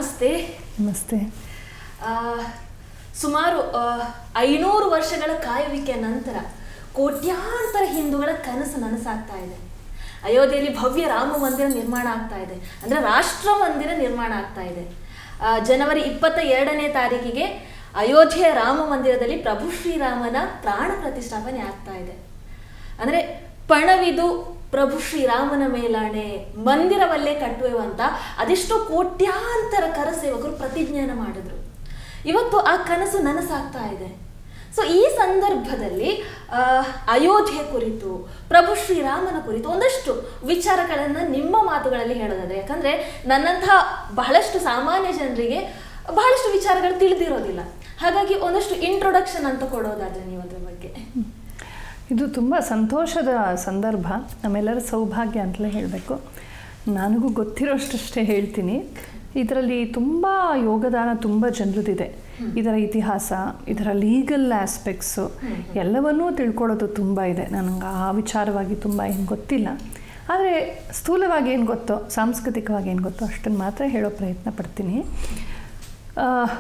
ನಮಸ್ತೆ. ನಮಸ್ತೆ. ಸುಮಾರು 500 ವರ್ಷಗಳ ಕಾಯುವಿಕೆ ನಂತರ ಕೋಟ್ಯಾಂತರ ಹಿಂದೂಗಳ ಕನಸು ನನಸಾಗ್ತಾ ಇದೆ. ಅಯೋಧ್ಯೆಯಲ್ಲಿ ಭವ್ಯ ರಾಮ ಮಂದಿರ ನಿರ್ಮಾಣ ಆಗ್ತಾ ಇದೆ, ಅಂದರೆ ರಾಷ್ಟ್ರ ಮಂದಿರ ನಿರ್ಮಾಣ ಆಗ್ತಾ ಇದೆ. ಜನವರಿ 22ನೇ ತಾರೀಕಿಗೆ ಅಯೋಧ್ಯೆಯ ರಾಮ ಮಂದಿರದಲ್ಲಿ ಪ್ರಭು ಶ್ರೀರಾಮನ ಪ್ರಾಣ ಪ್ರತಿಷ್ಠಾಪನೆ ಆಗ್ತಾ ಇದೆ. ಅಂದರೆ ಪಣವಿದು ಪ್ರಭು ಶ್ರೀರಾಮನ ಮೇಲಾಣೆ ಮಂದಿರವಲ್ಲೇ ಕಟ್ಟುವೆವು ಅಂತ ಅದೆಷ್ಟೋ ಕೋಟ್ಯಾಂತರ ಕರಸೇವಕರು ಪ್ರತಿಜ್ಞಾನ ಮಾಡಿದ್ರು. ಇವತ್ತು ಆ ಕನಸು ನನಸಾಗ್ತಾ ಇದೆ. ಸೊ ಈ ಸಂದರ್ಭದಲ್ಲಿ ಅಯೋಧ್ಯೆ ಕುರಿತು, ಪ್ರಭು ಶ್ರೀರಾಮನ ಕುರಿತು ಒಂದಷ್ಟು ವಿಚಾರಗಳನ್ನು ನಿಮ್ಮ ಮಾತುಗಳಲ್ಲಿ ಹೇಳೋದಾದ್ರೆ, ಯಾಕಂದರೆ ನನ್ನಂತಹ ಬಹಳಷ್ಟು ಸಾಮಾನ್ಯ ಜನರಿಗೆ ಬಹಳಷ್ಟು ವಿಚಾರಗಳು ತಿಳಿದಿರೋದಿಲ್ಲ. ಹಾಗಾಗಿ ಒಂದಷ್ಟು ಇಂಟ್ರೊಡಕ್ಷನ್ ಅಂತ ಕೊಡೋದಾದ್ರೆ ನೀವು ಅದ್ರ ಬಗ್ಗೆ. ಇದು ತುಂಬ ಸಂತೋಷದ ಸಂದರ್ಭ, ನಮ್ಮೆಲ್ಲರ ಸೌಭಾಗ್ಯ ಅಂತಲೇ ಹೇಳಬೇಕು. ನನಗೂ ಗೊತ್ತಿರೋಷ್ಟಷ್ಟೇ ಹೇಳ್ತೀನಿ. ಇದರಲ್ಲಿ ತುಂಬ ಯೋಗದಾನ ತುಂಬ ಜನರದಿದೆ. ಇದರ ಇತಿಹಾಸ, ಇದರ ಲೀಗಲ್ ಆಸ್ಪೆಕ್ಟ್ಸು ಎಲ್ಲವನ್ನೂ ತಿಳ್ಕೊಳ್ಳೋದು ತುಂಬ ಇದೆ. ನನಗೆ ಆ ವಿಚಾರವಾಗಿ ತುಂಬ ಏನು ಗೊತ್ತಿಲ್ಲ. ಆದರೆ ಸ್ಥೂಲವಾಗಿ ಏನು ಗೊತ್ತೋ, ಸಾಂಸ್ಕೃತಿಕವಾಗಿ ಏನು ಗೊತ್ತೋ ಅಷ್ಟನ್ನು ಮಾತ್ರ ಹೇಳೋ ಪ್ರಯತ್ನ ಪಡ್ತೀನಿ.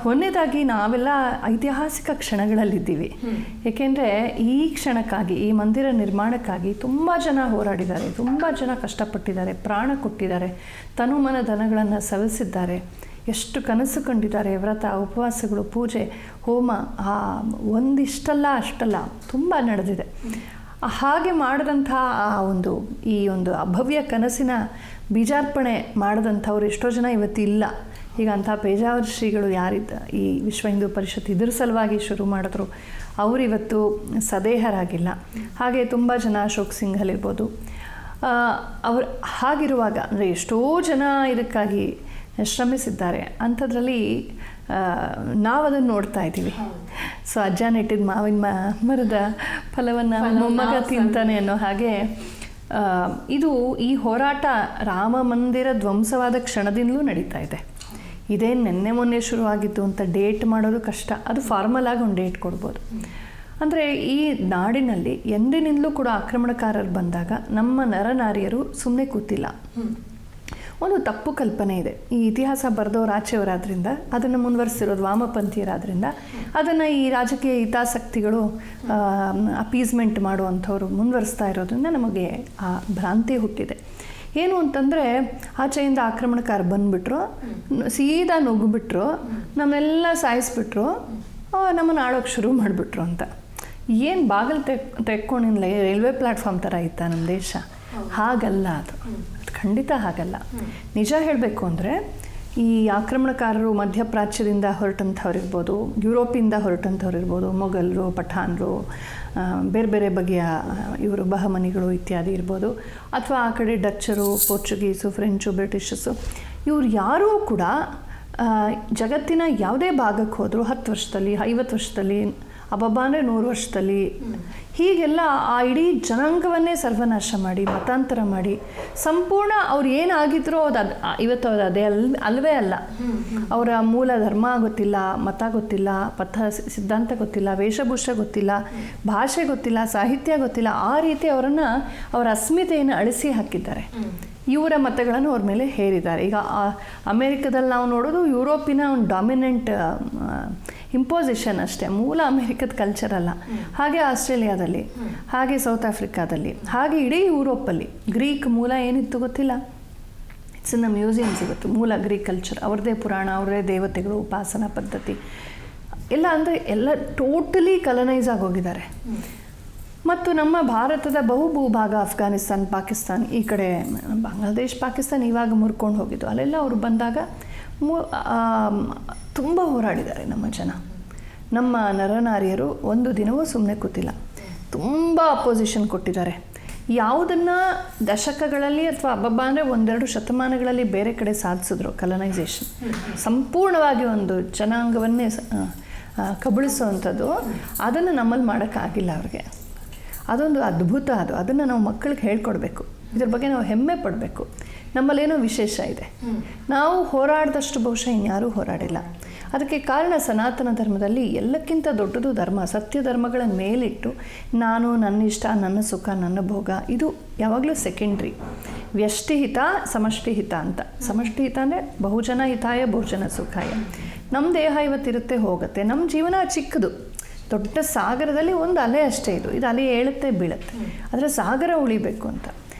ಒಂದನೇದಾಗಿ ನಾವೆಲ್ಲ ಐತಿಹಾಸಿಕ ಕ್ಷಣಗಳಲ್ಲಿದ್ದೀವಿ. ಏಕೆಂದರೆ ಈ ಕ್ಷಣಕ್ಕಾಗಿ, ಈ ಮಂದಿರ ನಿರ್ಮಾಣಕ್ಕಾಗಿ ತುಂಬ ಜನ ಹೋರಾಡಿದ್ದಾರೆ, ತುಂಬ ಜನ ಕಷ್ಟಪಟ್ಟಿದ್ದಾರೆ, ಪ್ರಾಣ ಕೊಟ್ಟಿದ್ದಾರೆ, ತನುಮನ ಧನಗಳನ್ನು ಸವೆಸಿದ್ದಾರೆ, ಎಷ್ಟು ಕನಸು ಕಂಡಿದ್ದಾರೆ. ವ್ರತ, ಉಪವಾಸಗಳು, ಪೂಜೆ, ಹೋಮ, ಒಂದಿಷ್ಟಲ್ಲ ಅಷ್ಟಲ್ಲ ತುಂಬ ನಡೆದಿದೆ. ಹಾಗೆ ಮಾಡಿದಂಥ ಈ ಒಂದು ಅಭವ್ಯ ಕನಸಿನ ಬೀಜಾರ್ಪಣೆ ಮಾಡಿದಂಥವ್ರು ಎಷ್ಟೋ ಜನ ಇವತ್ತಿಲ್ಲ. ಈಗ ಅಂಥ ಪೇಜಾವರ ಶ್ರೀಗಳು ಯಾರಿದ್ದ, ಈ ವಿಶ್ವ ಹಿಂದೂ ಪರಿಷತ್ ಇದ್ರ ಸಲುವಾಗಿ ಶುರು ಮಾಡಿದ್ರು, ಅವರಿವತ್ತು ಸದೇಹರಾಗಿಲ್ಲ. ಹಾಗೆ ತುಂಬ ಜನ ಅಶೋಕ್ ಸಿಂಘಲ್ ಇರ್ಬೋದು, ಅವ್ರು ಹಾಗಿರುವಾಗ ಅಂದರೆ ಎಷ್ಟೋ ಜನ ಇದಕ್ಕಾಗಿ ಶ್ರಮಿಸಿದ್ದಾರೆ. ಅಂಥದ್ರಲ್ಲಿ ನಾವದನ್ನು ನೋಡ್ತಾ ಇದ್ದೀವಿ. ಸೊ ಅಜ್ಜ ನೆಟ್ಟಿದ ಮಾವಿನ ಮರದ ಫಲವನ್ನು ಮೊಮ್ಮಗ ತಿಂತಾನೆ ಅನ್ನೋ ಹಾಗೆ ಇದು ಈ ಹೋರಾಟ ರಾಮ ಮಂದಿರ ಧ್ವಂಸವಾದ ಕ್ಷಣದಿಂದಲೂ ನಡೀತಾ ಇದೆ. ಇದೇ ನಿನ್ನೆ ಮೊನ್ನೆ ಶುರುವಾಗಿತ್ತು ಅಂತ ಡೇಟ್ ಮಾಡೋದು ಕಷ್ಟ. ಅದು ಫಾರ್ಮಲ್ ಆಗಿ ಒಂದು ಡೇಟ್ ಕೊಡ್ಬೋದು. ಅಂದರೆ ಈ ನಾಡಿನಲ್ಲಿ ಎಂದಿನಿಂದಲೂ ಕೂಡ ಆಕ್ರಮಣಕಾರರು ಬಂದಾಗ ನಮ್ಮ ನರನಾರಿಯರು ಸುಮ್ಮನೆ ಕೂತಿಲ್ಲ. ಒಂದು ತಪ್ಪು ಕಲ್ಪನೆ ಇದೆ. ಈ ಇತಿಹಾಸ ಬರೆದವರು ಆಚೆಯವರಾದ್ರಿಂದ, ಅದನ್ನು ಮುಂದುವರಿಸಿರೋದು ವಾಮಪಂಥೀಯರಾದ್ರಿಂದ, ಅದನ್ನು ಈ ರಾಜಕೀಯ ಹಿತಾಸಕ್ತಿಗಳು ಅಪೀಸ್ಮೆಂಟ್ ಮಾಡುವಂಥವ್ರು ಮುಂದುವರಿಸ್ತಾ ಇರೋದ್ರಿಂದ ನಮಗೆ ಆ ಭ್ರಾಂತಿ ಹುಟ್ಟಿದೆ. ಏನು ಅಂತಂದರೆ, ಆಚೆಯಿಂದ ಆಕ್ರಮಣಕಾರ ಬಂದುಬಿಟ್ರು, ಸೀದಾ ನುಗ್ಗಿಬಿಟ್ರು, ನಮ್ಮೆಲ್ಲ ಸಾಯಿಸ್ಬಿಟ್ರು, ನಮ್ಮನ್ನು ಆಳೋಕ್ಕೆ ಶುರು ಮಾಡಿಬಿಟ್ರು ಅಂತ. ಏನು ಬಾಗಿಲು ತೆಕ್ಕೊಂಡಿಲ್ಲ, ರೈಲ್ವೆ ಪ್ಲ್ಯಾಟ್ಫಾರ್ಮ್ ಥರ ಇತ್ತಾ ನಮ್ಮ ದೇಶ? ಹಾಗಲ್ಲ, ಅದು ಖಂಡಿತ ಹಾಗಲ್ಲ. ನಿಜ ಹೇಳಬೇಕು ಅಂದರೆ, ಈ ಆಕ್ರಮಣಕಾರರು ಮಧ್ಯಪ್ರಾಚ್ಯದಿಂದ ಹೊರಟಂಥವ್ರು ಇರ್ಬೋದು, ಯುರೋಪಿಂದ ಹೊರಟಂಥವ್ರು ಇರ್ಬೋದು, ಮೊಘಲರು, ಪಠಾಣರು, ಬೇರೆ ಬೇರೆ ಬಗೆಯ ಇವರು ಬಹಮನಿಗಳು ಇತ್ಯಾದಿ ಇರ್ಬೋದು, ಅಥವಾ ಆ ಕಡೆ ಡಚ್ಚರು, ಪೋರ್ಚುಗೀಸು, ಫ್ರೆಂಚು, ಬ್ರಿಟಿಷಸ್ಸು, ಇವ್ರು ಯಾರೂ ಕೂಡ ಜಗತ್ತಿನ ಯಾವುದೇ ಭಾಗಕ್ಕೆ ಹೋದರೂ 10 ವರ್ಷದಲ್ಲಿ, 50 ವರ್ಷದಲ್ಲಿ, ಅಬ್ಬಬ್ಬ ಅಂದರೆ 100 ವರ್ಷದಲ್ಲಿ, ಹೀಗೆಲ್ಲ ಆ ಇಡೀ ಜನಾಂಗವನ್ನೇ ಸರ್ವನಾಶ ಮಾಡಿ, ಮತಾಂತರ ಮಾಡಿ, ಸಂಪೂರ್ಣ ಅವ್ರು ಏನಾಗಿದ್ರೋ ಇವತ್ತು ಅದು ಅದೇ ಅಲ್ವೇ ಅಲ್ಲ. ಅವರ ಮೂಲ ಧರ್ಮ ಗೊತ್ತಿಲ್ಲ, ಮತ ಗೊತ್ತಿಲ್ಲ, ಪಥ ಸಿದ್ಧಾಂತ ಗೊತ್ತಿಲ್ಲ, ವೇಷಭೂಷ ಗೊತ್ತಿಲ್ಲ, ಭಾಷೆ ಗೊತ್ತಿಲ್ಲ, ಸಾಹಿತ್ಯ ಗೊತ್ತಿಲ್ಲ. ಆ ರೀತಿ ಅವರ ಅಸ್ಮಿತೆಯನ್ನು ಅಳಿಸಿ ಹಾಕಿದ್ದಾರೆ. ಇವರ ಮತಗಳನ್ನು ಅವ್ರ ಮೇಲೆ ಹೇರಿದ್ದಾರೆ. ಈಗ ಅಮೇರಿಕದಲ್ಲಿ ನಾವು ನೋಡೋದು ಯುರೋಪಿನ ಒಂದು ಡಾಮಿನೆಂಟ್ ಇಂಪೋಸಿಷನ್ ಅಷ್ಟೇ, ಮೂಲ ಅಮೇರಿಕದ ಕಲ್ಚರ್ ಅಲ್ಲ. ಹಾಗೆ ಆಸ್ಟ್ರೇಲಿಯಾದಲ್ಲಿ, ಹಾಗೆ ಸೌತ್ ಆಫ್ರಿಕಾದಲ್ಲಿ, ಹಾಗೆ ಇಡೀ ಯುರೋಪಲ್ಲಿ ಗ್ರೀಕ್ ಮೂಲ ಏನಿತ್ತು ಗೊತ್ತಿಲ್ಲ. ಇಟ್ಸ್ ಇನ್ ದ ಮ್ಯೂಸಿಯಮ್ಸ್ ಇವತ್ತು ಮೂಲ ಗ್ರೀಕ್ ಕಲ್ಚರ್. ಅವ್ರದ್ದೇ ಪುರಾಣ, ಅವ್ರದ್ದೇ ದೇವತೆಗಳು, ಉಪಾಸನಾ ಪದ್ಧತಿ ಎಲ್ಲ, ಅಂದರೆ ಎಲ್ಲ ಟೋಟಲಿ ಕಲನೈಸ್ ಆಗೋಗಿದ್ದಾರೆ. ಮತ್ತು ನಮ್ಮ ಭಾರತದ ಬಹುಭೂಭಾಗ ಅಫ್ಘಾನಿಸ್ತಾನ್, ಪಾಕಿಸ್ತಾನ್, ಈ ಕಡೆ ಬಾಂಗ್ಲಾದೇಶ್, ಪಾಕಿಸ್ತಾನ್ ಇವಾಗ ಮುರ್ಕೊಂಡು ಹೋಗಿದ್ದು, ಅಲ್ಲೆಲ್ಲ ಅವರು ಬಂದಾಗ ತುಂಬ ಹೋರಾಡಿದ್ದಾರೆ ನಮ್ಮ ಜನ. ನಮ್ಮ ನರನಾರಿಯರು ಒಂದು ದಿನವೂ ಸುಮ್ಮನೆ ಕೂತಿಲ್ಲ, ತುಂಬ ಅಪೋಸಿಷನ್ ಕೊಟ್ಟಿದ್ದಾರೆ. ಯಾವುದನ್ನು ದಶಕಗಳಲ್ಲಿ ಅಥವಾ ಹಬ್ಬಬ್ಬ ಅಂದರೆ 1-2 ಶತಮಾನಗಳಲ್ಲಿ ಬೇರೆ ಕಡೆ ಸಾಧಿಸಿದ್ರು ಕಲನೈಸೇಷನ್, ಸಂಪೂರ್ಣವಾಗಿ ಒಂದು ಜನಾಂಗವನ್ನೇ ಕಬಳಿಸುವಂಥದ್ದು, ಅದನ್ನು ನಮ್ಮಲ್ಲಿ ಮಾಡೋಕ್ಕಾಗಿಲ್ಲ ಅವ್ರಿಗೆ. ಅದೊಂದು ಅದ್ಭುತ. ಅದನ್ನು ನಾವು ಮಕ್ಕಳಿಗೆ ಹೇಳ್ಕೊಡ್ಬೇಕು. ಇದ್ರ ಬಗ್ಗೆ ನಾವು ಹೆಮ್ಮೆ ಪಡಬೇಕು. ನಮ್ಮಲ್ಲೇನೋ ವಿಶೇಷ ಇದೆ. ನಾವು ಹೋರಾಡಿದಷ್ಟು ಬಹುಶಃ ಇನ್ಯಾರೂ ಹೋರಾಡಿಲ್ಲ. ಅದಕ್ಕೆ ಕಾರಣ ಸನಾತನ ಧರ್ಮದಲ್ಲಿ ಎಲ್ಲಕ್ಕಿಂತ ದೊಡ್ಡದು ಧರ್ಮ. ಸತ್ಯ ಧರ್ಮಗಳನ್ನು ಮೇಲಿಟ್ಟು ನಾನು, ನನ್ನ ಇಷ್ಟ, ನನ್ನ ಸುಖ, ನನ್ನ ಭೋಗ ಇದು ಯಾವಾಗಲೂ ಸೆಕೆಂಡ್ರಿ. ವ್ಯಷ್ಟಿಹಿತ ಸಮಷ್ಟಿಹಿತ ಅಂತ. ಸಮಷ್ಟಿಹಿತ ಅಂದರೆ ಬಹುಜನ ಹಿತಾಯ ಬಹುಜನ ಸುಖಾಯ. ನಮ್ಮ ದೇಹ ಇವತ್ತಿರುತ್ತೆ ಹೋಗುತ್ತೆ, ನಮ್ಮ ಜೀವನ ಚಿಕ್ಕದು. ದೊಡ್ಡ ಸಾಗರದಲ್ಲಿ ಒಂದು ಅಲೆ ಅಷ್ಟೇ ಇದು ಅಲೆ ಏಳುತ್ತೆ ಬೀಳುತ್ತೆ, ಆದರೆ ಸಾಗರ ಉಳಿಬೇಕು ಅಂತ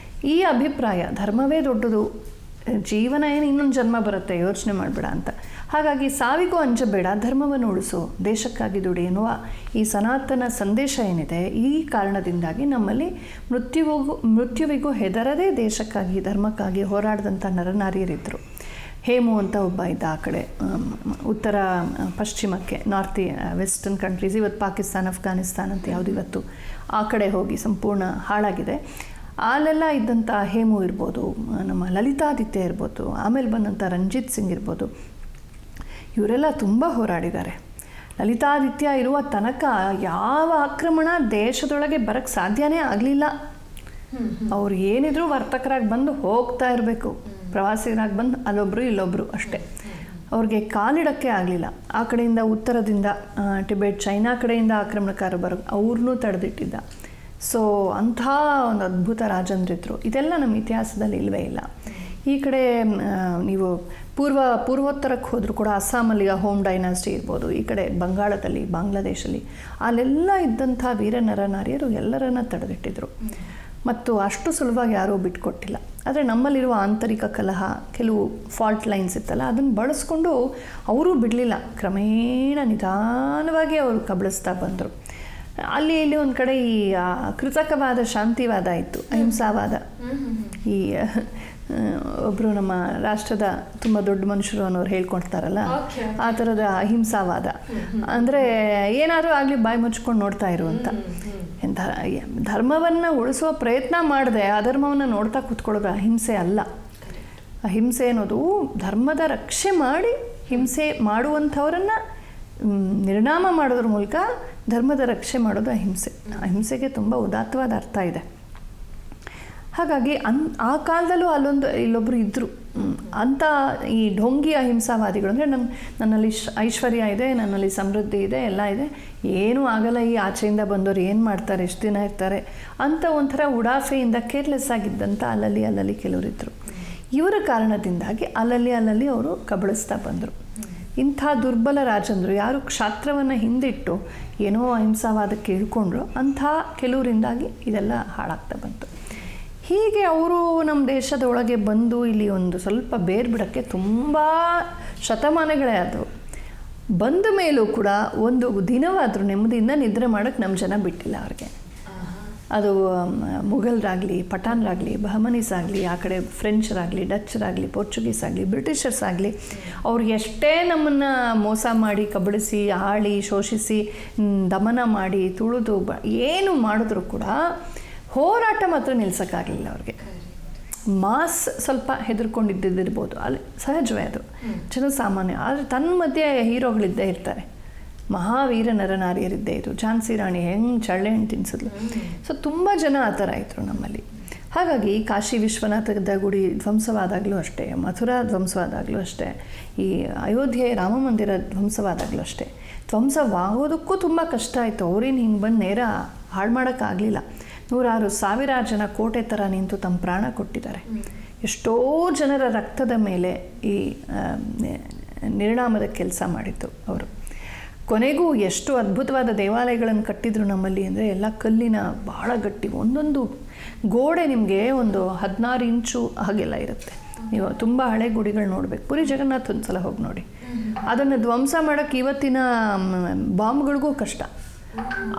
ಈ ಅಭಿಪ್ರಾಯ. ಧರ್ಮವೇ ದೊಡ್ಡದು, ಜೀವನ ಏನು ಇನ್ನೊಂದು ಜನ್ಮ ಬರುತ್ತೆ, ಯೋಚನೆ ಮಾಡಬೇಡ ಅಂತ. ಹಾಗಾಗಿ ಸಾವಿಗೂ ಅಂಜಬೇಡ, ಧರ್ಮವನ್ನು ಉಳಿಸು, ದೇಶಕ್ಕಾಗಿ ದುಡಿ ಎನ್ನುವ ಈ ಸನಾತನ ಸಂದೇಶ ಏನಿದೆ, ಈ ಕಾರಣದಿಂದಾಗಿ ನಮ್ಮಲ್ಲಿ ಮೃತ್ಯುವಿಗೂ ಹೆದರದೇ ದೇಶಕ್ಕಾಗಿ ಧರ್ಮಕ್ಕಾಗಿ ಹೋರಾಡಿದಂಥ ನರನಾರಿಯರಿದ್ದರು. ಹೇಮು ಅಂತ ಒಬ್ಬ ಇದ್ದ, ಆ ಕಡೆ ಉತ್ತರ ಪಶ್ಚಿಮಕ್ಕೆ, ವೆಸ್ಟರ್ನ್ ಕಂಟ್ರೀಸ್, ಇವತ್ತು ಪಾಕಿಸ್ತಾನ ಅಫ್ಘಾನಿಸ್ತಾನ ಅಂತ ಯಾವುದು ಇವತ್ತು ಆ ಕಡೆ ಹೋಗಿ ಸಂಪೂರ್ಣ ಹಾಳಾಗಿದೆ. ಅಲ್ಲೆಲ್ಲ ಇದ್ದಂಥ ಹೇಮು ಇರ್ಬೋದು, ನಮ್ಮ ಲಲಿತಾದಿತ್ಯ ಇರ್ಬೋದು, ಆಮೇಲೆ ಬಂದಂಥ ರಂಜಿತ್ ಸಿಂಗ್ ಇರ್ಬೋದು, ಇವರೆಲ್ಲ ತುಂಬ ಹೋರಾಡಿದ್ದಾರೆ. ಲಲಿತಾದಿತ್ಯ ಇರುವ ತನಕ ಯಾವ ಆಕ್ರಮಣ ದೇಶದೊಳಗೆ ಬರೋಕ್ಕೆ ಸಾಧ್ಯನೇ ಆಗಲಿಲ್ಲ. ಅವ್ರು ಏನಿದ್ರು ವರ್ತಕರಾಗಿ ಬಂದು ಹೋಗ್ತಾ ಇರಬೇಕು, ಪ್ರವಾಸಿಗರಾಗಿ ಬಂದು ಅಲ್ಲೊಬ್ಬರು ಇಲ್ಲೊಬ್ಬರು ಅಷ್ಟೇ. ಅವ್ರಿಗೆ ಕಾಲಿಡೋಕ್ಕೆ ಆಗಲಿಲ್ಲ. ಆ ಕಡೆಯಿಂದ ಉತ್ತರದಿಂದ ಟಿಬೆಟ್, ಚೈನಾ ಕಡೆಯಿಂದ ಆಕ್ರಮಣಕಾರ ಅವ್ರನ್ನೂ ತಡೆದಿಟ್ಟಿದ್ದ. ಸೊ ಅಂಥ ಒಂದು ಅದ್ಭುತ ರಾಜಂದ್ರಿದ್ರು. ಇದೆಲ್ಲ ನಮ್ಮ ಇತಿಹಾಸದಲ್ಲಿ ಇಲ್ಲವೇ ಇಲ್ಲ. ಈ ಕಡೆ ನೀವು ಪೂರ್ವೋತ್ತರಕ್ಕೆ ಹೋದರೂ ಕೂಡ ಅಸ್ಸಾಮಲ್ಲಿ ಹೋಮ್ ಡೈನಾಸ್ಟಿ ಇರ್ಬೋದು, ಈ ಕಡೆ ಬಂಗಾಳದಲ್ಲಿ, ಬಾಂಗ್ಲಾದೇಶಲ್ಲಿ ಅಲ್ಲೆಲ್ಲ ಇದ್ದಂಥ ವೀರ ನರನಾರಿಯರು ಎಲ್ಲರನ್ನ ತಡೆದಿಟ್ಟಿದ್ರು. ಮತ್ತು ಅಷ್ಟು ಸುಲಭವಾಗಿ ಯಾರೂ ಬಿಟ್ಕೊಟ್ಟಿಲ್ಲ. ಆದರೆ ನಮ್ಮಲ್ಲಿರುವ ಆಂತರಿಕ ಕಲಹ, ಕೆಲವು ಫಾಲ್ಟ್ ಲೈನ್ಸ್ ಇತ್ತಲ್ಲ, ಅದನ್ನು ಬಳಸ್ಕೊಂಡು ಅವರೂ ಬಿಡಲಿಲ್ಲ. ಕ್ರಮೇಣ ನಿಧಾನವಾಗಿ ಅವರು ಕಬಳಿಸ್ತಾ ಬಂದರು. ಅಲ್ಲಿ ಇಲ್ಲಿ ಒಂದು ಕಡೆ ಈ ಕೃತಕವಾದ ಶಾಂತಿವಾದ ಇತ್ತು, ಅಹಿಂಸಾವಾದ. ಈ ಒಬ್ಬರು ನಮ್ಮ ರಾಷ್ಟ್ರದ ತುಂಬ ದೊಡ್ಡ ಮನುಷ್ಯರು ಅನ್ನೋರು ಹೇಳ್ಕೊಳ್ತಾರಲ್ಲ, ಆ ಥರದ ಅಹಿಂಸಾವಾದ ಅಂದರೆ ಏನಾದರೂ ಆಗಲಿ ಬಾಯಿ ಮುಚ್ಕೊಂಡು ನೋಡ್ತಾ ಇರುವಂಥ. ಧರ್ಮವನ್ನು ಉಳಿಸುವ ಪ್ರಯತ್ನ ಮಾಡದೆ ಅಧರ್ಮವನ್ನು ನೋಡ್ತಾ ಕೂತ್ಕೊಳ್ಳೋದು ಅಹಿಂಸೆ ಅಲ್ಲ. ಅಹಿಂಸೆ ಅನ್ನೋದು ಧರ್ಮದ ರಕ್ಷೆ ಮಾಡಿ ಹಿಂಸೆ ಮಾಡುವಂಥವರನ್ನು ನಿರ್ನಾಮ ಮಾಡೋದ್ರ ಮೂಲಕ ಧರ್ಮದ ರಕ್ಷೆ ಮಾಡೋದು ಅಹಿಂಸೆ. ಅಹಿಂಸೆಗೆ ತುಂಬ ಉದಾತ್ತವಾದ ಅರ್ಥ ಇದೆ. ಹಾಗಾಗಿ ಆ ಕಾಲದಲ್ಲೂ ಇಲ್ಲೊಬ್ಬರು ಇದ್ದರು ಅಂತ ಈ ಢೋಂಗಿ ಅಹಿಂಸಾವಾದಿಗಳು. ಅಂದರೆ ನನ್ನಲ್ಲಿ ಐಶ್ವರ್ಯ ಇದೆ, ನನ್ನಲ್ಲಿ ಸಮೃದ್ಧಿ ಇದೆ, ಎಲ್ಲ ಇದೆ, ಏನೂ ಆಗಲ್ಲ, ಈ ಆಚೆಯಿಂದ ಬಂದವರು ಏನು ಮಾಡ್ತಾರೆ, ಎಷ್ಟು ದಿನ ಇರ್ತಾರೆ ಅಂತ ಒಂಥರ ಉಡಾಫೆಯಿಂದ ಕೇರ್ಲೆಸ್ ಆಗಿದ್ದಂಥ ಅಲ್ಲಲ್ಲಿ ಕೆಲವರಿದ್ದರು. ಇವರ ಕಾರಣದಿಂದಾಗಿ ಅಲ್ಲಲ್ಲಿ ಅವರು ಕಬಳಿಸ್ತಾ ಬಂದರು. ಇಂಥ ದುರ್ಬಲ ರಾಜಂದರು, ಯಾರು ಕ್ಷಾತ್ರವನ್ನು ಹಿಂದಿಟ್ಟು ಏನೋ ಅಹಿಂಸಾವಾದಕ್ಕೆ ಇಳ್ಕೊಂಡ್ರು, ಅಂಥ ಕೆಲವರಿಂದಾಗಿ ಇದೆಲ್ಲ ಹಾಳಾಗ್ತಾ ಬಂತು. ಹೀಗೆ ಅವರು ನಮ್ಮ ದೇಶದ ಒಳಗೆ ಬಂದು ಇಲ್ಲಿ ಒಂದು ಸ್ವಲ್ಪ ಬೇರು ಬಿಡೋಕ್ಕೆ ತುಂಬ ಶತಮಾನಗಳೇ ಆದವು. ಬಂದ ಮೇಲೂ ಕೂಡ ಒಂದು ದಿನವಾದರೂ ನೆಮ್ಮದಿಯಿಂದ ನಿದ್ರೆ ಮಾಡೋಕ್ಕೆ ನಮ್ಮ ಜನ ಬಿಟ್ಟಿಲ್ಲ ಅವ್ರಿಗೆ. ಅದು ಮುಘಲ್ರಾಗಲಿ, ಪಠಾಣ್ರಾಗಲಿ, ಬಹಮನೀಸ್ ಆಗಲಿ, ಆ ಕಡೆ ಫ್ರೆಂಚರಾಗಲಿ, ಡಚ್ಚರಾಗಲಿ, ಪೋರ್ಚುಗೀಸ್ ಆಗಲಿ, ಬ್ರಿಟಿಷರ್ಸ್ ಆಗಲಿ, ಅವ್ರು ಎಷ್ಟೇ ನಮ್ಮನ್ನು ಮೋಸ ಮಾಡಿ, ಕಬಳಿಸಿ, ಆಳಿ, ಶೋಷಿಸಿ, ದಮನ ಮಾಡಿ, ತುಳಿದು ಏನು ಮಾಡಿದ್ರು ಕೂಡ ಹೋರಾಟ ಮಾತ್ರ ನಿಲ್ಸೋಕ್ಕಾಗಲಿಲ್ಲ ಅವ್ರಿಗೆ. ಮಾಸ್ ಸ್ವಲ್ಪ ಹೆದರ್ಕೊಂಡಿದ್ದಿರ್ಬೋದು, ಅಲ್ಲಿ ಸಹಜವೇ ಅದು, ಜನಸಾಮಾನ್ಯ. ಆದರೆ ತನ್ನ ಮಧ್ಯೆ ಹೀರೋಗಳಿದ್ದೇ ಇರ್ತಾರೆ. ಮಹಾವೀರ ನರನಾರಿಯರಿದ್ದೇ ಇದ್ರು. ಝಾನ್ಸಿ ರಾಣಿ ಹೆಂಗೆ ಚಳ್ಳೆ ಹಣ್ಣು ತಿನ್ಸಿದ್ಲು. ಸೊ ತುಂಬ ಜನ ಆ ಥರ ಇದ್ದರು ನಮ್ಮಲ್ಲಿ. ಹಾಗಾಗಿ ಕಾಶಿ ವಿಶ್ವನಾಥದ ಗುಡಿ ಧ್ವಂಸವಾದಾಗಲೂ ಅಷ್ಟೇ, ಮಥುರಾ ಧ್ವಂಸವಾದಾಗಲೂ ಅಷ್ಟೇ, ಈ ಅಯೋಧ್ಯೆ ರಾಮ ಮಂದಿರ ಧ್ವಂಸವಾದಾಗಲೂ ಅಷ್ಟೇ, ಧ್ವಂಸವಾಗೋದಕ್ಕೂ ತುಂಬ ಕಷ್ಟ ಆಯಿತು. ಅವ್ರೇನು ಹಿಂಗೆ ಬಂದು ನೇರ ಹಾಳು ಮಾಡೋಕ್ಕಾಗಲಿಲ್ಲ. 100,000 ಜನ ಕೋಟೆ ಥರ ನಿಂತು ತಮ್ಮ ಪ್ರಾಣ ಕೊಟ್ಟಿದ್ದಾರೆ. ಎಷ್ಟೋ ಜನರ ರಕ್ತದ ಮೇಲೆ ಈ ನಿರ್ಣಾಮದ ಕೆಲಸ ಮಾಡಿದ್ದು ಅವರು. ಕೊನೆಗೂ ಎಷ್ಟು ಅದ್ಭುತವಾದ ದೇವಾಲಯಗಳನ್ನು ಕಟ್ಟಿದ್ರು ನಮ್ಮಲ್ಲಿ ಅಂದರೆ ಎಲ್ಲ ಕಲ್ಲಿನ ಭಾಳ ಗಟ್ಟಿ. ಒಂದೊಂದು ಗೋಡೆ ನಿಮಗೆ ಒಂದು 16 ಇಂಚು ಹಾಗೆಲ್ಲ ಇರುತ್ತೆ. ನೀವು ತುಂಬ ಹಳೆ ಗುಡಿಗಳು ನೋಡಬೇಕು. ಪುರಿ ಜಗನ್ನಾಥ್ ಒಂದು ಸಲ ಹೋಗಿ ನೋಡಿ. ಅದನ್ನು ಧ್ವಂಸ ಮಾಡೋಕ್ಕೆ ಇವತ್ತಿನ ಬಾಂಬ್ಗಳಿಗೂ ಕಷ್ಟ.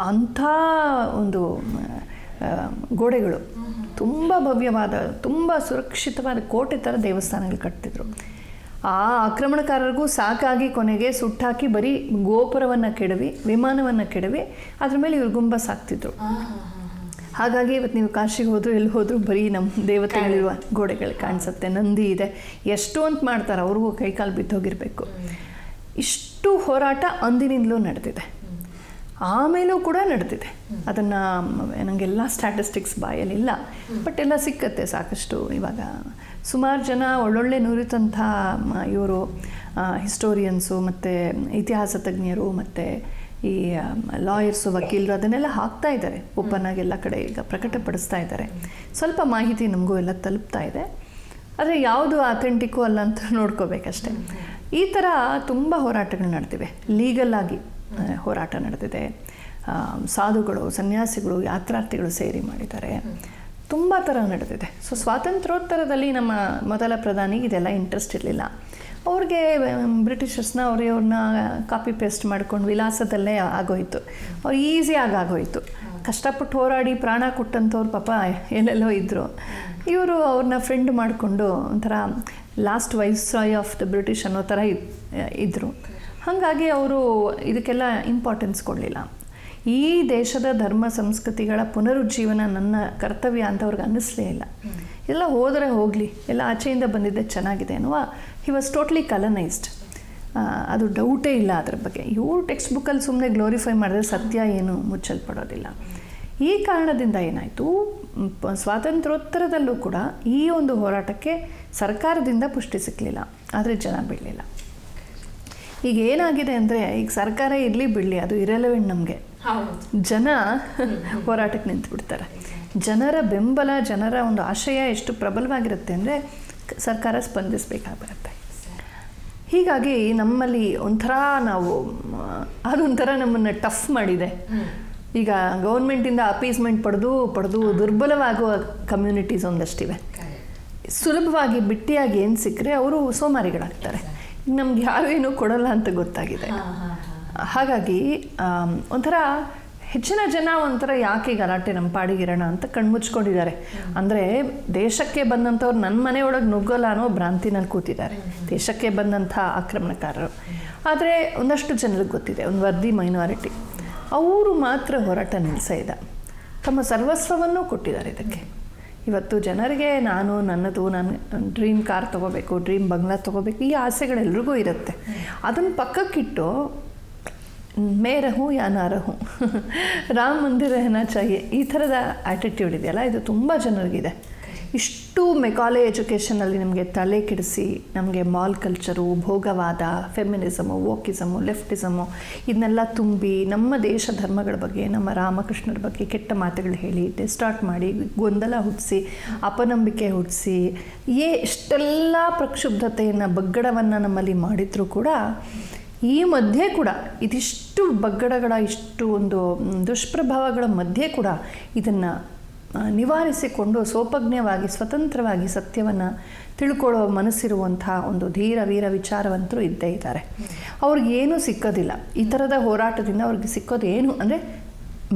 ಅಂಥ ಒಂದು ಗೋಡೆಗಳು, ತುಂಬ ಭವ್ಯವಾದ, ತುಂಬ ಸುರಕ್ಷಿತವಾದ ಕೋಟೆ ಥರ ದೇವಸ್ಥಾನಗಳು ಕಟ್ತಿದ್ರು. ಆ ಆಕ್ರಮಣಕಾರರಿಗೂ ಸಾಕಾಗಿ ಕೊನೆಗೆ ಸುಟ್ಟಾಕಿ ಬರೀ ಗೋಪುರವನ್ನು ಕೆಡವಿ, ವಿಮಾನವನ್ನು ಕೆಡವಿ, ಅದ್ರ ಮೇಲೆ ಇವ್ರು ಗುಂಬಸ್ ಹಾಕ್ತಿದ್ರು. ಹಾಗಾಗಿ ಇವತ್ತು ನೀವು ಕಾಶಿಗೆ ಹೋದರೂ ಎಲ್ಲಿ ಹೋದರೂ ಬರೀ ನಮ್ಮ ದೇವತೆಗಳಿರುವ ಗೋಡೆಗಳು ಕಾಣಿಸುತ್ತೆ. ನಂದಿ ಇದೆ, ಎಷ್ಟು ಅಂತ ಮಾಡ್ತಾರೆ, ಅವ್ರಿಗೂ ಕೈಕಾಲು ಬಿದ್ದೋಗಿರಬೇಕು. ಇಷ್ಟು ಹೋರಾಟ ಅಂದಿನಿಂದಲೂ ನಡೆದಿದೆ, ಆಮೇಲೂ ಕೂಡ ನಡೆದಿದೆ. ಅದನ್ನು ನನಗೆಲ್ಲ ಸ್ಟ್ಯಾಟಿಸ್ಟಿಕ್ಸ್ ಬಾಯಲ್ಲಿಲ್ಲ, ಬಟ್ ಎಲ್ಲ ಸಿಕ್ಕತ್ತೆ ಸಾಕಷ್ಟು. ಇವಾಗ ಸುಮಾರು ಜನ ಒಳ್ಳೊಳ್ಳೆ ನುರಿತಂಥ ಇವರು ಹಿಸ್ಟೋರಿಯನ್ಸು ಮತ್ತು ಇತಿಹಾಸ ತಜ್ಞರು ಮತ್ತು ಈ ಲಾಯರ್ಸು ವಕೀಲರು ಅದನ್ನೆಲ್ಲ ಹಾಕ್ತಾ ಇದ್ದಾರೆ, ಓಪನ್ ಆಗಿ ಎಲ್ಲ ಕಡೆ ಈಗ ಪ್ರಕಟಪಡಿಸ್ತಾ ಇದ್ದಾರೆ. ಸ್ವಲ್ಪ ಮಾಹಿತಿ ನಮಗೂ ಎಲ್ಲ ತಲುಪ್ತಾ ಇದೆ. ಆದರೆ ಯಾವುದು ಅಥೆಂಟಿಕ್ಕು ಅಲ್ಲ ಅಂತ ನೋಡ್ಕೋಬೇಕಷ್ಟೆ. ಈ ಥರ ತುಂಬ ಹೋರಾಟಗಳು ನಡೆದಿವೆ. ಲೀಗಲ್ ಆಗಿ ಹೋರಾಟ ನಡೆದಿದೆ. ಸಾಧುಗಳು, ಸನ್ಯಾಸಿಗಳು, ಯಾತ್ರಾರ್ಥಿಗಳು ಸೇರಿ ಮಾಡಿದ್ದಾರೆ. ತುಂಬ ಥರ ನಡೆದಿದೆ. ಸೊ ಸ್ವಾತಂತ್ರ್ಯೋತ್ತರದಲ್ಲಿ ನಮ್ಮ ಮೊದಲ ಪ್ರಧಾನಿಗೆ ಇದೆಲ್ಲ ಇಂಟ್ರೆಸ್ಟ್ ಇರಲಿಲ್ಲ. ಅವ್ರಿಗೆ ಬ್ರಿಟಿಷರ್ಸ್ನ ಅವ್ರನ್ನ ಕಾಪಿ ಪೇಸ್ಟ್ ಮಾಡ್ಕೊಂಡು ವಿಲಾಸದಲ್ಲೇ ಆಗೋಯಿತು. ಅವ್ರು ಈಸಿಯಾಗಿ ಆಗೋಯಿತು. ಕಷ್ಟಪಟ್ಟು ಹೋರಾಡಿ ಪ್ರಾಣ ಕೊಟ್ಟಂಥವ್ರು ಪಾಪ ಎಲ್ಲೆಲ್ಲೋ ಇದ್ದರು. ಇವರು ಅವ್ರನ್ನ ಫ್ರೆಂಡ್ ಮಾಡಿಕೊಂಡು ಒಂಥರ last viceroy of the British ಅನ್ನೋ ಥರ ಇದ್ದರು. ಹಾಗಾಗಿ ಅವರು ಇದಕ್ಕೆಲ್ಲ ಇಂಪಾರ್ಟೆನ್ಸ್ ಕೊಡಲಿಲ್ಲ. ಈ ದೇಶದ ಧರ್ಮ ಸಂಸ್ಕೃತಿಗಳ ಪುನರುಜ್ಜೀವನ ನನ್ನ ಕರ್ತವ್ಯ ಅಂತ ಅವ್ರಿಗೆ ಅನ್ನಿಸ್ಲೇ ಇಲ್ಲ. ಎಲ್ಲ ಹೋದರೆ ಹೋಗಲಿ, ಎಲ್ಲ ಆಚೆಯಿಂದ ಬಂದಿದ್ದೆ ಚೆನ್ನಾಗಿದೆ ಅನ್ನುವ ಹಿ ವಾಸ್ ಟೋಟ್ಲಿ ಕಲನೈಸ್ಡ್. ಅದು ಡೌಟೇ ಇಲ್ಲ ಅದ್ರ ಬಗ್ಗೆ. ಇವ್ರು ಟೆಕ್ಸ್ಟ್ ಬುಕ್ಕಲ್ಲಿ ಸುಮ್ಮನೆ ಗ್ಲೋರಿಫೈ ಮಾಡಿದ್ರೆ ಸತ್ಯ ಏನು ಮುಚ್ಚಲ್ಪಡೋದಿಲ್ಲ. ಈ ಕಾರಣದಿಂದ ಏನಾಯಿತು, ಸ್ವಾತಂತ್ರ್ಯೋತ್ತರದಲ್ಲೂ ಕೂಡ ಈ ಒಂದು ಹೋರಾಟಕ್ಕೆ ಸರ್ಕಾರದಿಂದ ಪುಷ್ಟಿ ಸಿಕ್ಕಲಿಲ್ಲ, ಆದರೆ ಜನ ಬಿಡಲಿಲ್ಲ. ಈಗ ಏನಾಗಿದೆ ಅಂದರೆ, ಈಗ ಸರ್ಕಾರ ಇರಲಿ ಬಿಡಲಿ ಅದು ಇರೆಲೆವೆಂಟ್ ನಮಗೆ. ಜನ ಹೋರಾಟಕ್ಕೆ ನಿಂತು ಬಿಡ್ತಾರೆ. ಜನರ ಬೆಂಬಲ, ಜನರ ಒಂದು ಆಶಯ ಎಷ್ಟು ಪ್ರಬಲವಾಗಿರುತ್ತೆ ಅಂದರೆ ಸರ್ಕಾರ ಸ್ಪಂದಿಸಬೇಕಾಗಿರುತ್ತೆ. ಹೀಗಾಗಿ ನಮ್ಮಲ್ಲಿ ಒಂಥರ ಅದೊಂಥರ ನಮ್ಮನ್ನು ಟಫ್ ಮಾಡಿದೆ. ಈಗ ಗೌರ್ಮೆಂಟಿಂದ ಅಪೀಸ್ಮೆಂಟ್ ಪಡೆದು ದುರ್ಬಲವಾಗುವ ಕಮ್ಯುನಿಟೀಸ್ ಒಂದಷ್ಟಿವೆ. ಸುಲಭವಾಗಿ ಬಿಟ್ಟಿಯಾಗಿ ಏನು ಸಿಕ್ಕರೆ ಅವರು ಸೋಮಾರಿಗಳಾಗ್ತಾರೆ. ನಮ್ಗೆ ಯಾವೇನೂ ಕೊಡೋಲ್ಲ ಅಂತ ಗೊತ್ತಾಗಿದೆ. ಹಾಗಾಗಿ ಒಂಥರ ಹೆಚ್ಚಿನ ಜನ ಒಂಥರ ಯಾಕೆ ಗಲಾಟೆ, ನಮ್ಮ ಪಾಡಿಗಿರೋಣ ಅಂತ ಕಣ್ಮುಚ್ಕೊಂಡಿದ್ದಾರೆ. ಅಂದರೆ ದೇಶಕ್ಕೆ ಬಂದಂಥವ್ರು ನನ್ನ ಮನೆಯೊಳಗೆ ನುಗ್ಗೋಲ್ಲ ಅನ್ನೋ ಭ್ರಾಂತಿನಲ್ಲಿ ಕೂತಿದ್ದಾರೆ ದೇಶಕ್ಕೆ ಬಂದಂಥ ಆಕ್ರಮಣಕಾರರು. ಆದರೆ ಒಂದಷ್ಟು ಜನರಿಗೆ ಗೊತ್ತಿದೆ, ಒಂದು ವರ್ದಿ ಮೈನಾರಿಟಿ, ಅವರು ಮಾತ್ರ ಹೋರಾಟ ನಿಲ್ಲಿಸಿದ, ತಮ್ಮ ಸರ್ವಸ್ವವನ್ನು ಕೊಟ್ಟಿದ್ದಾರೆ ಇದಕ್ಕೆ. ಇವತ್ತು ಜನರಿಗೆ ನಾನು ಡ್ರೀಮ್ ಕಾರ್ ತೊಗೋಬೇಕು, ಡ್ರೀಮ್ ಬಂಗ್ಲಾ ತೊಗೋಬೇಕು, ಈ ಆಸೆಗಳೆಲ್ರಿಗೂ ಇರುತ್ತೆ. ಅದನ್ನು ಪಕ್ಕಕ್ಕಿಟ್ಟು ಮೇ ರಹೂಂ ಯಾ ನಾ ರಹೂಂ, ರಾಮ ಮಂದಿರ रहना चाहिए, ಈ ಥರದ ಆ್ಯಟಿಟ್ಯೂಡ್ ಇದೆಯಲ್ಲ, ಇದು ತುಂಬ ಜನರಿಗಿದೆ. ಇಷ್ಟು ಮೆಕಾಲೆ ಎಜುಕೇಷನಲ್ಲಿ ನಮಗೆ ತಲೆ ಕೆಡಿಸಿ, ನಮಗೆ ಮಾಲ್ ಕಲ್ಚರು, ಭೋಗವಾದ, ಫೆಮಿನಿಸಮು, ವೋಕಿಸಮು, ಲೆಫ್ಟಿಸಮು ಇದನ್ನೆಲ್ಲ ತುಂಬಿ ನಮ್ಮ ದೇಶ ಧರ್ಮಗಳ ಬಗ್ಗೆ, ನಮ್ಮ ರಾಮಕೃಷ್ಣರ ಬಗ್ಗೆ ಕೆಟ್ಟ ಮಾತುಗಳು ಹೇಳಿ ಡಿಸ್ಟಾರ್ಟ್ ಮಾಡಿ, ಗೊಂದಲ ಹುಟ್ಟಿಸಿ, ಅಪನಂಬಿಕೆ ಹುಟ್ಟಿಸಿ, ಎಷ್ಟೆಲ್ಲ ಪ್ರಕ್ಷುಬ್ಧತೆಯನ್ನು, ಬಗ್ಗಡವನ್ನು ನಮ್ಮಲ್ಲಿ ಮಾಡಿದರೂ ಕೂಡ ಈ ಮಧ್ಯೆ ಕೂಡ ಇದಿಷ್ಟು ಬಗ್ಗಡಗಳ, ಇಷ್ಟು ಒಂದು ದುಷ್ಪ್ರಭಾವಗಳ ಮಧ್ಯೆ ಕೂಡ ಇದನ್ನು ನಿವಾರಿಸಿಕೊಂಡು ಸೋಪಜ್ಞವಾಗಿ ಸ್ವತಂತ್ರವಾಗಿ ಸತ್ಯವನ್ನು ತಿಳ್ಕೊಳ್ಳೋ ಮನಸ್ಸಿರುವಂಥ ಒಂದು ಧೀರ ವೀರ ವಿಚಾರವಂತರು ಇದ್ದೇ ಇದ್ದಾರೆ. ಅವ್ರಿಗೇನೂ ಸಿಕ್ಕೋದಿಲ್ಲ ಈ ಥರದ ಹೋರಾಟದಿಂದ. ಅವ್ರಿಗೆ ಸಿಕ್ಕೋದು ಏನು ಅಂದರೆ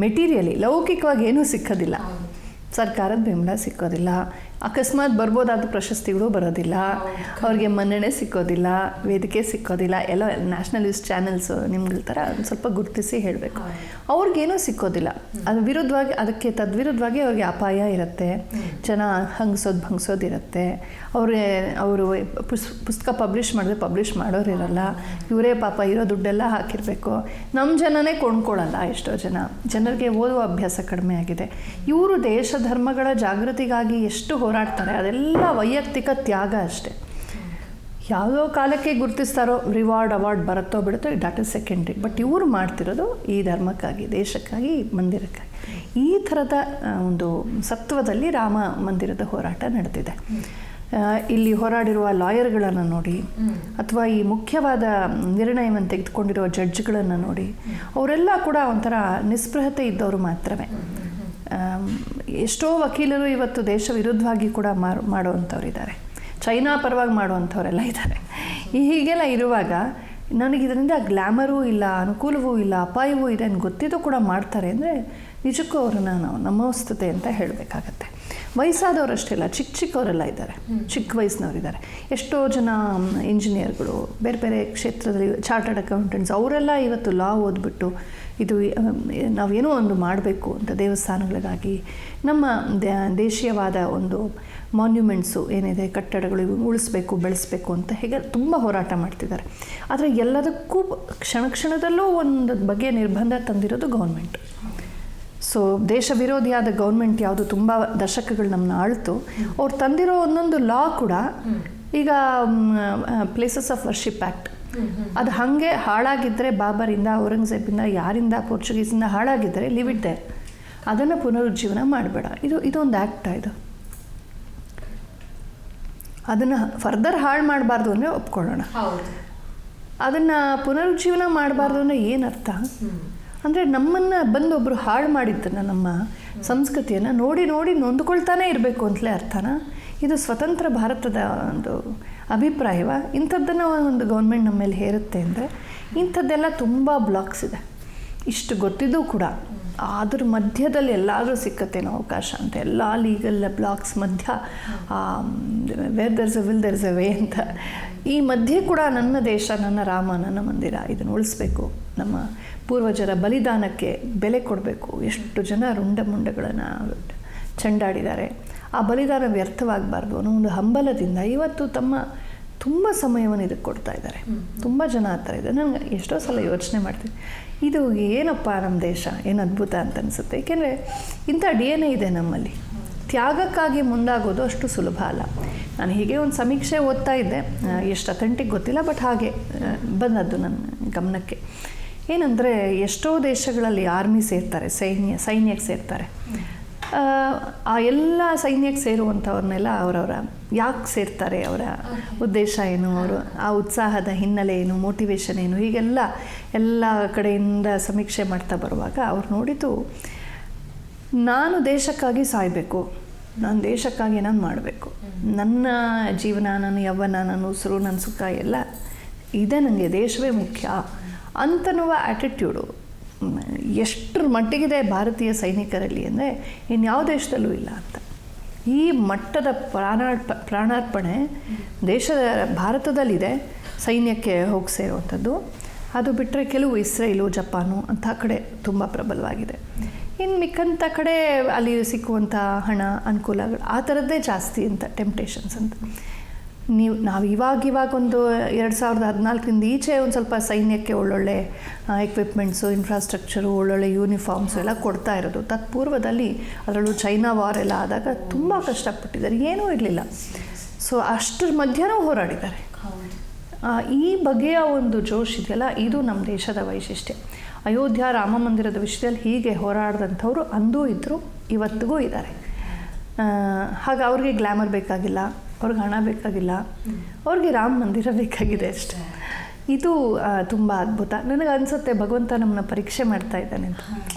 ಮೆಟೀರಿಯಲಿ, ಲೌಕಿಕವಾಗಿ ಏನೂ ಸಿಕ್ಕೋದಿಲ್ಲ. ಸರ್ಕಾರದ ಬೆಂಬಲ ಸಿಕ್ಕೋದಿಲ್ಲ, ಅಕಸ್ಮಾತ್ ಬರ್ಬೋದಾದ ಪ್ರಶಸ್ತಿಗಳು ಬರೋದಿಲ್ಲ, ಅವ್ರಿಗೆ ಮನ್ನಣೆ ಸಿಕ್ಕೋದಿಲ್ಲ, ವೇದಿಕೆ ಸಿಕ್ಕೋದಿಲ್ಲ. ಎಲ್ಲ ನ್ಯಾಷನಲಿಸ್ಟ್ ಚಾನೆಲ್ಸು ನಿಮ್ಗಳ ಥರ ಒಂದು ಸ್ವಲ್ಪ ಗುರುತಿಸಿ ಹೇಳಬೇಕು. ಅವ್ರಿಗೇನೂ ಸಿಕ್ಕೋದಿಲ್ಲ. ಅದು ವಿರುದ್ಧವಾಗಿ, ಅದಕ್ಕೆ ತದ್ವಿರುದ್ಧವಾಗಿ ಅವ್ರಿಗೆ ಅಪಾಯ ಇರುತ್ತೆ, ಜನ ಭಂಗಿಸೋದಿರುತ್ತೆ. ಅವರು ಪುಸ್ತಕ ಪಬ್ಲಿಷ್ ಮಾಡೋರು ಇರಲ್ಲ, ಇವರೇ ಪಾಪ ಇರೋ ದುಡ್ಡೆಲ್ಲ ಹಾಕಿರಬೇಕು. ನಮ್ಮ ಜನನೇ ಕೊಂಡ್ಕೊಳ್ಳಲ್ಲ. ಎಷ್ಟೋ ಜನರಿಗೆ ಓದುವ ಅಭ್ಯಾಸ ಕಡಿಮೆ ಆಗಿದೆ. ಇವರು ದೇಶ ಧರ್ಮಗಳ ಜಾಗೃತಿಗಾಗಿ ಎಷ್ಟು ಹೋರಾಡ್ತಾರೆ, ಅದೆಲ್ಲ ವೈಯಕ್ತಿಕ ತ್ಯಾಗ ಅಷ್ಟೆ. ಯಾವುದೋ ಕಾಲಕ್ಕೆ ಗುರುತಿಸ್ತಾರೋ, ರಿವಾರ್ಡ್ ಅವಾರ್ಡ್ ಬರುತ್ತೋ ಬಿಡುತ್ತೋ, ದಟ್ ಇಸ್ ಸೆಕೆಂಡ್ರಿ. ಬಟ್ ಇವರು ಮಾಡ್ತಿರೋದು ಈ ಧರ್ಮಕ್ಕಾಗಿ, ದೇಶಕ್ಕಾಗಿ, ಮಂದಿರಕ್ಕಾಗಿ. ಈ ಥರದ ಒಂದು ಸತ್ವದಲ್ಲಿ ರಾಮ ಮಂದಿರದ ಹೋರಾಟ ನಡೆದಿದೆ. ಇಲ್ಲಿ ಹೋರಾಡಿರುವ ಲಾಯರ್ಗಳನ್ನು ನೋಡಿ, ಅಥವಾ ಈ ಮುಖ್ಯವಾದ ನಿರ್ಣಯವನ್ನು ತೆಗೆದುಕೊಂಡಿರುವ ಜಡ್ಜ್ಗಳನ್ನು ನೋಡಿ, ಅವರೆಲ್ಲ ಕೂಡ ಒಂಥರ ನಿಸ್ಪೃಹತೆ ಇದ್ದವರು ಮಾತ್ರವೇ. ಎಷ್ಟೋ ವಕೀಲರು ಇವತ್ತು ದೇಶ ವಿರುದ್ಧವಾಗಿ ಕೂಡ ಮಾಡುವಂಥವ್ರಿದ್ದಾರೆ, ಚೈನಾ ಪರವಾಗಿ ಮಾಡುವಂಥವರೆಲ್ಲ ಇದ್ದಾರೆ. ಹೀಗೆಲ್ಲ ಇರುವಾಗ ನನಗಿದರಿಂದ ಗ್ಲ್ಯಾಮರೂ ಇಲ್ಲ, ಅನುಕೂಲವೂ ಇಲ್ಲ, ಅಪಾಯವೂ ಇದೆ ಅಂತ ಗೊತ್ತಿದ್ದು ಕೂಡ ಮಾಡ್ತಾರೆ ಅಂದರೆ ನಿಜಕ್ಕೂ ಅವರನ್ನು ನಾವು ನಮೋಸ್ತುತೆ ಅಂತ ಹೇಳಬೇಕಾಗತ್ತೆ. ವಯಸ್ಸಾದವರಷ್ಟೇ ಇಲ್ಲ, ಚಿಕ್ಕವರೆಲ್ಲ ಇದ್ದಾರೆ, ಚಿಕ್ಕ ವಯಸ್ಸಿನವರಿದ್ದಾರೆ. ಎಷ್ಟೋ ಜನ ಇಂಜಿನಿಯರ್ಗಳು, ಬೇರೆ ಬೇರೆ ಕ್ಷೇತ್ರದಲ್ಲಿ ಚಾರ್ಟರ್ಡ್ ಅಕೌಂಟೆಂಟ್ಸ್, ಅವರೆಲ್ಲ ಇವತ್ತು ಲಾ ಓದ್ಬಿಟ್ಟು ಇದು ನಾವೇನೋ ಒಂದು ಮಾಡಬೇಕು ಅಂತ ದೇವಸ್ಥಾನಗಳಿಗಾಗಿ, ನಮ್ಮ ದೇಶೀಯವಾದ ಒಂದು ಮಾನ್ಯುಮೆಂಟ್ಸು ಏನಿದೆ, ಕಟ್ಟಡಗಳು ಉಳಿಸ್ಬೇಕು, ಬೆಳೆಸಬೇಕು ಅಂತ ಹೇಗೆ ತುಂಬ ಹೋರಾಟ ಮಾಡ್ತಿದ್ದಾರೆ. ಆದರೆ ಎಲ್ಲದಕ್ಕೂ ಕ್ಷಣದಲ್ಲೂ ಒಂದು ಬಗೆಯ ನಿರ್ಬಂಧ ತಂದಿರೋದು ಗೌರ್ಮೆಂಟ್. ಸೊ ದೇಶ ವಿರೋಧಿಯಾದ ಗೌರ್ಮೆಂಟ್ ಯಾವುದು ತುಂಬ ದಶಕಗಳು ನಮ್ಮನ್ನ ಆಳ್ತು, ಅವ್ರು ತಂದಿರೋ ಒಂದೊಂದು ಲಾ ಕೂಡ ಈಗ ಪ್ಲೇಸಸ್ ಆಫ್ ವರ್ಷಿಪ್ ಆ್ಯಕ್ಟ್ ಅದು ಹಾಗೆ ಹಾಳಾಗಿದ್ದರೆ ಬಾಬರಿಂದ, ಔರಂಗಜೇಬಿಂದ, ಯಾರಿಂದ, ಪೋರ್ಚುಗೀಸಿಂದ ಹಾಳಾಗಿದ್ದರೆ ಲಿವ್ ಇಟ್ ದೇರ್, ಅದನ್ನು ಪುನರುಜ್ಜೀವನ ಮಾಡಬೇಡ. ಇದೊಂದು ಆ್ಯಕ್ಟ. ಅದನ್ನು ಫರ್ದರ್ ಹಾಳು ಮಾಡಬಾರ್ದು ಅಂದರೆ ಒಪ್ಕೊಳ್ಳೋಣ. ಅದನ್ನು ಪುನರುಜ್ಜೀವನ ಮಾಡಬಾರ್ದು ಅಂದರೆ ಏನರ್ಥ ಅಂದರೆ ನಮ್ಮನ್ನು ಬಂದು ಒಬ್ಬರು ಹಾಳು ಮಾಡಿದ್ದನ್ನು, ನಮ್ಮ ಸಂಸ್ಕೃತಿಯನ್ನು ನೋಡಿ ನೋಡಿ ನೊಂದುಕೊಳ್ತಾನೆ ಇರಬೇಕು ಅಂತಲೇ ಅರ್ಥನ? ಇದು ಸ್ವತಂತ್ರ ಭಾರತದ ಒಂದು ಅಭಿಪ್ರಾಯವ? ಇಂಥದ್ದನ್ನು ಒಂದು ಗೌರ್ಮೆಂಟ್ ನಮ್ಮ ಮೇಲೆ ಹೇರುತ್ತೆ ಅಂದರೆ ಇಂಥದ್ದೆಲ್ಲ ತುಂಬ ಬ್ಲಾಕ್ಸ್ ಇದೆ. ಇಷ್ಟು ಗೊತ್ತಿದ್ದು ಕೂಡ ಅದ್ರ ಮಧ್ಯದಲ್ಲಿ ಎಲ್ಲಾದರೂ ಸಿಕ್ಕತ್ತೇನೋ ಅವಕಾಶ ಅಂತ, ಎಲ್ಲ ಲೀಗಲ್ ಬ್ಲಾಕ್ಸ್ ಮಧ್ಯ where there's a will there's a way ಅಂತ. ಈ ಮಧ್ಯೆ ಕೂಡ ನನ್ನ ದೇಶ, ನನ್ನ ರಾಮ, ನನ್ನ ಮಂದಿರ, ಇದನ್ನು ಉಳಿಸ್ಬೇಕು, ನಮ್ಮ ಪೂರ್ವಜರ ಬಲಿದಾನಕ್ಕೆ ಬೆಲೆ ಕೊಡಬೇಕು. ಎಷ್ಟು ಜನ ರುಂಡಮುಂಡಗಳನ್ನು ಚೆಂಡಾಡಿದ್ದಾರೆ, ಆ ಬಲಿದಾನ ವ್ಯರ್ಥವಾಗಬಾರ್ದು ಅನ್ನೋ ಒಂದು ಹಂಬಲದಿಂದ ಇವತ್ತು ತುಂಬ ಸಮಯವನ್ನು ಇದಕ್ಕೆ ಕೊಡ್ತಾ ಇದ್ದಾರೆ. ತುಂಬ ಜನ ಆ ಥರ ಇದೆ. ನನಗೆ ಎಷ್ಟೋ ಸಲ ಯೋಚನೆ ಮಾಡ್ತೀನಿ, ಇದು ಏನಪ್ಪ ನಮ್ಮ ದೇಶ, ಏನು ಅದ್ಭುತ ಅಂತ ಅನಿಸುತ್ತೆ. ಏಕೆಂದರೆ ಇಂಥ DNA ಇದೆ ನಮ್ಮಲ್ಲಿ. ತ್ಯಾಗಕ್ಕಾಗಿ ಮುಂದಾಗೋದು ಅಷ್ಟು ಸುಲಭ ಅಲ್ಲ. ನಾನು ಹೀಗೆ ಒಂದು ಸಮೀಕ್ಷೆ ಓದ್ತಾ ಇದ್ದೆ, ಎಷ್ಟು ಅಥೆಂಟಿಕ್ ಗೊತ್ತಿಲ್ಲ, ಬಟ್ ಹಾಗೆ ಬಂದದ್ದು ನನ್ನ ಗಮನಕ್ಕೆ. ಏನಂದರೆ ಎಷ್ಟೋ ದೇಶಗಳಲ್ಲಿ ಆರ್ಮಿ ಸೇರ್ತಾರೆ, ಸೈನ್ಯಕ್ಕೆ ಸೇರ್ತಾರೆ. ಆ ಎಲ್ಲ ಸೈನ್ಯಕ್ಕೆ ಸೇರುವಂಥವ್ರನ್ನೆಲ್ಲ ಅವರವರ ಯಾಕೆ ಸೇರ್ತಾರೆ, ಅವರ ಉದ್ದೇಶ ಏನು, ಅವರು ಆ ಉತ್ಸಾಹದ ಹಿನ್ನೆಲೆ ಏನು, ಮೋಟಿವೇಶನ್ ಏನು, ಹೀಗೆಲ್ಲ ಎಲ್ಲ ಕಡೆಯಿಂದ ಸಮೀಕ್ಷೆ ಮಾಡ್ತಾ ಬರುವಾಗ ಅವ್ರು ನೋಡಿದ್ದು, ನಾನು ದೇಶಕ್ಕಾಗಿ ಸಾಯಬೇಕು, ನಾನು ದೇಶಕ್ಕಾಗಿ ನಾನು ಮಾಡಬೇಕು, ನನ್ನ ಜೀವನ, ನನ್ನ ಯೌವನ, ನನ್ನ ಉಸಿರು, ನನ್ನ ಸುಖ ಎಲ್ಲ ಇದೆ, ನನಗೆ ದೇಶವೇ ಮುಖ್ಯ ಅಂತನ್ನುವ ಆ್ಯಟಿಟ್ಯೂಡು ಎಷ್ಟರ ಮಟ್ಟಿಗಿದೆ ಭಾರತೀಯ ಸೈನಿಕರಲ್ಲಿ ಅಂದರೆ ಇನ್ಯಾವ ದೇಶದಲ್ಲೂ ಇಲ್ಲ ಅಂತ. ಈ ಮಟ್ಟದ ಪ್ರಾಣಾರ್ಪಣೆ ದೇಶದ ಭಾರತದಲ್ಲಿದೆ, ಸೈನ್ಯಕ್ಕೆ ಹೋಗಿ ಸೇರುವಂಥದ್ದು. ಅದು ಬಿಟ್ಟರೆ ಕೆಲವು ಇಸ್ರೇಲು, ಜಪಾನು ಅಂಥ ಕಡೆ ತುಂಬ ಪ್ರಬಲವಾಗಿದೆ. ಇನ್ನು ಮಿಕ್ಕಂಥ ಕಡೆ ಅಲ್ಲಿ ಸಿಕ್ಕುವಂಥ ಹಣ, ಅನುಕೂಲಗಳು ಆ ಥರದ್ದೇ ಜಾಸ್ತಿ ಅಂತ, ಟೆಂಪ್ಟೇಷನ್ಸ್ ಅಂತ. ನಾವು ಇವಾಗ ಒಂದು 2014 ಈಚೆ ಒಂದು ಸ್ವಲ್ಪ ಸೈನ್ಯಕ್ಕೆ ಒಳ್ಳೊಳ್ಳೆ ಎಕ್ವಿಪ್ಮೆಂಟ್ಸು, ಇನ್ಫ್ರಾಸ್ಟ್ರಕ್ಚರು, ಒಳ್ಳೊಳ್ಳೆ ಯೂನಿಫಾರ್ಮ್ಸು ಎಲ್ಲ ಕೊಡ್ತಾ ಇರೋದು. ತತ್ಪೂರ್ವದಲ್ಲಿ ಅದರಲ್ಲೂ ಚೈನಾ ವಾರ್ ಎಲ್ಲ ಆದಾಗ ತುಂಬ ಕಷ್ಟಪಟ್ಟಿದ್ದಾರೆ, ಏನೂ ಇರಲಿಲ್ಲ. ಸೊ ಅಷ್ಟರ ಮಧ್ಯನೂ ಹೋರಾಡಿದ್ದಾರೆ. ಈ ಬಗೆಯ ಒಂದು ಜೋಶ್ ಇದೆಯಲ್ಲ, ಇದು ನಮ್ಮ ದೇಶದ ವೈಶಿಷ್ಟ್ಯ. ಅಯೋಧ್ಯ ರಾಮ ಮಂದಿರದ ವಿಷಯದಲ್ಲಿ ಹೀಗೆ ಹೋರಾಡಿದಂಥವ್ರು ಅಂದೂ ಇದ್ದರು, ಇವತ್ತಿಗೂ ಇದ್ದಾರೆ. ಹಾಗೆ ಅವ್ರಿಗೆ ಗ್ಲ್ಯಾಮರ್ ಬೇಕಾಗಿಲ್ಲ, ಅವ್ರಿಗೆ ಹಣ ಬೇಕಾಗಿಲ್ಲ, ಅವ್ರಿಗೆ ರಾಮ ಮಂದಿರ ಬೇಕಾಗಿದೆ ಅಷ್ಟೆ. ಇದು ತುಂಬ ಅದ್ಭುತ. ನನಗೆ ಅನಿಸುತ್ತೆ ಭಗವಂತ ನಮ್ಮನ್ನ ಪರೀಕ್ಷೆ ಮಾಡ್ತಾ ಇದ್ದಾನೆ ಅಂತ.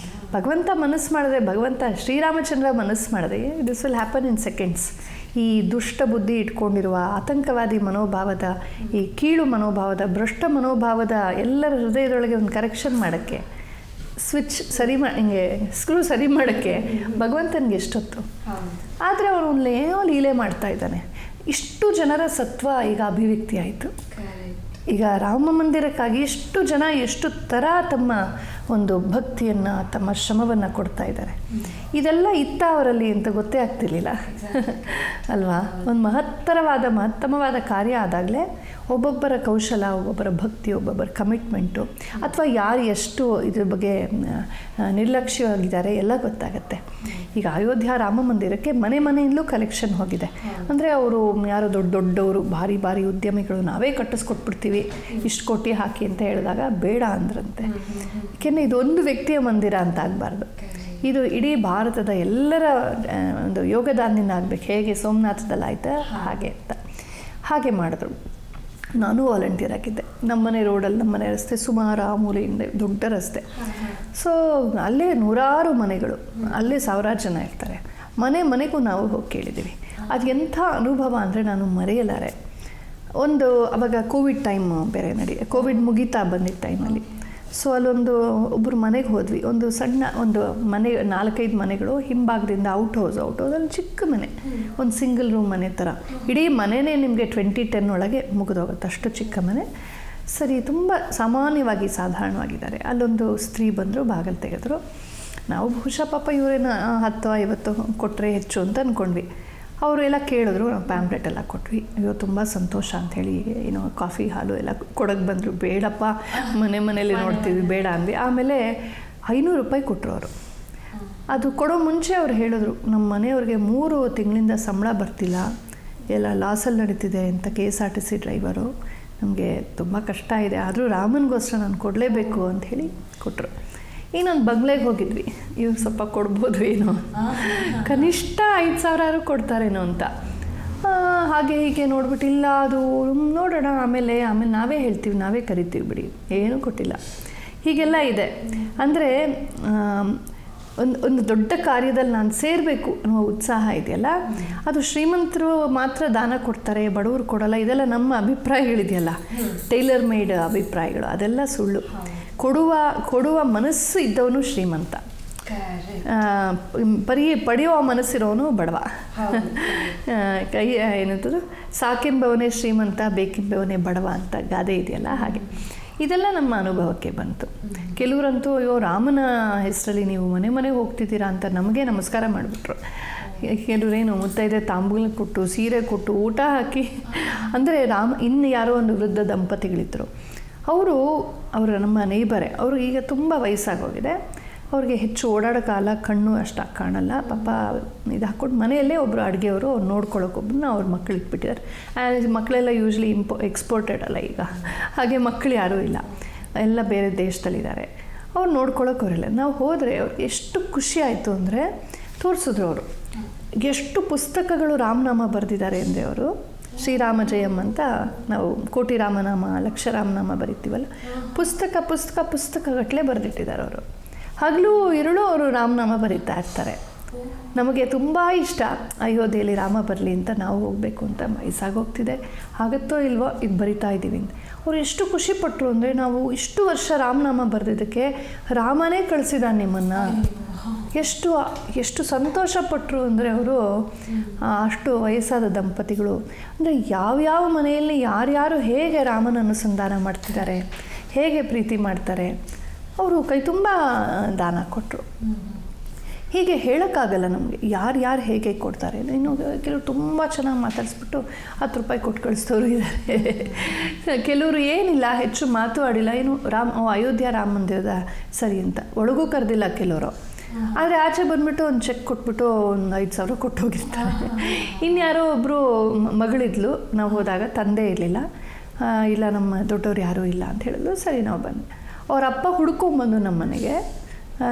ಭಗವಂತ ಮನಸ್ಸು ಮಾಡಿದ್ರೆ, ಭಗವಂತ ಶ್ರೀರಾಮಚಂದ್ರ ಮನಸ್ಸು ಮಾಡಿದ್ರೆ this will happen in seconds. ಈ ದುಷ್ಟ ಬುದ್ಧಿ ಇಟ್ಕೊಂಡಿರುವ ಆತಂಕವಾದಿ ಮನೋಭಾವದ, ಈ ಕೀಳು ಮನೋಭಾವದ, ಭ್ರಷ್ಟ ಮನೋಭಾವದ ಎಲ್ಲರ ಹೃದಯದೊಳಗೆ ಒಂದು ಕರೆಕ್ಷನ್ ಮಾಡೋಕ್ಕೆ, ಸ್ವಿಚ್ ಸರಿ ಹಿಂಗೆ ಸ್ಕ್ರೂ ಸರಿ ಮಾಡೋಕ್ಕೆ ಭಗವಂತನಿಗೆ ಎಷ್ಟೊತ್ತು. ಆದರೆ ಅವನು ಏನೋ ಲೀಲೆ ಮಾಡ್ತಾ ಇದ್ದಾನೆ. ಇಷ್ಟು ಜನರ ಸತ್ವ ಈಗ ಅಭಿವ್ಯಕ್ತಿ ಆಯಿತು. ಈಗ ರಾಮ ಮಂದಿರಕ್ಕಾಗಿ ಎಷ್ಟು ಜನ ಎಷ್ಟು ಥರ ತಮ್ಮ ಒಂದು ಭಕ್ತಿಯನ್ನು, ತಮ್ಮ ಶ್ರಮವನ್ನು ಕೊಡ್ತಾ ಇದ್ದಾರೆ. ಇದೆಲ್ಲ ಇತ್ತ ಅವರಲ್ಲಿ ಅಂತ ಗೊತ್ತೇ ಆಗ್ತಿರ್ಲಿಲ್ಲ ಅಲ್ವಾ? ಒಂದು ಮಹತ್ತಮವಾದ ಕಾರ್ಯ ಆದಾಗಲೇ ಒಬ್ಬೊಬ್ಬರ ಕೌಶಲ, ಒಬ್ಬೊಬ್ಬರ ಭಕ್ತಿ, ಒಬ್ಬೊಬ್ಬರ ಕಮಿಟ್ಮೆಂಟು, ಅಥವಾ ಯಾರು ಎಷ್ಟು ಇದ್ರ ಬಗ್ಗೆ ನಿರ್ಲಕ್ಷ್ಯವಾಗಿದ್ದಾರೆ ಎಲ್ಲ ಗೊತ್ತಾಗತ್ತೆ. ಈಗ ಅಯೋಧ್ಯ ರಾಮ ಮಂದಿರಕ್ಕೆ ಮನೆಯಿಂದಲೂ ಕಲೆಕ್ಷನ್ ಹೋಗಿದೆ. ಅಂದರೆ ಅವರು ಯಾರೋ ದೊಡ್ಡವರು, ಭಾರಿ ಉದ್ಯಮಿಗಳು, ನಾವೇ ಕಟ್ಟಿಸ್ಕೊಟ್ಬಿಡ್ತೀವಿ, ಇಷ್ಟು ಕೋಟಿ ಹಾಕಿ ಅಂತ ಹೇಳಿದಾಗ ಬೇಡ ಅಂದ್ರಂತೆ. ಯಾಕೆಂದರೆ ಇದೊಂದು ವ್ಯಕ್ತಿಯ ಮಂದಿರ ಅಂತ ಆಗಬಾರ್ದು, ಇದು ಇಡೀ ಭಾರತದ ಎಲ್ಲರ ಒಂದು ಯೋಗದಾನದಿಂದ ಆಗಬೇಕು. ಹೇಗೆ ಸೋಮನಾಥದಲ್ಲಿ ಆಯ್ತಾ ಹಾಗೆ ಅಂತ ಹಾಗೆ ಮಾಡಿದ್ರು. ನಾನು ವಾಲಂಟಿಯರ್ ಆಗಿದ್ದೆ. ನಮ್ಮನೆ ರೋಡಲ್ಲಿ, ನಮ್ಮನೆ ರಸ್ತೆ ಸುಮಾರು ಆ ಮೂಲೆಯಿಂದ ದೊಡ್ಡ ರಸ್ತೆ. ಸೊ ಅಲ್ಲೇ ನೂರಾರು ಮನೆಗಳು, ಅಲ್ಲೇ ಸಾವಿರಾರು ಜನ ಇರ್ತಾರೆ. ಮನೆಗೂ ನಾವು ಹೋಗಿ ಕೇಳಿದ್ದೀವಿ. ಅದು ಎಂಥ ಅನುಭವ ಅಂದರೆ ನಾನು ಮರೆಯಲಾರೆ. ಅವಾಗ ಕೋವಿಡ್ ಟೈಮ್ ಬೇರೆ ಕೋವಿಡ್ ಮುಗೀತಾ ಬಂದಿದ್ದ ಟೈಮಲ್ಲಿ. ಸೊ ಅಲ್ಲೊಂದು ಒಬ್ಬರು ಮನೆಗೆ ಹೋದ್ವಿ. ಒಂದು ಸಣ್ಣ ಒಂದು ಮನೆ, 4-5 ಮನೆಗಳು, ಹಿಂಭಾಗದಿಂದ ಔಟ್ಹೌಸಲ್ಲಿ ಚಿಕ್ಕ ಮನೆ, ಒಂದು ಸಿಂಗಲ್ ರೂಮ್ ಮನೆ ಥರ. ಇಡೀ ಮನೆಯೇ ನಿಮಗೆ 2010 ಒಳಗೆ ಮುಗಿದೋಗುತ್ತೆ, ಅಷ್ಟು ಚಿಕ್ಕ ಮನೆ. ಸರಿ, ತುಂಬ ಸಾಧಾರಣವಾಗಿದ್ದಾರೆ. ಅಲ್ಲೊಂದು ಸ್ತ್ರೀ ಬಂದರು, ಬಾಗಿಲು ತೆಗೆದ್ರು. ನಾವು ಬಹುಶಃ ಪಾಪ ಇವರೇನು 10-50 ಕೊಟ್ಟರೆ ಹೆಚ್ಚು ಅಂತ ಅಂದ್ಕೊಂಡ್ವಿ. ಅವರು ಎಲ್ಲ ಕೇಳಿದ್ರು, ನಾವು ಪ್ಯಾಂಪ್ಲೆಟ್ ಎಲ್ಲ ಕೊಟ್ವಿ. ಅಯ್ಯೋ ತುಂಬ ಸಂತೋಷ ಅಂಥೇಳಿ ಏನೋ ಕಾಫಿ ಹಾಲು ಎಲ್ಲ ಕೊಡೋಕ್ಕೆ ಬಂದರು. ಬೇಡಪ್ಪ, ಮನೇಲಿ ನೋಡ್ತೀವಿ, ಬೇಡ ಅಂದ್ವಿ. ಆಮೇಲೆ 500 ರೂಪಾಯಿ ಕೊಟ್ಟರು ಅವರು. ಅದು ಕೊಡೋ ಮುಂಚೆ ಅವ್ರು ಹೇಳಿದ್ರು, ನಮ್ಮ ಮನೆಯವ್ರಿಗೆ 3 ತಿಂಗಳಿಂದ ಸಂಬಳ ಬರ್ತಿಲ್ಲ, ಎಲ್ಲ ಲಾಸಲ್ಲಿ ನಡೀತಿದೆ ಅಂತ KSRTC ಡ್ರೈವರು. ನಮಗೆ ತುಂಬ ಕಷ್ಟ ಇದೆ, ಆದರೂ ರಾಮನಿಗೋಸ್ಕರ ನಾನು ಕೊಡಲೇಬೇಕು ಅಂಥೇಳಿ ಕೊಟ್ಟರು. ಇನ್ನೊಂದು ಬಂಗ್ಲೆಗೆ ಹೋಗಿದ್ವಿ, ಇವ್ರು ಸ್ವಲ್ಪ ಕೊಡ್ಬೋದು ಏನೋ, ಕನಿಷ್ಠ 5,000 ಕೊಡ್ತಾರೇನೋ ಅಂತ. ಹಾಗೆ ಹೀಗೆ ನೋಡ್ಬಿಟ್ಟು ಇಲ್ಲ ಅದು ನೋಡೋಣ ಆಮೇಲೆ ನಾವೇ ಹೇಳ್ತೀವಿ, ನಾವೇ ಕರಿತೀವಿ ಬಿಡಿ, ಏನೂ ಕೊಟ್ಟಿಲ್ಲ. ಹೀಗೆಲ್ಲ ಇದೆ. ಅಂದರೆ ಒಂದು ದೊಡ್ಡ ಕಾರ್ಯದಲ್ಲಿ ನಾನು ಸೇರಬೇಕು ಅನ್ನೋ ಉತ್ಸಾಹ ಇದೆಯಲ್ಲ, ಅದು ಶ್ರೀಮಂತರು ಮಾತ್ರ ದಾನ ಕೊಡ್ತಾರೆ, ಬಡವರು ಕೊಡಲ್ಲ, ಇದೆಲ್ಲ ನಮ್ಮ ಅಭಿಪ್ರಾಯಗಳಿದೆಯಲ್ಲ, ಟೈಲರ್ ಮೇಡ್ ಅಭಿಪ್ರಾಯಗಳು, ಅದೆಲ್ಲ ಸುಳ್ಳು. ಕೊಡುವ ಮನಸ್ಸು ಇದ್ದವನು ಶ್ರೀಮಂತ, ಪಡೆಯುವ ಮನಸ್ಸಿರೋನು ಬಡವ. ಏನಂತದ್ದು, ಸಾಕೆಂಬವನೇ ಶ್ರೀಮಂತ, ಬೇಕೆಂಬವನೇ ಬಡವ ಅಂತ ಗಾದೆ ಇದೆಯಲ್ಲ, ಹಾಗೆ ಇದೆಲ್ಲ ನಮ್ಮ ಅನುಭವಕ್ಕೆ ಬಂತು. ಕೆಲವರಂತೂ ಅಯ್ಯೋ ರಾಮನ ಹೆಸರಲ್ಲಿ ನೀವು ಮನೆ ಹೋಗ್ತಿದ್ದೀರಾ ಅಂತ ನಮಗೆ ನಮಸ್ಕಾರ ಮಾಡಿಬಿಟ್ರು. ಕೆಲವರೇನು ಮುತ್ತೈದೆ ತಾಂಬೂಲ ಕೊಟ್ಟು, ಸೀರೆ ಕೊಟ್ಟು, ಊಟ ಹಾಕಿ. ಅಂದರೆ ಇನ್ನು ಯಾರೋ ಒಂದು ವೃದ್ಧ ದಂಪತಿಗಳಿದ್ದರು, ಅವರು ನಮ್ಮ ನೇಬರೇ, ಅವರು ಈಗ ತುಂಬ ವಯಸ್ಸಾಗೋಗಿದೆ, ಅವ್ರಿಗೆ ಹೆಚ್ಚು ಓಡಾಡೋಕ್ಕಾಗಲ್ಲ, ಕಣ್ಣು ಅಷ್ಟಾಗಿ ಕಾಣಲ್ಲ. ಪಾಪ ಇದು ಹಾಕ್ಕೊಂಡು ಮನೆಯಲ್ಲೇ ಒಬ್ಬರು ಅಡುಗೆಯವರು ಅವ್ರು ನೋಡ್ಕೊಳ್ಳೋಕೊಬ್ಬರನ್ನ ಅವ್ರ ಮಕ್ಕಳು ಇಟ್ಬಿಟ್ಟಿದ್ದಾರೆ. ಮಕ್ಕಳೆಲ್ಲ ಯೂಶ್ವಲಿ ಎಕ್ಸ್ಪೋರ್ಟೆಡ್ ಅಲ್ಲ ಈಗ, ಹಾಗೆ ಮಕ್ಕಳು ಯಾರೂ ಇಲ್ಲ, ಎಲ್ಲ ಬೇರೆ ದೇಶದಲ್ಲಿದ್ದಾರೆ. ಅವ್ರು ನೋಡ್ಕೊಳ್ಳೋಕ್ಕೋರಿಲ್ಲ. ನಾವು ಹೋದರೆ ಅವ್ರಿಗೆ ಎಷ್ಟು ಖುಷಿ ಆಯಿತು ಅಂದರೆ, ತೋರಿಸಿದ್ರು ಅವರು ಎಷ್ಟು ಪುಸ್ತಕಗಳು ರಾಮನಾಮ ಬರೆದಿದ್ದಾರೆ ಅಂದರೆ, ಅವರು ಶ್ರೀರಾಮ ಜಯಂ ಅಂತ ನಾವು ಕೋಟಿ ರಾಮನಾಮ, ಲಕ್ಷ ರಾಮನಾಮ ಬರಿತೀವಲ್ಲ, ಪುಸ್ತಕಗಟ್ಟಲೆ ಬರೆದಿಟ್ಟಿದ್ದಾರೆ ಅವರು. ಹಗಲು ಇರುಳು ಅವರು ರಾಮನಾಮ ಬರೀತಾ ಇರ್ತಾರೆ. ನಮಗೆ ತುಂಬ ಇಷ್ಟ, ಅಯೋಧ್ಯೆಯಲ್ಲಿ ರಾಮ ಬರಲಿ ಅಂತ, ನಾವು ಹೋಗಬೇಕು ಅಂತ, ವಯಸ್ಸಾಗೋಗ್ತಿದೆ, ಆಗುತ್ತೋ ಇಲ್ವೋ ಇದು ಬರಿತಾ ಇದ್ದೀವಿ ಅಂತ. ಅವ್ರು ಎಷ್ಟು ಖುಷಿಪಟ್ಟರು ಅಂದರೆ, ನಾವು ಇಷ್ಟು ವರ್ಷ ರಾಮನಾಮ ಬರೆದಿದ್ದಕ್ಕೆ ರಾಮನೇ ಕಳಿಸಿದಾನೆ ನಿಮ್ಮನ್ನು, ಎಷ್ಟು ಸಂತೋಷಪಟ್ಟರು ಅಂದರೆ ಅವರು. ಅಷ್ಟು ವಯಸ್ಸಾದ ದಂಪತಿಗಳು. ಅಂದರೆ ಯಾವ್ಯಾವ ಮನೆಯಲ್ಲಿ ಯಾರ್ಯಾರು ಹೇಗೆ ರಾಮನ ಅನುಸಂಧಾನ ಮಾಡ್ತಿದ್ದಾರೆ, ಹೇಗೆ ಪ್ರೀತಿ ಮಾಡ್ತಾರೆ, ಅವರು ಕೈ ತುಂಬ ದಾನ ಕೊಟ್ಟರು. ಹೀಗೆ ಹೇಳೋಕ್ಕಾಗಲ್ಲ ನಮಗೆ ಯಾರು ಹೇಗೆ ಕೊಡ್ತಾರೆ. ಇನ್ನು ಕೆಲವರು ತುಂಬ ಚೆನ್ನಾಗಿ ಮಾತಾಡಿಸ್ಬಿಟ್ಟು 10 ರೂಪಾಯಿ ಕೊಟ್ಟು ಕಳಿಸ್ತವ್ರು ಇದ್ದಾರೆ. ಕೆಲವರು ಏನಿಲ್ಲ, ಹೆಚ್ಚು ಮಾತು ಆಡಿಲ್ಲ, ಏನು ಅಯೋಧ್ಯ ರಾಮ ಮಂದಿರದ ಸರಿ ಅಂತ ಒಳಗೂ ಕರೆದಿಲ್ಲ ಕೆಲವರು. ಆದರೆ ಆಚೆ ಬಂದುಬಿಟ್ಟು ಒಂದು ಚೆಕ್ ಕೊಟ್ಬಿಟ್ಟು ಒಂದು 5,000 ಕೊಟ್ಟು ಹೋಗಿರ್ತಾರೆ. ಇನ್ಯಾರೋ ಒಬ್ಬರು ಮಗಳಿದ್ಲು, ನಾವು ಹೋದಾಗ ತಂದೆ ಇರಲಿಲ್ಲ, ಇಲ್ಲ ನಮ್ಮ ದೊಡ್ಡವ್ರು ಯಾರೂ ಇಲ್ಲ ಅಂತ ಹೇಳಿದ್ರು. ಸರಿ ನಾವು ಬಂದು ಅವ್ರ ಅಪ್ಪ ಹುಡ್ಕೊಂಬಂದು ನಮ್ಮ ಮನೆಗೆ,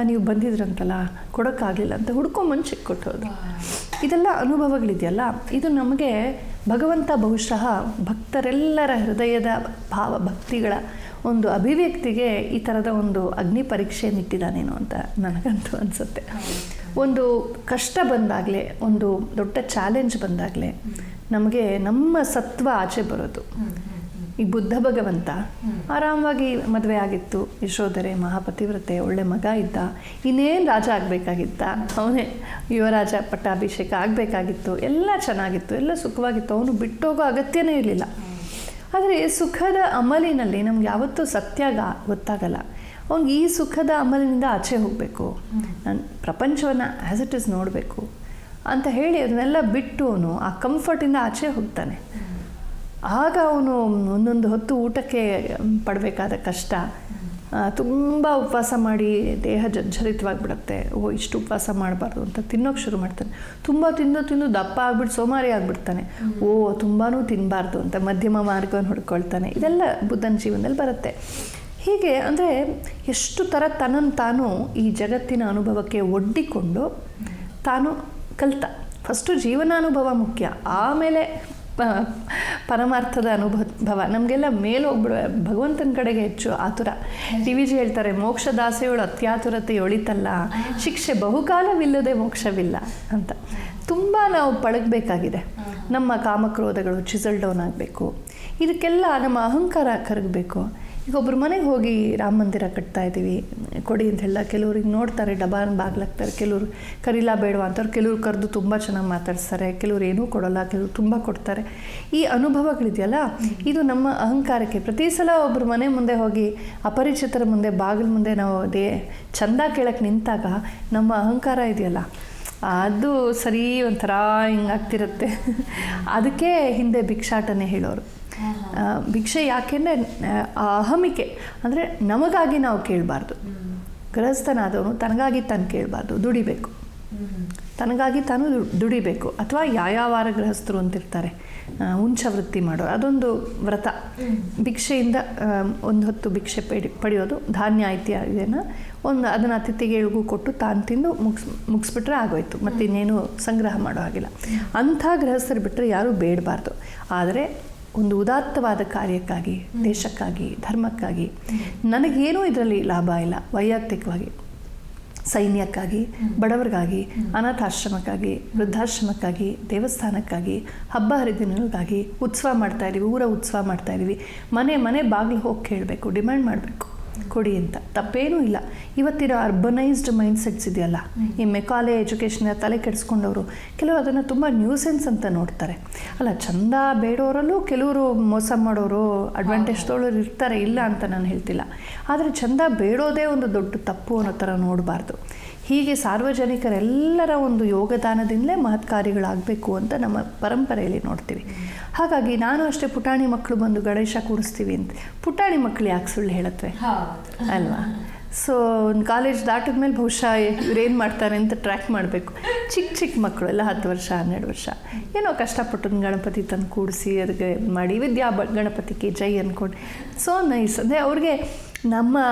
ನೀವು ಬಂದಿದ್ರಂತಲ್ಲ ಕೊಡೋಕ್ಕಾಗಲಿಲ್ಲ ಅಂತ ಹುಡ್ಕೊಂಬಂದು ಚೆಕ್ ಕೊಟ್ಟೋದು. ಇದೆಲ್ಲ ಅನುಭವಗಳಿದೆಯಲ್ಲ, ಇದು ನಮಗೆ ಭಗವಂತ ಬಹುಶಃ ಭಕ್ತರೆಲ್ಲರ ಹೃದಯದ ಭಕ್ತಿಗಳ ಒಂದು ಅಭಿವ್ಯಕ್ತಿಗೆ ಈ ಥರದ ಒಂದು ಅಗ್ನಿ ಪರೀಕ್ಷೆಯನ್ನು ಇಟ್ಟಿದ್ದಾನೇನೋ ಅಂತ ನನಗಂತೂ ಅನಿಸುತ್ತೆ. ಒಂದು ಕಷ್ಟ ಬಂದಾಗಲೇ, ಒಂದು ದೊಡ್ಡ ಚಾಲೆಂಜ್ ಬಂದಾಗಲೇ ನಮಗೆ ನಮ್ಮ ಸತ್ವ ಆಚೆ ಬರೋದು. ಈ ಬುದ್ಧ ಭಗವಂತ ಆರಾಮವಾಗಿ ಮದುವೆ ಆಗಿತ್ತು, ಯಶೋಧರೆ ಮಹಾಪತಿವ್ರತೆ, ಒಳ್ಳೆ ಮಗ ಇದ್ದ, ಇನ್ನೇನು ರಾಜ ಆಗಬೇಕಾಗಿತ್ತ, ಅವನೇ ಯುವರಾಜ ಪಟ್ಟಾಭಿಷೇಕ ಆಗಬೇಕಾಗಿತ್ತು, ಎಲ್ಲ ಚೆನ್ನಾಗಿತ್ತು, ಎಲ್ಲ ಸುಖವಾಗಿತ್ತು, ಅವನು ಬಿಟ್ಟೋಗೋ ಅಗತ್ಯನೇ ಇರಲಿಲ್ಲ. ಆದರೆ ಸುಖದ ಅಮಲಿನಲ್ಲಿ ನಮ್ಗೆ ಯಾವತ್ತೂ ಸತ್ಯ ಗೊತ್ತಾಗಲ್ಲ. ಅವ್ನಿಗೆ ಈ ಸುಖದ ಅಮಲಿನಿಂದ ಆಚೆ ಹೋಗಬೇಕು, ನಾನು ಪ್ರಪಂಚವನ್ನು ಆ್ಯಸ್ ಇಟ್ ಈಸ್ ನೋಡಬೇಕು ಅಂತ ಹೇಳಿ ಅದನ್ನೆಲ್ಲ ಬಿಟ್ಟು ಅವನು ಆ ಕಂಫರ್ಟಿಂದ ಆಚೆ ಹೋಗ್ತಾನೆ. ಆಗ ಅವನು ಒಂದೊಂದು ಹೊತ್ತು ಊಟಕ್ಕೆ ಪಡಬೇಕಾದ ಕಷ್ಟ, ತುಂಬ ಉಪವಾಸ ಮಾಡಿ ದೇಹ ಜರ್ಜರಿತವಾಗಿಬಿಡುತ್ತೆ. ಇಷ್ಟು ಉಪವಾಸ ಮಾಡಬಾರ್ದು ಅಂತ ತಿನ್ನೋಕೆ ಶುರು ಮಾಡ್ತಾನೆ. ತುಂಬ ತಿಂದು ದಪ್ಪ ಆಗಿಬಿಟ್ಟು ಸೋಮಾರಿ ಆಗಿಬಿಡ್ತಾನೆ. ತುಂಬಾ ತಿನ್ನಬಾರ್ದು ಅಂತ ಮಧ್ಯಮ ಮಾರ್ಗವನ್ನು ಹುಡ್ಕೊಳ್ತಾನೆ. ಇದೆಲ್ಲ ಬುದ್ಧನ ಜೀವನದಲ್ಲಿ ಬರುತ್ತೆ. ಹೀಗೆ ಅಂದರೆ ಎಷ್ಟು ಥರ ತನ್ನನ್ನು ತಾನು ಈ ಜಗತ್ತಿನ ಅನುಭವಕ್ಕೆ ಒಡ್ಡಿಕೊಂಡು ತಾನು ಕಲಿತ. ಫಸ್ಟು ಜೀವನಾನುಭವ ಮುಖ್ಯ, ಆಮೇಲೆ ಪರಮಾರ್ಥದ ಅನುಭವ. ನಮಗೆಲ್ಲ ಮೇಲೆ ಹೋಗ್ಬಿಡುವ ಭಗವಂತನ ಕಡೆಗೆ ಹೆಚ್ಚು ಆತುರ. TVG ಹೇಳ್ತಾರೆ, ಮೋಕ್ಷದಾಸೆಯೊಳು ಅತ್ಯಾತುರತೆ ಒಳಿತಲ್ಲ, ಶಿಕ್ಷೆ ಬಹುಕಾಲವಿಲ್ಲದೆ ಮೋಕ್ಷವಿಲ್ಲ ಅಂತ. ತುಂಬ ನಾವು ಪಳಗಬೇಕಾಗಿದೆ. ನಮ್ಮ ಕಾಮಕ್ರೋಧಗಳು ಚಿಸಲ್ ಡೌನ್ ಆಗಬೇಕು. ಇದಕ್ಕೆಲ್ಲ ನಮ್ಮ ಅಹಂಕಾರ ಕರಗಬೇಕು. ಈಗ ಒಬ್ಬರು ಮನೆಗೆ ಹೋಗಿ ರಾಮ ಮಂದಿರ ಕಟ್ತಾ ಇದ್ದೀವಿ ಕೊಡಿ ಅಂತ ಹೇಳ, ಕೆಲವ್ರಿಗೆ ನೋಡ್ತಾರೆ, ಡಬ್ಬಾನ ಬಾಗ್ಲಾಗ್ತಾರೆ, ಕೆಲವರು ಕರೀಲಾ ಬೇಡವಾ ಅಂತವ್ರು, ಕೆಲವ್ರು ಕರೆದು ತುಂಬ ಚೆನ್ನಾಗಿ ಮಾತಾಡಿಸ್ತಾರೆ, ಕೆಲವ್ರು ಏನೂ ಕೊಡೋಲ್ಲ, ಕೆಲವ್ರು ತುಂಬ ಕೊಡ್ತಾರೆ. ಈ ಅನುಭವಗಳಿದೆಯಲ್ಲ, ಇದು ನಮ್ಮ ಅಹಂಕಾರಕ್ಕೆ. ಪ್ರತಿ ಸಲ ಒಬ್ಬರು ಮನೆ ಮುಂದೆ ಹೋಗಿ ಅಪರಿಚಿತರ ಮುಂದೆ ಬಾಗಿಲ ಮುಂದೆ ನಾವು ಚಂದ ಕೇಳಕ್ಕೆ ನಿಂತಾಗ ನಮ್ಮ ಅಹಂಕಾರ ಇದೆಯಲ್ಲ, ಅದು ಸರಿ ಒಂಥರ ಹಿಂಗಾಗ್ತಿರುತ್ತೆ. ಅದಕ್ಕೆ ಹಿಂದೆ ಭಿಕ್ಷಾಟನೆ ಹೇಳೋರು. ಭಿಕ್ಷೆ ಯಾಕೆಂದರೆ ಅಹಮಿಕೆ, ಅಂದರೆ ನಮಗಾಗಿ ನಾವು ಕೇಳಬಾರ್ದು. ಗೃಹಸ್ಥನಾದವನು ತನಗಾಗಿ ತಾನು ಕೇಳಬಾರ್ದು, ದುಡಿಬೇಕು. ತನಗಾಗಿ ತಾನು ದುಡಿಬೇಕು. ಅಥವಾ ಯಾಯಾವಾರ ಗೃಹಸ್ಥರು ಅಂತಿರ್ತಾರೆ, ಉಂಚ ವೃತ್ತಿ ಮಾಡೋರು, ಅದೊಂದು ವ್ರತ. ಭಿಕ್ಷೆಯಿಂದ ಒಂದು ಹೊತ್ತು ಭಿಕ್ಷೆ ಪಡೆಯೋದು, ಧಾನ್ಯ ಇತ್ಯಾದಿಯನ್ನು ಅದನ್ನು ಅತಿಥಿಗೆ ಎಳ್ಗೂ ಕೊಟ್ಟು ತಾನು ತಿಂದು ಮುಗಿಸ್ಬಿಟ್ರೆ ಆಗೋಯ್ತು, ಮತ್ತು ಇನ್ನೇನು ಸಂಗ್ರಹ ಮಾಡೋ ಹಾಗಿಲ್ಲ. ಅಂಥ ಗೃಹಸ್ಥರು ಬಿಟ್ಟರೆ ಯಾರೂ ಬೇಡಬಾರ್ದು. ಆದರೆ ಒಂದು ಉದಾತ್ತವಾದ ಕಾರ್ಯಕ್ಕಾಗಿ, ದೇಶಕ್ಕಾಗಿ, ಧರ್ಮಕ್ಕಾಗಿ, ನನಗೇನೂ ಇದರಲ್ಲಿ ಲಾಭ ಇಲ್ಲ, ವೈಯಕ್ತಿಕವಾಗಿ ಸೈನ್ಯಕ್ಕಾಗಿ, ಬಡವರಿಗಾಗಿ, ಅನಾಥಾಶ್ರಮಕ್ಕಾಗಿ, ವೃದ್ಧಾಶ್ರಮಕ್ಕಾಗಿ, ದೇವಸ್ಥಾನಕ್ಕಾಗಿ, ಹಬ್ಬ ಹರಿದಿನಗಳಿಗಾಗಿ ಉತ್ಸವ ಮಾಡ್ತಾಯಿದ್ದೀವಿ, ಊರ ಉತ್ಸವ ಮಾಡ್ತಾಯಿದ್ದೀವಿ, ಮನೆ ಬಾಗಿಲು ಹೋಗಿ ಕೇಳಬೇಕು, ಡಿಮ್ಯಾಂಡ್ ಮಾಡಬೇಕು, ಕೊಡಿ ಅಂತ. ತಪ್ಪೇನೂ ಇಲ್ಲ. ಇವತ್ತಿನ ಅರ್ಬನೈಸ್ಡ್ ಮೈಂಡ್ಸೆಟ್ಸ್ ಇದೆಯಲ್ಲ, ಈ ಮೆಕಾಲೆ ಎಜುಕೇಷನ್ ತಲೆ ಕೆಡಿಸ್ಕೊಂಡವರು ಕೆಲವರು ಅದನ್ನು ತುಂಬ ನ್ಯೂಸೆನ್ಸ್ ಅಂತ ನೋಡ್ತಾರೆ. ಅಲ್ಲ, ಚಂದ ಬೇಡೋರಲ್ಲೂ ಕೆಲವರು ಮೋಸ ಮಾಡೋರು, ಅಡ್ವಾಂಟೇಜ್ ತೊಗೊಳ್ಳೋರು ಇರ್ತಾರೆ, ಇಲ್ಲ ಅಂತ ನಾನು ಹೇಳ್ತಿಲ್ಲ. ಆದರೆ ಚಂದ ಬೇಡೋದೇ ಒಂದು ದೊಡ್ಡ ತಪ್ಪು ಅನ್ನೋ ಥರ ನೋಡಬಾರ್ದು. ಹೀಗೆ ಸಾರ್ವಜನಿಕರೆಲ್ಲರ ಒಂದು ಯೋಗದಾನದಿಂದಲೇ ಮಹತ್ ಕಾರ್ಯಗಳಾಗಬೇಕು ಅಂತ ನಮ್ಮ ಪರಂಪರೆಯಲ್ಲಿ ನೋಡ್ತೀವಿ. ಹಾಗಾಗಿ ನಾನು ಅಷ್ಟೇ, ಪುಟಾಣಿ ಮಕ್ಕಳು ಬಂದು ಗಣೇಶ ಕೂರಿಸ್ತೀವಿ ಅಂತ, ಪುಟಾಣಿ ಮಕ್ಕಳು ಯಾಕೆ ಸುಳ್ಳು ಹೇಳತ್ವೆ ಅಲ್ವಾ? ಸೊ ಒಂದು ಕಾಲೇಜ್ ದಾಟಿದ ಮೇಲೆ ಬಹುಶಃ ಇವ್ರೇನು ಮಾಡ್ತಾರೆ ಅಂತ ಟ್ರ್ಯಾಕ್ ಮಾಡಬೇಕು. ಚಿಕ್ಕ ಮಕ್ಕಳು ಎಲ್ಲ 10 ವರ್ಷ 12 ವರ್ಷ ಏನೋ ಕಷ್ಟಪಟ್ಟು ಗಣಪತಿ ತಂದು ಕೂಡಿಸಿ ಅದಕ್ಕೆ ಮಾಡಿ ಗಣಪತಿಗೆ ಜೈ ಅಂದ್ಕೊಂಡು ಸೋ ನೈಸ್. ಅಂದರೆ ಅವ್ರಿಗೆ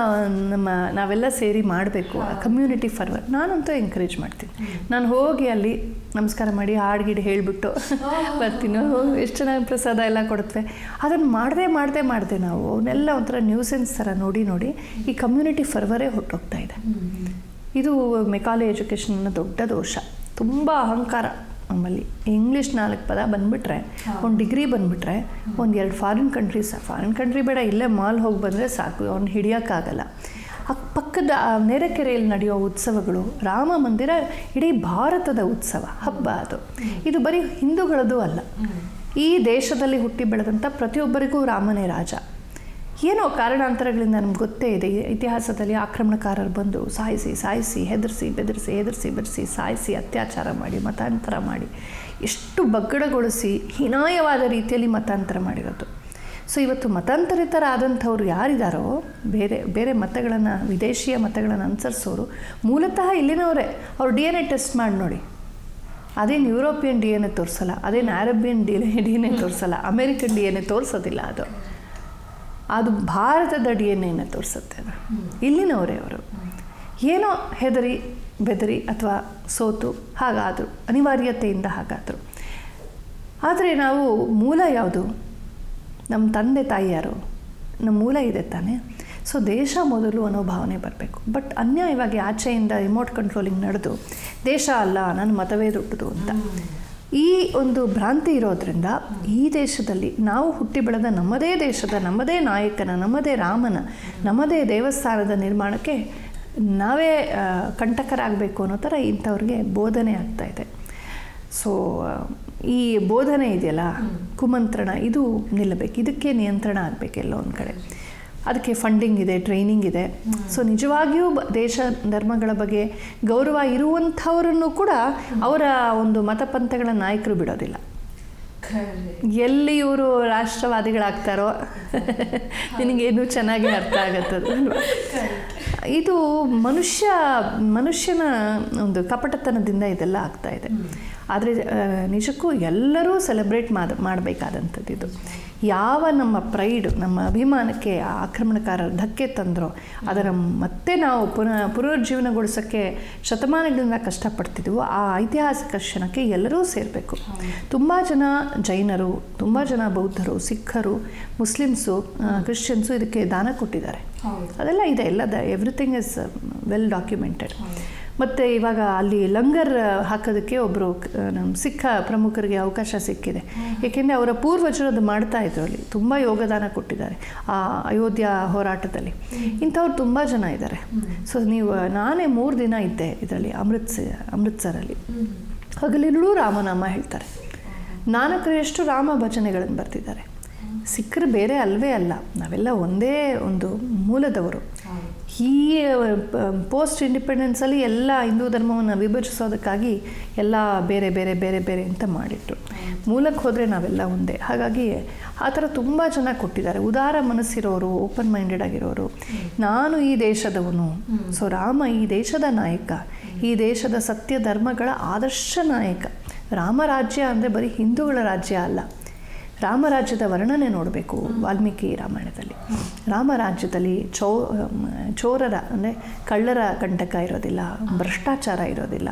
ನಾವೆಲ್ಲ ಸೇರಿ ಮಾಡಬೇಕು, ಕಮ್ಯುನಿಟಿ ಫಾರ್ವರ್ಡ್. ನಾನಂತೂ ಎಂಕರೇಜ್ ಮಾಡ್ತೀನಿ. ನಾನು ಹೋಗಿ ಅಲ್ಲಿ ನಮಸ್ಕಾರ ಮಾಡಿ ಹಾಡ್ಗಿಡ್ ಹೇಳಿಬಿಟ್ಟು ಬರ್ತೀನಿ. ಎಷ್ಟು ಚೆನ್ನಾಗಿ ಪ್ರಸಾದ ಎಲ್ಲ ಕೊಡುತ್ತವೆ. ಅದನ್ನು ಮಾಡದೆ ನಾವು ಅವನ್ನೆಲ್ಲ ಒಂಥರ ನ್ಯೂಸೆನ್ಸ್ ಥರ ನೋಡಿ ಈ ಕಮ್ಯುನಿಟಿ ಫರ್ವರೇ ಹೊರಟೋಗ್ತಾ ಇದೆ. ಇದು ಮೆಕಾಲೆ ಎಜುಕೇಷನ್ನ ದೊಡ್ಡ ದೋಷ. ತುಂಬ ಅಹಂಕಾರ ನಮ್ಮಲ್ಲಿ. ಇಂಗ್ಲೀಷ್ 4 ಪದ ಬಂದುಬಿಟ್ರೆ, ಒಂದು ಡಿಗ್ರಿ ಬಂದುಬಿಟ್ರೆ, 1-2 ಫಾರಿನ್ ಕಂಟ್ರಿ ಬೇಡ, ಇಲ್ಲೇ ಮಾಲ್ ಹೋಗಿ ಬಂದರೆ ಸಾಕು, ಅವ್ನು ಹಿಡಿಯೋಕ್ಕಾಗಲ್ಲ. ಪಕ್ಕದ ನೆರೆಕೆರೆಯಲ್ಲಿ ನಡೆಯೋ ಉತ್ಸವಗಳು, ರಾಮ ಮಂದಿರ ಇಡೀ ಭಾರತದ ಉತ್ಸವ, ಹಬ್ಬ ಅದು. ಇದು ಬರೀ ಹಿಂದೂಗಳದ್ದು ಅಲ್ಲ, ಈ ದೇಶದಲ್ಲಿ ಹುಟ್ಟಿ ಬೆಳೆದಂಥ ಪ್ರತಿಯೊಬ್ಬರಿಗೂ ರಾಮನೇ ರಾಜ. ಏನೋ ಕಾರಣಾಂತರಗಳಿಂದ ನಮ್ಗೆ ಗೊತ್ತೇ ಇದೆ, ಇತಿಹಾಸದಲ್ಲಿ ಆಕ್ರಮಣಕಾರರು ಬಂದು ಸಾಯಿಸಿ ಬೆದರಿಸಿ ಸಾಯಿಸಿ ಅತ್ಯಾಚಾರ ಮಾಡಿ ಮತಾಂತರ ಮಾಡಿ ಎಷ್ಟು ಬಗ್ಗಡಗೊಳಿಸಿ ಹೀನಾಯವಾದ ರೀತಿಯಲ್ಲಿ ಮತಾಂತರ ಮಾಡಿರೋದು. ಸೊ ಇವತ್ತು ಮತಾಂತರಿತರಾದಂಥವ್ರು ಯಾರಿದ್ದಾರೋ, ಬೇರೆ ಮತಗಳನ್ನು, ವಿದೇಶಿಯ ಮತಗಳನ್ನು ಅನುಸರಿಸೋರು ಮೂಲತಃ ಇಲ್ಲಿನವರೇ. ಅವ್ರು DNA ಟೆಸ್ಟ್ ಮಾಡಿ ನೋಡಿ, ಅದೇನು ಯುರೋಪಿಯನ್ DNA ತೋರಿಸಲ್ಲ, ಅದೇನು ಅರೇಬಿಯನ್ DNA ತೋರಿಸಲ್ಲ, ಅಮೇರಿಕನ್ DNA ತೋರಿಸೋದಿಲ್ಲ. ಅದು ಭಾರತದ DNA ತೋರಿಸುತ್ತೆ. ಇಲ್ಲಿನವರೇ ಅವರು. ಏನೋ ಹೆದರಿ ಬೆದರಿ ಅಥವಾ ಸೋತು ಹಾಗಾದರು, ಅನಿವಾರ್ಯತೆಯಿಂದ ಹಾಗಾದರು. ಆದರೆ ನಾವು ಮೂಲ ಯಾವುದು? ನಮ್ಮ ತಂದೆ ತಾಯಿ ಯಾರು? ನಮ್ಮ ಮೂಲ ಇದೆ ತಾನೇ. ಸೊ ದೇಶ ಮೊದಲು ಅನ್ನೋ ಭಾವನೆ ಬರಬೇಕು. ಬಟ್ ಅನ್ಯಾಯವಾಗಿ ಆಚೆಯಿಂದ ರಿಮೋಟ್ ಕಂಟ್ರೋಲಿಂಗ್ ನಡೆದು ದೇಶ ಅಲ್ಲ, ನನ್ನ ಮತವೇ ದೊಡ್ಡದು ಅಂತ ಈ ಒಂದು ಭ್ರಾಂತಿ ಇರೋದ್ರಿಂದ ಈ ದೇಶದಲ್ಲಿ ನಾವು ಹುಟ್ಟಿ ಬೆಳೆದ ನಮ್ಮದೇ ದೇಶದ, ನಮ್ಮದೇ ನಾಯಕನ, ನಮ್ಮದೇ ರಾಮನ, ನಮ್ಮದೇ ದೇವಸ್ಥಾನದ ನಿರ್ಮಾಣಕ್ಕೆ ನಾವೇ ಕಂಟಕರಾಗಬೇಕು ಅನ್ನೋ ಥರ ಇಂಥವ್ರಿಗೆ ಬೋಧನೆ ಆಗ್ತಾಯಿದೆ. ಸೊ ಈ ಬೋಧನೆ ಇದೆಯಲ್ಲ, ಕುಮಂತ್ರಣ, ಇದು ನಿಲ್ಲಬೇಕು. ಇದಕ್ಕೆ ನಿಯಂತ್ರಣ ಆಗಬೇಕೆಲ್ಲ ಒಂದು ಕಡೆ. ಅದಕ್ಕೆ ಫಂಡಿಂಗ್ ಇದೆ, ಟ್ರೈನಿಂಗ್ ಇದೆ. ಸೊ ನಿಜವಾಗಿಯೂ ದೇಶ ಧರ್ಮಗಳ ಬಗ್ಗೆ ಗೌರವ ಇರುವಂಥವರನ್ನು ಕೂಡ ಅವರ ಒಂದು ಮತಪಂಥಗಳ ನಾಯಕರು ಬಿಡೋದಿಲ್ಲ. ಎಲ್ಲಿ ಇವರು ರಾಷ್ಟ್ರವಾದಿಗಳಾಗ್ತಾರೋ ನಿನಗೇನು ಚೆನ್ನಾಗಿ ಅರ್ಥ ಆಗತ್ತದು. ಇದು ಮನುಷ್ಯನ ಒಂದು ಕಪಟತನದಿಂದ ಇದೆಲ್ಲ ಆಗ್ತಾ ಇದೆ. ಆದರೆ ನಿಜಕ್ಕೂ ಎಲ್ಲರೂ ಸೆಲೆಬ್ರೇಟ್ ಮಾಡಬೇಕಾದಂಥದ್ದು ಇದು. ಯಾವ ನಮ್ಮ ಪ್ರೈಡ್, ನಮ್ಮ ಅಭಿಮಾನಕ್ಕೆ ಆಕ್ರಮಣಕಾರರು ಧಕ್ಕೆ ತಂದರೋ ಅದನ್ನು ಮತ್ತೆ ನಾವು ಪುನರುಜ್ಜೀವನಗೊಳಿಸೋಕ್ಕೆ ಶತಮಾನಗಳಿಂದ ಕಷ್ಟಪಡ್ತಿದ್ವು. ಆ ಐತಿಹಾಸಿಕ ಕ್ಷಣಕ್ಕೆ ಎಲ್ಲರೂ ಸೇರಬೇಕು. ತುಂಬ ಜನ ಜೈನರು, ತುಂಬ ಜನ ಬೌದ್ಧರು, ಸಿಖ್ಖರು, ಮುಸ್ಲಿಮ್ಸು, ಕ್ರಿಶ್ಚಿಯನ್ಸು ಇದಕ್ಕೆ ದಾನ ಕೊಟ್ಟಿದ್ದಾರೆ. ಅದೆಲ್ಲ ಇದೆ, ಎವ್ರಿಥಿಂಗ್ ಇಸ್ ವೆಲ್ ಡಾಕ್ಯುಮೆಂಟೆಡ್. ಮತ್ತು ಇವಾಗ ಅಲ್ಲಿ ಲಂಗರ್ ಹಾಕೋದಕ್ಕೆ ಒಬ್ಬರು ನಮ್ಮ ಸಿಖ್ ಪ್ರಮುಖರಿಗೆ ಅವಕಾಶ ಸಿಕ್ಕಿದೆ. ಏಕೆಂದರೆ ಅವರ ಪೂರ್ವಜರು ಅದು ಮಾಡ್ತಾಯಿದ್ರು, ಅಲ್ಲಿ ತುಂಬ ಯೋಗದಾನ ಕೊಟ್ಟಿದ್ದಾರೆ ಆ ಅಯೋಧ್ಯ ಹೋರಾಟದಲ್ಲಿ. ಇಂಥವ್ರು ತುಂಬ ಜನ ಇದ್ದಾರೆ. ಸೊ ನಾನೇ 3 ದಿನ ಇದ್ದೆ ಇದರಲ್ಲಿ, ಅಮೃತ್ಸರಲ್ಲಿ. ಹಗಲಿರುಳು ರಾಮನಾಮ ಹೇಳ್ತಾರೆ. ನಾನಕರಷ್ಟು ರಾಮ ಭಜನೆಗಳನ್ನು ಬರ್ತಿದ್ದಾರೆ. ಸಿಖ್ಖರು ಬೇರೆ ಅಲ್ವೇ ಅಲ್ಲ, ನಾವೆಲ್ಲ ಒಂದೇ ಒಂದು ಮೂಲದವರು. ಈ ಪೋಸ್ಟ್ ಇಂಡಿಪೆಂಡೆನ್ಸಲ್ಲಿ ಎಲ್ಲ ಹಿಂದೂ ಧರ್ಮವನ್ನು ವಿಭಜಿಸೋದಕ್ಕಾಗಿ ಎಲ್ಲ ಬೇರೆ ಬೇರೆ ಬೇರೆ ಬೇರೆ ಅಂತ ಮಾಡಿಟ್ರು. ಮೂಲಕ್ಕೆ ಹೋದರೆ ನಾವೆಲ್ಲ ಒಂದೇ. ಹಾಗಾಗಿ ಆ ಥರ ತುಂಬ ಜನ ಕೊಟ್ಟಿದ್ದಾರೆ. ಉದಾರ ಮನಸ್ಸಿರೋರು, ಓಪನ್ ಮೈಂಡೆಡ್ ಆಗಿರೋರು. ನಾನು ಈ ದೇಶದವನು, ಸೊ ರಾಮ ಈ ದೇಶದ ನಾಯಕ, ಈ ದೇಶದ ಸತ್ಯ ಧರ್ಮಗಳ ಆದರ್ಶ ನಾಯಕ. ರಾಮರಾಜ್ಯ ಅಂದರೆ ಬರೀ ಹಿಂದೂಗಳ ರಾಜ್ಯ ಅಲ್ಲ. ರಾಮರಾಜ್ಯದ ವರ್ಣನೆ ನೋಡಬೇಕು ವಾಲ್ಮೀಕಿ ರಾಮಾಯಣದಲ್ಲಿ. ರಾಮರಾಜ್ಯದಲ್ಲಿ ಚೋರರ ಅಂದರೆ ಕಳ್ಳರ ಕಂಟಕ ಇರೋದಿಲ್ಲ, ಭ್ರಷ್ಟಾಚಾರ ಇರೋದಿಲ್ಲ,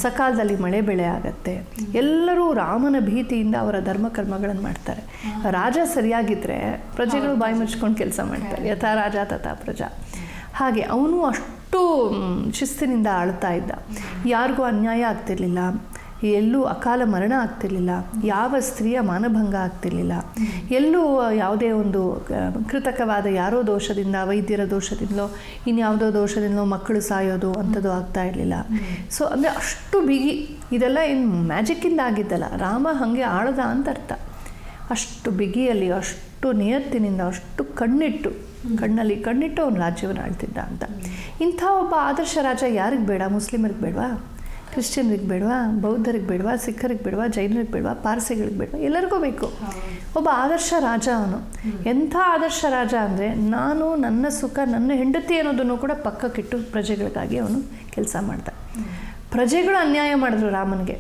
ಸಕಾಲದಲ್ಲಿ ಮಳೆ ಬೆಳೆ ಆಗತ್ತೆ, ಎಲ್ಲರೂ ರಾಮನ ಭೀತಿಯಿಂದ ಅವರ ಧರ್ಮಕರ್ಮಗಳನ್ನು ಮಾಡ್ತಾರೆ. ರಾಜ ಸರಿಯಾಗಿದ್ದರೆ ಪ್ರಜೆಗಳು ಬಾಯಿ ಮುಚ್ಕೊಂಡು ಕೆಲಸ ಮಾಡ್ತಾರೆ. ಯಥಾ ರಾಜ ತಥಾ ಪ್ರಜಾ. ಹಾಗೆ ಅವನು ಅಷ್ಟು ಶಿಸ್ತಿನಿಂದ ಆಳ್ತಾ ಇದ್ದ. ಯಾರಿಗೂ ಅನ್ಯಾಯ ಆಗ್ತಿರ್ಲಿಲ್ಲ, ಎಲ್ಲೂ ಅಕಾಲ ಮರಣ ಆಗ್ತಿರ್ಲಿಲ್ಲ, ಯಾವ ಸ್ತ್ರೀಯ ಮಾನಭಂಗ ಆಗ್ತಿರ್ಲಿಲ್ಲ, ಎಲ್ಲೂ ಯಾವುದೇ ಒಂದು ಕೃತಕವಾದ ಯಾರೋ ದೋಷದಿಂದ, ವೈದ್ಯರ ದೋಷದಿಂದಲೋ ಇನ್ಯಾವುದೋ ದೋಷದಿಂದಲೋ ಮಕ್ಕಳು ಸಾಯೋದು ಅಂಥದ್ದು ಆಗ್ತಾ ಇರಲಿಲ್ಲ. ಸೊ ಅಂದರೆ ಅಷ್ಟು ಬಿಗಿ. ಇದೆಲ್ಲ ಏನು ಮ್ಯಾಜಿಕ್ಕಿಂದ ಆಗಿದ್ದಲ್ಲ, ರಾಮ ಹಾಗೆ ಆಳ್ದ ಅಂತ ಅರ್ಥ. ಅಷ್ಟು ಬಿಗಿಯಲ್ಲಿ, ಅಷ್ಟು ನಿಯತ್ತಿನಿಂದ, ಅಷ್ಟು ಕಣ್ಣಲ್ಲಿ ಕಣ್ಣಿಟ್ಟು ಅವನು ರಾಜ್ಯವನ್ನು ಆಳ್ತಿದ್ದ ಅಂತ. ಇಂಥ ಒಬ್ಬ ಆದರ್ಶ ರಾಜ ಯಾರಿಗೆ ಬೇಡ? ಮುಸ್ಲಿಮರಿಗೆ ಬೇಡವಾ? ಕ್ರಿಶ್ಚಿಯನ್ರಿಗೆ ಬೇಡವಾ? ಬೌದ್ಧರಿಗೆ ಬೇಡವಾ? ಸಿಖ್ಖರಿಗೆ ಬೇಡವಾ? ಜೈನರಿಗೆ ಬೇಡವಾ? ಪಾರ್ಸಿಗಳಿಗೆ ಬೇಡವಾ? ಎಲ್ಲರಿಗೂ ಬೇಕು. ಒಬ್ಬ ಆದರ್ಶ ರಾಜ ಅವನು. ಎಂಥ ಆದರ್ಶ ರಾಜ ಅಂದರೆ, ನಾನು ನನ್ನ ಸುಖ, ನನ್ನ ಹೆಂಡತಿ ಅನ್ನೋದನ್ನು ಕೂಡ ಪಕ್ಕಕ್ಕಿಟ್ಟು ಪ್ರಜೆಗಳಿಗಾಗಿ ಅವನು ಕೆಲಸ ಮಾಡ್ದ. ಪ್ರಜೆಗಳು ಅನ್ಯಾಯ ಮಾಡಿದ್ರು ರಾಮನಿಗೆ.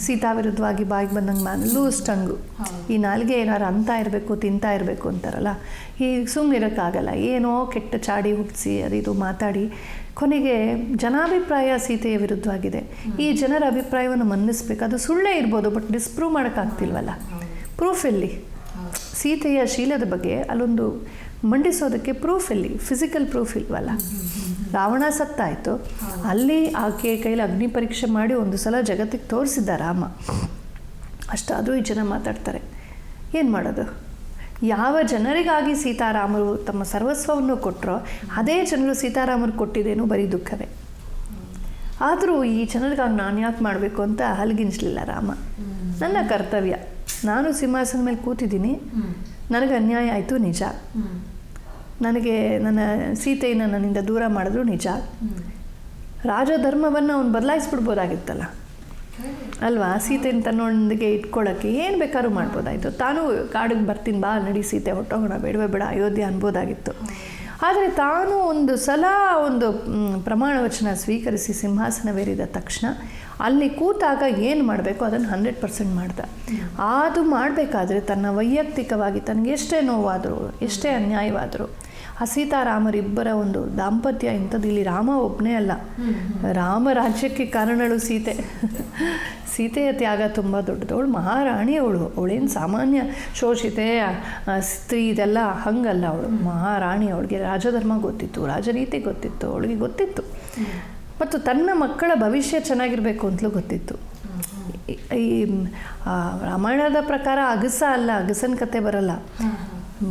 ಸೀತಾ ವಿರುದ್ಧವಾಗಿ ಬಾಯಿಗೆ ಬಂದಂಗೆ ಲೂಸ್ ಟಂಗು. ಈ ನಾಲ್ಗೆ ಏನಾರು ಅಂತ ಇರಬೇಕು, ತಿಂತಾ ಇರಬೇಕು ಅಂತಾರಲ್ಲ, ಈ ಸುಮ್ಮನಿರೋಕ್ಕಾಗಲ್ಲ. ಏನೋ ಕೆಟ್ಟ ಚಾಡಿ ಹುಟ್ಟಿಸಿ ಅದು ಮಾತಾಡಿ ಕೊನೆಗೆ ಜನಾಭಿಪ್ರಾಯ ಸೀತೆಯ ವಿರುದ್ಧವಾಗಿದೆ. ಈ ಜನರ ಅಭಿಪ್ರಾಯವನ್ನು ಮನ್ನಿಸ್ಬೇಕು. ಅದು ಸುಳ್ಳೇ ಇರ್ಬೋದು, ಬಟ್ ಡಿಸ್ಪ್ರೂವ್ ಮಾಡೋಕ್ಕಾಗ್ತಿಲ್ವಲ್ಲ. ಪ್ರೂಫ್ ಎಲ್ಲಿ? ಸೀತೆಯ ಶೀಲದ ಬಗ್ಗೆ ಅಲ್ಲೊಂದು ಮಂಡಿಸೋದಕ್ಕೆ ಪ್ರೂಫ್ ಎಲ್ಲಿ? ಫಿಸಿಕಲ್ ಪ್ರೂಫ್ ಇಲ್ವಲ್ಲ. ರಾವಣ ಸತ್ತಾಯಿತು, ಅಲ್ಲಿ ಆಕೆ ಕೈಲಿ ಅಗ್ನಿ ಪರೀಕ್ಷೆ ಮಾಡಿ ಒಂದು ಸಲ ಜಗತ್ತಿಗೆ ತೋರಿಸಿದ್ದ ರಾಮ. ಅಷ್ಟಾದರೂ ಈ ಜನ ಮಾತಾಡ್ತಾರೆ. ಏನು ಮಾಡೋದು? ಯಾವ ಜನರಿಗಾಗಿ ಸೀತಾರಾಮರು ತಮ್ಮ ಸರ್ವಸ್ವವನ್ನು ಕೊಟ್ಟರೋ ಅದೇ ಜನರು ಸೀತಾರಾಮರು ಕೊಟ್ಟಿದ್ದೇನೋ ಬರೀ ದುಃಖವೇ. ಆದರೂ ಈ ಜನರಿಗಾಗಿ ನಾನು ಯಾಕೆ ಮಾಡಬೇಕು ಅಂತ ಹಲಗಿಂಚಲಿಲ್ಲ ರಾಮ. ನನ್ನ ಕರ್ತವ್ಯ, ನಾನು ಸಿಂಹಾಸನ ಮೇಲೆ ಕೂತಿದ್ದೀನಿ, ನನಗೆ ಅನ್ಯಾಯ ಆಯಿತು ನಿಜ, ನನಗೆ ನನ್ನ ಸೀತೆಯನ್ನು ನನ್ನಿಂದ ದೂರ ಮಾಡಿದ್ರು ನಿಜ. ರಾಜಧರ್ಮವನ್ನು ಅವನು ಬದಲಾಯಿಸ್ಬಿಡ್ಬೋದಾಗಿತ್ತಲ್ಲ ಅಲ್ವಾ? ಸೀತೆಯನ್ನು ತನ್ನೊಂದಿಗೆ ಇಟ್ಕೊಳ್ಳೋಕ್ಕೆ ಏನು ಬೇಕಾದ್ರೂ ಮಾಡ್ಬೋದಾಯಿತು. ತಾನು ಕಾಡಿಗೆ ಬರ್ತೀನಿ, ಬಾ ನಡಿ ಸೀತೆ ಹೊಟ್ಟೋಗೋಣ, ಬೇಡವೇ ಬೇಡ ಅಯೋಧ್ಯೆ ಅನ್ಬೋದಾಗಿತ್ತು. ಆದರೆ ತಾನು ಒಂದು ಸಲ ಒಂದು ಪ್ರಮಾಣ ವಚನ ಸ್ವೀಕರಿಸಿ ಸಿಂಹಾಸನವೇರಿದ ತಕ್ಷಣ ಅಲ್ಲಿ ಕೂತಾಗ ಏನು ಮಾಡಬೇಕು ಅದನ್ನು 100% ಮಾಡ್ದ. ಅದು ಮಾಡಬೇಕಾದ್ರೆ ತನ್ನ ವೈಯಕ್ತಿಕವಾಗಿ ತನಗೆ ಎಷ್ಟೇ ನೋವಾದರೂ, ಎಷ್ಟೇ ಅನ್ಯಾಯವಾದರೂ, ಆ ಸೀತಾರಾಮರಿಬ್ಬರ ಒಂದು ದಾಂಪತ್ಯ ಇಂಥದ್ದು. ಇಲ್ಲಿ ರಾಮ ಒಬ್ಬನೇ ಅಲ್ಲ, ರಾಮ ರಾಜ್ಯಕ್ಕೆ ಕಾರಣಳು ಸೀತೆ. ಸೀತೆಯ ತ್ಯಾಗ ತುಂಬ ದೊಡ್ಡದು. ಅವಳು ಮಹಾರಾಣಿ. ಅವಳೇನು ಸಾಮಾನ್ಯ ಶೋಷಿತೆ ಸ್ತ್ರೀ ಇದೆಲ್ಲ ಹಂಗಲ್ಲ. ಅವಳು ಮಹಾರಾಣಿ. ಅವಳಿಗೆ ರಾಜಧರ್ಮ ಗೊತ್ತಿತ್ತು, ರಾಜನೀತಿ ಗೊತ್ತಿತ್ತು, ಅವಳಿಗೆ ಗೊತ್ತಿತ್ತು. ಮತ್ತು ತನ್ನ ಮಕ್ಕಳ ಭವಿಷ್ಯ ಚೆನ್ನಾಗಿರಬೇಕು ಅಂತಲೂ ಗೊತ್ತಿತ್ತು. ಈ ರಾಮಾಯಣದ ಪ್ರಕಾರ ಅಗಸ ಅಲ್ಲ, ಅಗಸನ ಕತೆ ಬರಲ್ಲ.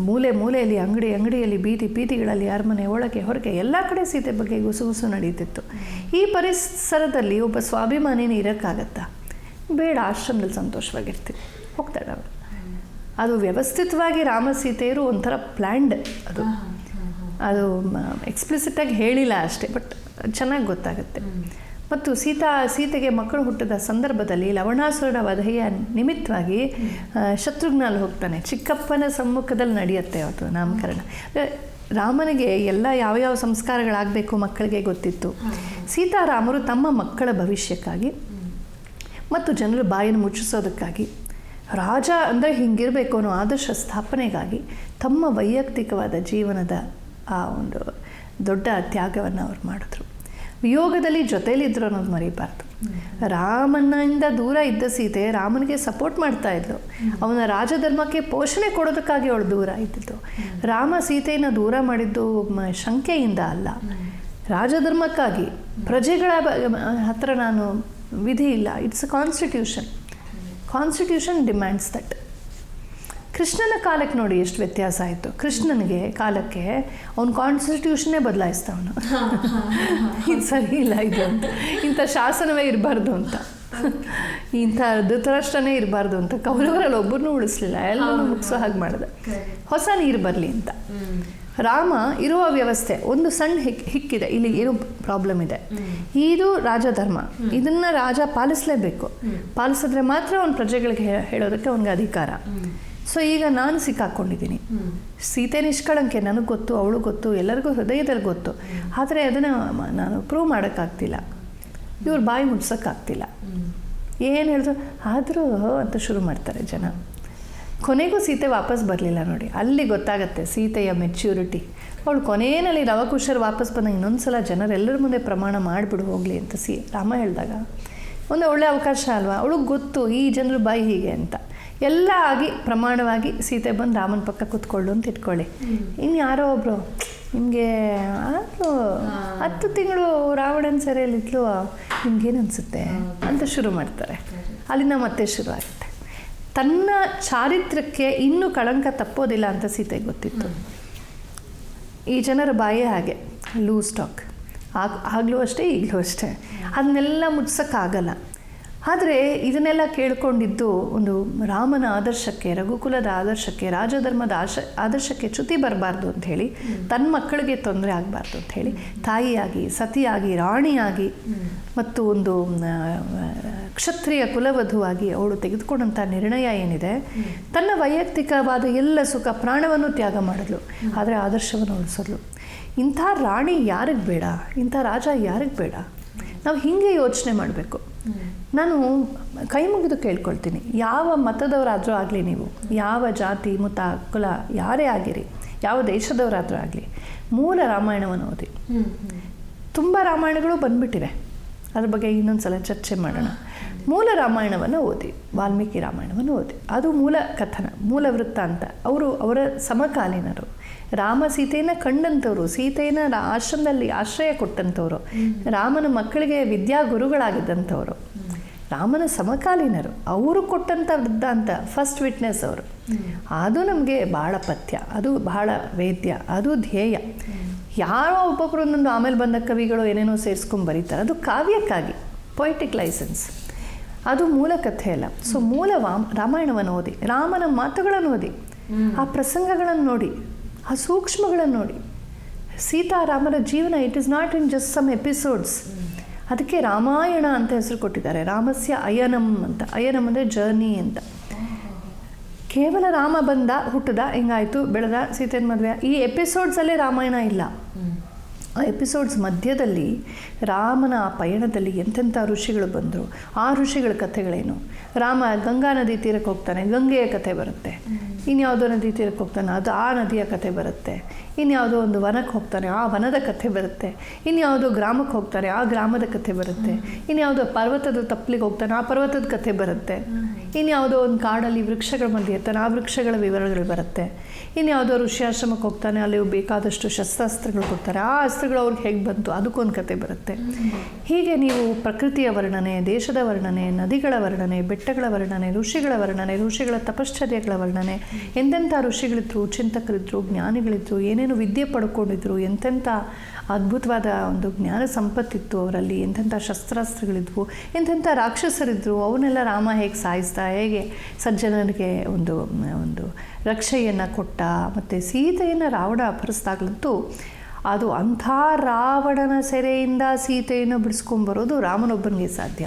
ಮೂಲೆ ಮೂಲೆಯಲ್ಲಿ, ಅಂಗಡಿಯಲ್ಲಿ, ಬೀದಿಗಳಲ್ಲಿ, ಅರಮನೆ ಒಳಗೆ ಹೊರಗೆ ಎಲ್ಲ ಕಡೆ ಸೀತೆ ಬಗ್ಗೆ ಗುಸುಗುಸು ನಡೀತಿತ್ತು. ಈ ಪರಿಸರದಲ್ಲಿ ಒಬ್ಬ ಸ್ವಾಭಿಮಾನಿನ ಇರೋಕ್ಕಾಗತ್ತಾ? ಬೇಡ, ಆಶ್ರಮದಲ್ಲಿ ಸಂತೋಷವಾಗಿರ್ತೀವಿ, ಹೋಗ್ತಾಳೆ ಅವಳು. ಅದು ವ್ಯವಸ್ಥಿತವಾಗಿ ರಾಮ ಸೀತೆಯರು ಒಂಥರ ಪ್ಲ್ಯಾಂಡ್. ಅದು ಎಕ್ಸ್ಪ್ಲಿಸಿಟಾಗಿ ಹೇಳಿಲ್ಲ ಅಷ್ಟೇ, ಬಟ್ ಚೆನ್ನಾಗಿ ಗೊತ್ತಾಗುತ್ತೆ. ಮತ್ತು ಸೀತೆಗೆ ಮಕ್ಕಳು ಹುಟ್ಟಿದ ಸಂದರ್ಭದಲ್ಲಿ ಲವಣಾಸುರನ ವಧೆಯ ನಿಮಿತ್ತವಾಗಿ ಶತ್ರುಘ್ನಲ್ಲಿ ಹೋಗ್ತಾನೆ. ಚಿಕ್ಕಪ್ಪನ ಸಮ್ಮುಖದಲ್ಲಿ ನಡೆಯುತ್ತೆ ಅವತ್ತು ನಾಮಕರಣ. ರಾಮನಿಗೆ ಎಲ್ಲ ಯಾವ ಸಂಸ್ಕಾರಗಳಾಗಬೇಕು ಮಕ್ಕಳಿಗೆ ಗೊತ್ತಿತ್ತು. ಸೀತಾರಾಮರು ತಮ್ಮ ಮಕ್ಕಳ ಭವಿಷ್ಯಕ್ಕಾಗಿ ಮತ್ತು ಜನರ ಬಾಯನ್ನು ಮುಚ್ಚಿಸೋದಕ್ಕಾಗಿ, ರಾಜ ಅಂದರೆ ಹಿಂಗಿರಬೇಕು ಅನ್ನೋ ಆದರ್ಶ ಸ್ಥಾಪನೆಗಾಗಿ ತಮ್ಮ ವೈಯಕ್ತಿಕವಾದ ಜೀವನದ ಆ ಒಂದು ದೊಡ್ಡ ತ್ಯಾಗವನ್ನು ಅವ್ರು ಮಾಡಿದ್ರು. ವಿಯೋಗದಲ್ಲಿ ಜೊತೆಯಲ್ಲಿದ್ದರು ಅನ್ನೋದು ಮರಿಬಾರ್ದು. ರಾಮನಿಂದ ದೂರ ಇದ್ದ ಸೀತೆ ರಾಮನಿಗೆ ಸಪೋರ್ಟ್ ಮಾಡ್ತಾ ಇದ್ಲು. ಅವನ ರಾಜಧರ್ಮಕ್ಕೆ ಪೋಷಣೆ ಕೊಡೋದಕ್ಕಾಗಿ ಅವಳು ದೂರ ಇದ್ದಿದ್ದು. ರಾಮ ಸೀತೆಯನ್ನು ದೂರ ಮಾಡಿದ್ದು ಶಂಕೆಯಿಂದ ಅಲ್ಲ, ರಾಜಧರ್ಮಕ್ಕಾಗಿ. ಪ್ರಜೆಗಳ ಹತ್ರ ನಾನು ವಿಧಿ ಇಲ್ಲ, it's a constitution demands that. ಕೃಷ್ಣನ ಕಾಲಕ್ಕೆ ನೋಡಿ ಎಷ್ಟು ವ್ಯತ್ಯಾಸ ಆಯಿತು. ಕೃಷ್ಣನಿಗೆ ಕಾಲಕ್ಕೆ ಅವನು ಕಾನ್ಸ್ಟಿಟ್ಯೂಷನ್ನೇ ಬದಲಾಯಿಸ್ದವನು. ಇದು ಸರಿ ಇಲ್ಲ ಇದು ಅಂತ, ಇಂಥ ಶಾಸನವೇ ಇರಬಾರ್ದು ಅಂತ, ಇಂಥ ಧೃತರಾಷ್ಟ್ರನೇ ಇರಬಾರ್ದು ಅಂತ ಕೌರವರಲ್ಲಿ ಒಬ್ಬರನ್ನೂ ಉಳಿಸ್ಲಿಲ್ಲ, ಎಲ್ಲರೂ ಮುಗಿಸೋ ಹಾಗೆ ಮಾಡಿದೆ. ಹೊಸ ನೀರು ಬರಲಿ ಅಂತ. ರಾಮ ಇರುವ ವ್ಯವಸ್ಥೆ ಒಂದು ಸಣ್ಣ ಹಿಕ್ಕಿದೆ, ಇಲ್ಲಿ ಏನು ಪ್ರಾಬ್ಲಮ್ ಇದೆ, ಇದು ರಾಜಧರ್ಮ, ಇದನ್ನ ರಾಜ ಪಾಲಿಸಲೇಬೇಕು, ಪಾಲಿಸಿದ್ರೆ ಮಾತ್ರ ಅವನ ಪ್ರಜೆಗಳಿಗೆ ಹೇಳೋದಕ್ಕೆ ಅವನಿಗೆ ಅಧಿಕಾರ. ಸೊ ಈಗ ನಾನು ಸಿಕ್ಕಾಕೊಂಡಿದ್ದೀನಿ, ಸೀತೆ ನಿಷ್ಕಳಂಕೆ, ನನಗೆ ಗೊತ್ತು, ಅವಳು ಗೊತ್ತು, ಎಲ್ಲರಿಗೂ ಹೃದಯದಲ್ಲಿ ಗೊತ್ತು, ಆದರೆ ಅದನ್ನು ನಾನು ಪ್ರೂವ್ ಮಾಡೋಕ್ಕಾಗ್ತಿಲ್ಲ, ಇವ್ರು ಬಾಯಿ ಮುಡ್ಸೋಕ್ಕಾಗ್ತಿಲ್ಲ. ಏನು ಹೇಳಿದ್ರು ಆದರೂ ಅಂತ ಶುರು ಮಾಡ್ತಾರೆ ಜನ. ಕೊನೆಗೂ ಸೀತೆ ವಾಪಸ್ ಬರಲಿಲ್ಲ ನೋಡಿ, ಅಲ್ಲಿ ಗೊತ್ತಾಗತ್ತೆ ಸೀತೆಯ ಮೆಚ್ಯೂರಿಟಿ. ಅವಳು ಕೊನೆಯಲ್ಲಿ ಲವಕುಶರು ವಾಪಸ್ ಬಂದಾಗ ಇನ್ನೊಂದು ಸಲ ಜನರೆಲ್ಲರ ಮುಂದೆ ಪ್ರಮಾಣ ಮಾಡಿಬಿಡು ಹೋಗಲಿ ಅಂತ ರಾಮ ಹೇಳಿದಾಗ ಒಂದು ಒಳ್ಳೆ ಅವಕಾಶ ಅಲ್ವಾ. ಅವಳಿಗೆ ಗೊತ್ತು ಈ ಜನರು ಬಾಯಿ ಹೀಗೆ ಅಂತ. ಎಲ್ಲ ಆಗಿ ಪ್ರಮಾಣವಾಗಿ ಸೀತೆ ಬಂದು ರಾಮನ ಪಕ್ಕ ಕೂತ್ಕೊಳ್ಳು ಅಂತ ಇಟ್ಕೊಳ್ಳಿ. ಇನ್ನು ಯಾರೋ ಒಬ್ಬರು ನಿಮಗೆ 10 ತಿಂಗಳು ರಾವಣನ ಸೆರೆಯಲ್ಲಿದ್ಲು, ನಿಮ್ಗೇನು ಅನಿಸುತ್ತೆ ಅಂತ ಶುರು ಮಾಡ್ತಾರೆ. ಅಲ್ಲಿಂದ ಮತ್ತೆ ಶುರು ಆಗುತ್ತೆ. ತನ್ನ ಚಾರಿತ್ರ್ಯಕ್ಕೆ ಇನ್ನೂ ಕಳಂಕ ತಪ್ಪೋದಿಲ್ಲ ಅಂತ ಸೀತೆಗೆ ಗೊತ್ತಿತ್ತು. ಈ ಜನರ ಬಾಯೇ ಹಾಗೆ, ಲೂಸ್ ಟಾಕ್, ಆಗಲೂ ಅಷ್ಟೇ ಈಗಲೂ ಅಷ್ಟೇ, ಅದನ್ನೆಲ್ಲ ಮುಟ್ಸೋಕ್ಕಾಗಲ್ಲ. ಆದರೆ ಇದನ್ನೆಲ್ಲ ಕೇಳ್ಕೊಂಡಿದ್ದು ಒಂದು ರಾಮನ ಆದರ್ಶಕ್ಕೆ, ರಘುಕುಲದ ಆದರ್ಶಕ್ಕೆ, ರಾಜಧರ್ಮದ ಆದರ್ಶಕ್ಕೆ ಚ್ಯುತಿ ಬರಬಾರ್ದು ಅಂಥೇಳಿ, ತನ್ನ ಮಕ್ಕಳಿಗೆ ತೊಂದರೆ ಆಗಬಾರ್ದು ಅಂಥೇಳಿ ತಾಯಿಯಾಗಿ, ಸತಿಯಾಗಿ, ರಾಣಿಯಾಗಿ ಮತ್ತು ಒಂದು ಕ್ಷತ್ರಿಯ ಕುಲವಧುವಾಗಿ ಅವಳು ತೆಗೆದುಕೊಂಡಂಥ ನಿರ್ಣಯ ಏನಿದೆ, ತನ್ನ ವೈಯಕ್ತಿಕವಾದ ಎಲ್ಲ ಸುಖ ಪ್ರಾಣವನ್ನು ತ್ಯಾಗ ಮಾಡಿದ್ಲು, ಆದರೆ ಆದರ್ಶವನ್ನು ಉಳಿಸೋದ್ಲು. ಇಂಥ ರಾಣಿ ಯಾರಿಗೆ ಬೇಡ, ಇಂಥ ರಾಜ ಯಾರಿಗೆ ಬೇಡ? ನಾವು ಹೀಗೆ ಯೋಚನೆ ಮಾಡಬೇಕು. ನಾನು ಕೈ ಮುಗಿದು ಕೇಳ್ಕೊಳ್ತೀನಿ, ಯಾವ ಮತದವರಾದರೂ ಆಗಲಿ, ನೀವು ಯಾವ ಜಾತಿ ಮತ ಕುಲ ಯಾರೇ ಆಗಿರಿ, ಯಾವ ದೇಶದವರಾದರೂ ಆಗಲಿ, ಮೂಲ ರಾಮಾಯಣವನ್ನು ಓದಿ. ತುಂಬ ರಾಮಾಯಣಗಳು ಬಂದ್ಬಿಟ್ಟಿವೆ, ಅದ್ರ ಬಗ್ಗೆ ಇನ್ನೊಂದು ಸಲ ಚರ್ಚೆ ಮಾಡೋಣ. ಮೂಲ ರಾಮಾಯಣವನ್ನು ಓದಿ, ವಾಲ್ಮೀಕಿ ರಾಮಾಯಣವನ್ನು ಓದಿ. ಅದು ಮೂಲ ಕಥನ, ಮೂಲ ವೃತ್ತಾಂತ. ಅವರ ಸಮಕಾಲೀನರು, ರಾಮ ಸೀತೆಯನ್ನು ಕಂಡಂಥವ್ರು, ಸೀತೆಯನ್ನು ಆಶ್ರಮದಲ್ಲಿ ಆಶ್ರಯ ಕೊಟ್ಟಂಥವ್ರು, ರಾಮನ ಮಕ್ಕಳಿಗೆ ವಿದ್ಯಾಗುರುಗಳಾಗಿದ್ದಂಥವ್ರು, ರಾಮನ ಸಮಕಾಲೀನರು, ಅವರು ಕೊಟ್ಟಂಥ ವೃತ್ತಾಂತ, ಫಸ್ಟ್ ವಿಟ್ನೆಸ್ ಅವರು. ಅದು ನಮಗೆ ಬಹಳ ಪಥ್ಯ, ಅದು ಬಹಳ ವೇದ್ಯ, ಅದು ಧ್ಯೇಯ. ಯಾರೋ ಒಬ್ಬೊಬ್ಬರು ಒಂದೊಂದು ಆಮೇಲೆ ಬಂದ ಕವಿಗಳು ಏನೇನೋ ಸೇರಿಸ್ಕೊಂಡು ಬರೀತಾರೆ, ಅದು ಕಾವ್ಯಕ್ಕಾಗಿ, ಪೊಯಿಟಿಕ್ ಲೈಸೆನ್ಸ್, ಅದು ಮೂಲ ಕಥೆ ಅಲ್ಲ. ಸೊ ಮೂಲ ರಾಮಾಯಣವನ್ನು ಓದಿ, ರಾಮನ ಮಾತುಗಳನ್ನು ಓದಿ, ಆ ಪ್ರಸಂಗಗಳನ್ನು ನೋಡಿ, ಆ ಸೂಕ್ಷ್ಮಗಳನ್ನು ನೋಡಿ. ಸೀತಾರಾಮರ ಜೀವನ it is not in just some episodes. ಅದಕ್ಕೆ ರಾಮಾಯಣ ಅಂತ ಹೆಸರು ಕೊಟ್ಟಿದ್ದಾರೆ. ರಾಮಸ್ಯ ಅಯನಂ ಅಂತ. ಅಯನಂ ಅಂದರೆ ಜರ್ನಿ ಅಂತ. ಕೇವಲ ರಾಮ ಬಂದ, ಹುಟ್ಟದ, ಹಿಂಗಾಯಿತು, ಬೆಳೆದ, ಸೀತೆನ ಮದುವೆ, ಈ ಎಪಿಸೋಡ್ಸಲ್ಲೇ ರಾಮಾಯಣ ಇಲ್ಲ. ಆ ಎಪಿಸೋಡ್ಸ್ ಮಧ್ಯದಲ್ಲಿ ರಾಮನ ಆ ಪಯಣದಲ್ಲಿ ಎಂತೆಂಥ ಋಷಿಗಳು ಬಂದರು, ಆ ಋಷಿಗಳ ಕಥೆಗಳೇನು. ರಾಮ ಗಂಗಾ ನದಿ ತೀರಕ್ಕೆ ಹೋಗ್ತಾನೆ, ಗಂಗೆಯ ಕಥೆ ಬರುತ್ತೆ. ಇನ್ಯಾವುದೋ ನದಿ ತೀರಕ್ಕೆ ಹೋಗ್ತಾನೆ, ಅದು ಆ ನದಿಯ ಕಥೆ ಬರುತ್ತೆ. ಇನ್ಯಾವುದೋ ಒಂದು ವನಕ್ಕೆ ಹೋಗ್ತಾನೆ, ಆ ವನದ ಕಥೆ ಬರುತ್ತೆ. ಇನ್ಯಾವುದೋ ಗ್ರಾಮಕ್ಕೆ ಹೋಗ್ತಾರೆ, ಆ ಗ್ರಾಮದ ಕಥೆ ಬರುತ್ತೆ. ಇನ್ಯಾವುದೋ ಪರ್ವತದ ತಪ್ಪಲಿಗೆ ಹೋಗ್ತಾನೆ, ಆ ಪರ್ವತದ ಕಥೆ ಬರುತ್ತೆ. ಇನ್ಯಾವುದೋ ಒಂದು ಕಾಡಲ್ಲಿ ವೃಕ್ಷಗಳ ಮಧ್ಯೆ ಇರ್ತಾನೆ, ಆ ವೃಕ್ಷಗಳ ವಿವರಗಳು ಬರುತ್ತೆ. ಇನ್ಯಾವುದೋ ಋಷಿಯಾಶ್ರಮಕ್ಕೆ ಹೋಗ್ತಾನೆ, ಅಲ್ಲಿ ಬೇಕಾದಷ್ಟು ಶಸ್ತ್ರಾಸ್ತ್ರಗಳು ಕೊಡ್ತಾರೆ, ಆ ಅಸ್ತ್ರಗಳು ಅವ್ರಿಗೆ ಹೇಗೆ ಬಂತು, ಅದಕ್ಕೊಂದು ಕತೆ ಬರುತ್ತೆ. ಹೀಗೆ ನೀವು ಪ್ರಕೃತಿಯ ವರ್ಣನೆ, ದೇಶದ ವರ್ಣನೆ, ನದಿಗಳ ವರ್ಣನೆ, ಬೆಟ್ಟಗಳ ವರ್ಣನೆ, ಋಷಿಗಳ ವರ್ಣನೆ, ಋಷಿಗಳ ತಪಶ್ಚರ್ಯಗಳ ವರ್ಣನೆ, ಎಂತೆಂಥ ಋಷಿಗಳಿದ್ರು, ಚಿಂತಕರಿದ್ರು, ಜ್ಞಾನಿಗಳಿದ್ರು, ಏನೇನು ವಿದ್ಯೆ ಪಡ್ಕೊಂಡಿದ್ರು, ಎಂತೆಂಥ ಅದ್ಭುತವಾದ ಒಂದು ಜ್ಞಾನ ಸಂಪತ್ತಿತ್ತು ಅವರಲ್ಲಿ, ಎಂತೆಂಥ ಶಸ್ತ್ರಾಸ್ತ್ರಗಳಿದ್ವು, ಎಂತೆಂಥ ರಾಕ್ಷಸರಿದ್ದರು, ಅವನ್ನೆಲ್ಲ ರಾಮ ಹೇಗೆ ಸಾಯಿಸ್ದ, ಹೇಗೆ ಸಜ್ಜನರಿಗೆ ಒಂದು ರಕ್ಷೆಯನ್ನು ಕೊಟ್ಟ, ಮತ್ತು ಸೀತೆಯನ್ನು ರಾವಣ ಅಪಹರಿಸಿದಾಗಲಂತೂ ಅದು ಅಂಥ ರಾವಣನ ಸೆರೆಯಿಂದ ಸೀತೆಯನ್ನು ಬಿಡಿಸ್ಕೊಂಬರೋದು ರಾಮನೊಬ್ಬನಿಗೆ ಸಾಧ್ಯ.